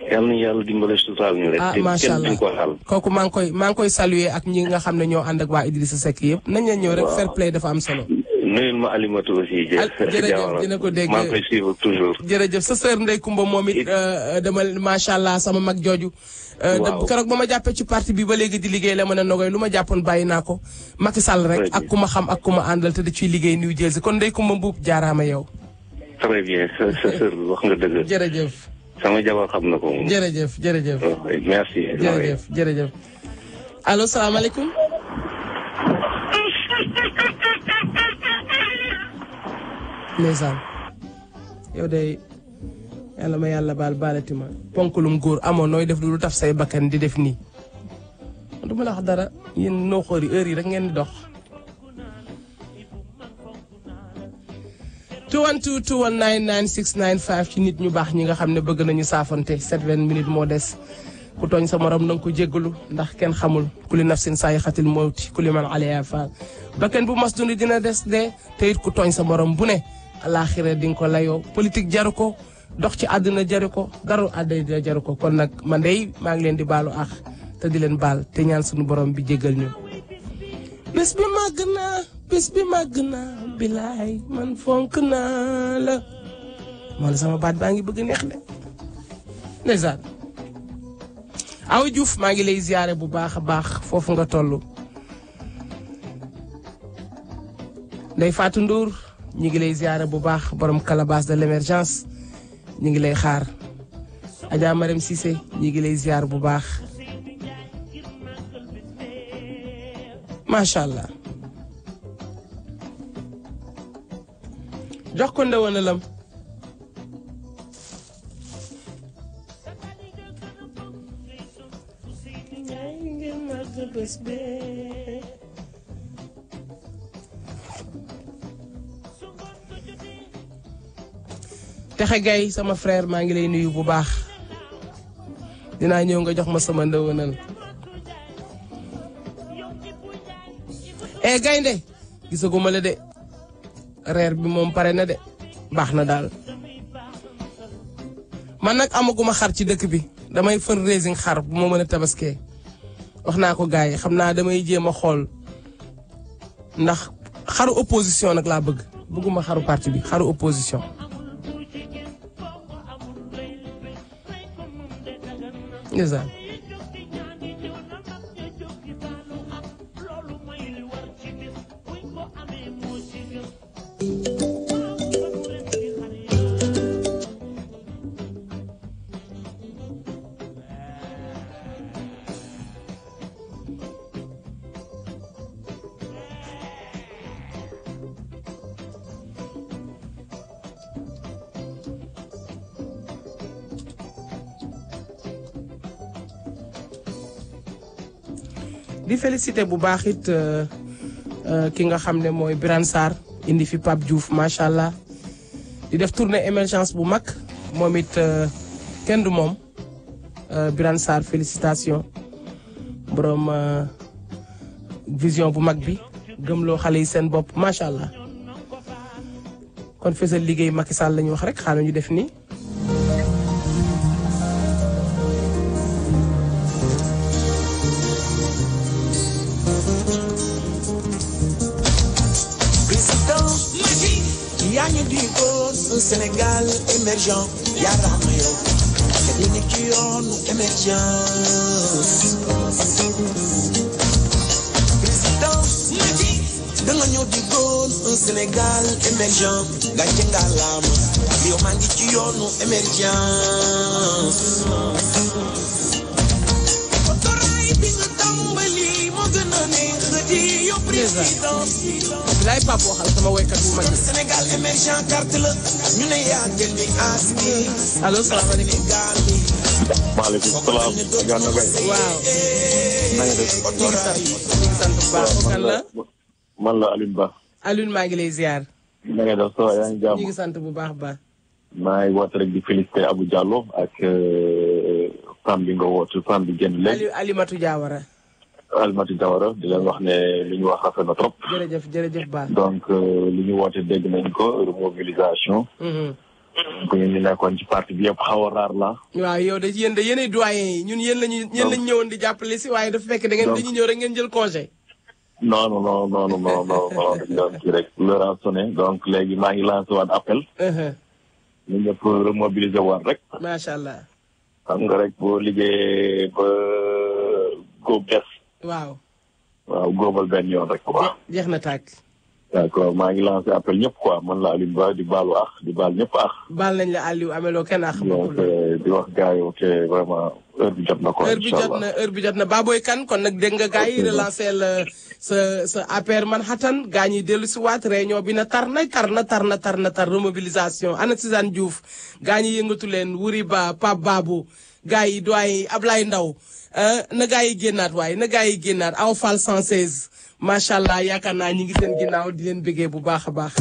yàlla na yàlla dimbale suturaal ñu rek. macha allah ko xaal. kooku maa ngi koy saluer ak ñi nga xam ne ñoo ànd ak waa Idrissa Seck yëpp nañ leen ñëw rek fair play dafa am solo. nuyul ma Alimatu aussi. jërëjëf dina ko dégg maa ngi koy suivre toujours. jërëjëf sa sœur Ndeye Kumba moom it dama macha allah sama mag jooju. waaw keroog ba ma jàppee ci parti bi ba léegi di liggéey la mën a nogoy lu ma jàppoon bàyyi naa ko. Macky Sall rek ak ku ma xam ak ku ma àndal te da ciy liggéey New Jersey kon Ndeye Kumba Mbuub jaaraama yow. très bien sa sœur wax nga dëgg. jërëjëf. sama jabar xam na ko. jërëjëf jërëjëf. merci. jërëjëf. allo salaamaaleykum. ndeysaan yow de yàlla ma yàlla baalati ma ponkulum góor amoon nooy def lu taf say bakkan di def nii du ma la wax dara yéen noo xoori heure yi rek ngeen di dox 212 219 9695 ci nit ñu baax ñi nga xam ne bëgg nañu saafante 7 minutes moo des ku tooñ sa morom nanga ko jéggalu ndax kenn xamul ku li nafsin saayixatil mawti ku li man alayha faal bakkan bu mas dund dina des de te it ku tooñ sa morom bu ne alaaxira di nga ko layoo politique jaru ko dox ci àdduna jaru ko daru àdduna jaru ko kon nag man dey maa ngi leen di baalu ax te di leen baal te ñaan suñu borom bi jéggal ñu bés bi màgg na bilaay man fonk naa la moo la sama baat baa ngi bëgg neex de ndeysaan Awa Diouf maa ngi lay ziyaare bu baax a baax foofu nga toll Ndeye Fatou Ndour ñi ngi lay ziyaare bu baax borom calebasse de l'émergence ñi ngi lay xaar Adja Marème Cissé ñi ngi lay ziyaar bu baax macha allah jox ko ndewonalam Texe Gaye sama frère maa ngi lay nuyu bu baax dinaa ñëw nga jox ma sama ndëwënal gaynde gisaguma la de reer bi moom pare na de baax na daal man nag amaguma xar ci dëkk bi damay fundraising xar bu ma mën a tabaskee wax naa ko gars yi xam naa damay jéem a xool ndax xaru opposition nag laa bëgguma xaru parti bi xaru opposition ndeysaan di félicité bu baax it ki nga xam ne mooy Birane Sarr indi fi Pape Diouf macha allah di def tournée émergence bu mag moom it kenn du moom Birane Sarr félicitation borom vision bu mag bi gëmloo xale yi seen bopp macha allah kon fësal liggéey Macky Sall la ñu wax rek xaaral ñu def nii. Sénégal émergent yaakaar yow te ñu ci yoonu émergence président Macky da nga ñëw di góor un Sénégal émergent gàcce ngalaama yow maa ngi ci yoonu émergence otoraay bi nga tàmbali moo gën a neex di yow président lay Pape waxal sama woykat bu mag Sénégal émergent carte la ñu ne yaa gën di aski allo salaamaaleykum maaleykum salaam Gana Gaye waaw na nga def ñu ngi sant bu baax kan la man la Alioune Ba Alioune maa ngi lay ziar na nga def so yaa ngi jàmm ñu ngi sant bu baax ba maa ngi woote rek di félicité Abou Diallo ak femme bi nga woote femme bi génn léegi Alimatu Diawara Alimatu Diawara di leen wax ne li ñu wax rafet na trop. jërëjëf Ba. donc li ñu woote dégg nañ ko remobilisation. donc ñun ñu nekkoon ci parti bi yëpp xaw a raar la. waaw yow de yéenay doyen yi ñun yéen lañu ñëwoon di jàppale si waaye dafa fekk da ngeen dañu ñëw rek ngeen jël congé. non dañ doon kii rek l'heure a sonné donc léegi maa ngi lancé waat appel. ñu ñëpp remobiliser waat rek. macha allah. xam nga rek boo liggéeyee ba góob des. waaw góobal benn yoon rek quoi. jeex na tàkk. d'accord maa ngi lancé appel ñëpp quoi man la Aliou Ba di baalu di baal ñëpp baal nañ la Aliou ameloo kenn donc di wax gars yi ok vraiment heure bi jot na quoi. heure bi jot na Baboy Kane kon nag dégg nga gars yi relancé la sa APR Manhattan gaa ñi dellu si waat réunion bi na tar remobilisation ana Suzanne Diouf gaa ñi yëngatu leen Wuri Ba Pape Babou gaa yi doy Ablaye Ndaw na gaa yi génnaat waaye na gaa yi génnaat Aw Fall 116 macha allah yaakaar naa ñi ngi seen ginnaaw di leen bëggee bu baax a baax.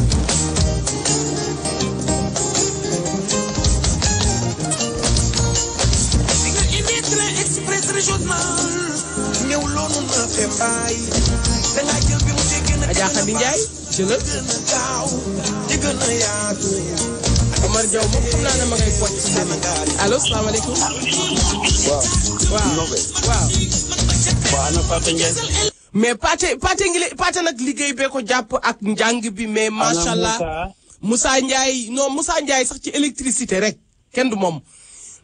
Adja Khady Ndiaye jëlal Omar Diaw moom xam naa ne ma ngay pocc ci allo salaamaaleykum. waaw. ana Pathé Ndiaye. mais Pathé nag liggéey bee ko jàpp ak njàng bi mais macha allah Moussa Ndiaye non Moussa Ndiaye sax ci électricité rek kenn du moom.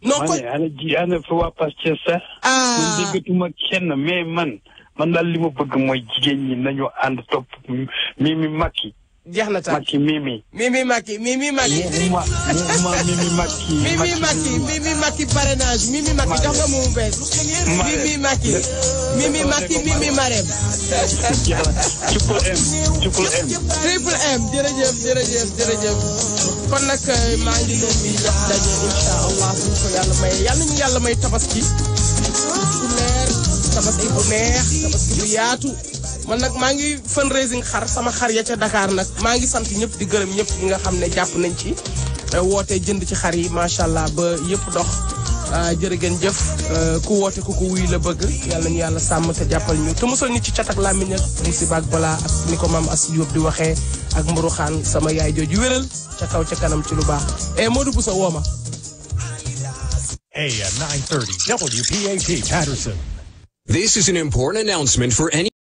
non ko ana fa waa Pastef sax. man déggatuma kenn mais man daal li ma bëgg mooy jigéen ñi nañu ànd topp Mimi Macky. jeex na taal Mimi Macky. Mimi Macky parrainage Mimi Macky jox nga mu bees. Mimi Macky Mimi Marème. triple M jërëjëf. kon nag maa ngi leen di jox daje incha allah suñu ko yàlla may yàlla ñu yàlla may tabaski bu leer tabaski bu neex tabaski bu yaatu. man nag maa ngi fundraising xar sama xar ya ca Dakar nag maa ngi sant ñëpp di gërëm ñëpp ñi nga xam ne jàpp nañ ci woote jënd ci xar yi macha allah ba yëpp dox jërë ngeen jëf ku woote ku ko wuy la bëgg yàlla ñu yàlla sàmm te jàppal ñu te mosal ñu ci cat ak làmmiñ ak musiba ak balaa ak ni ko maam As Diop di waxee ak mburuxaan sama yaay jooju wéral ca kaw ca kanam ci lu baax Modou Bousso wooma AM 930 WPAT Patterson. This is an important announcement for any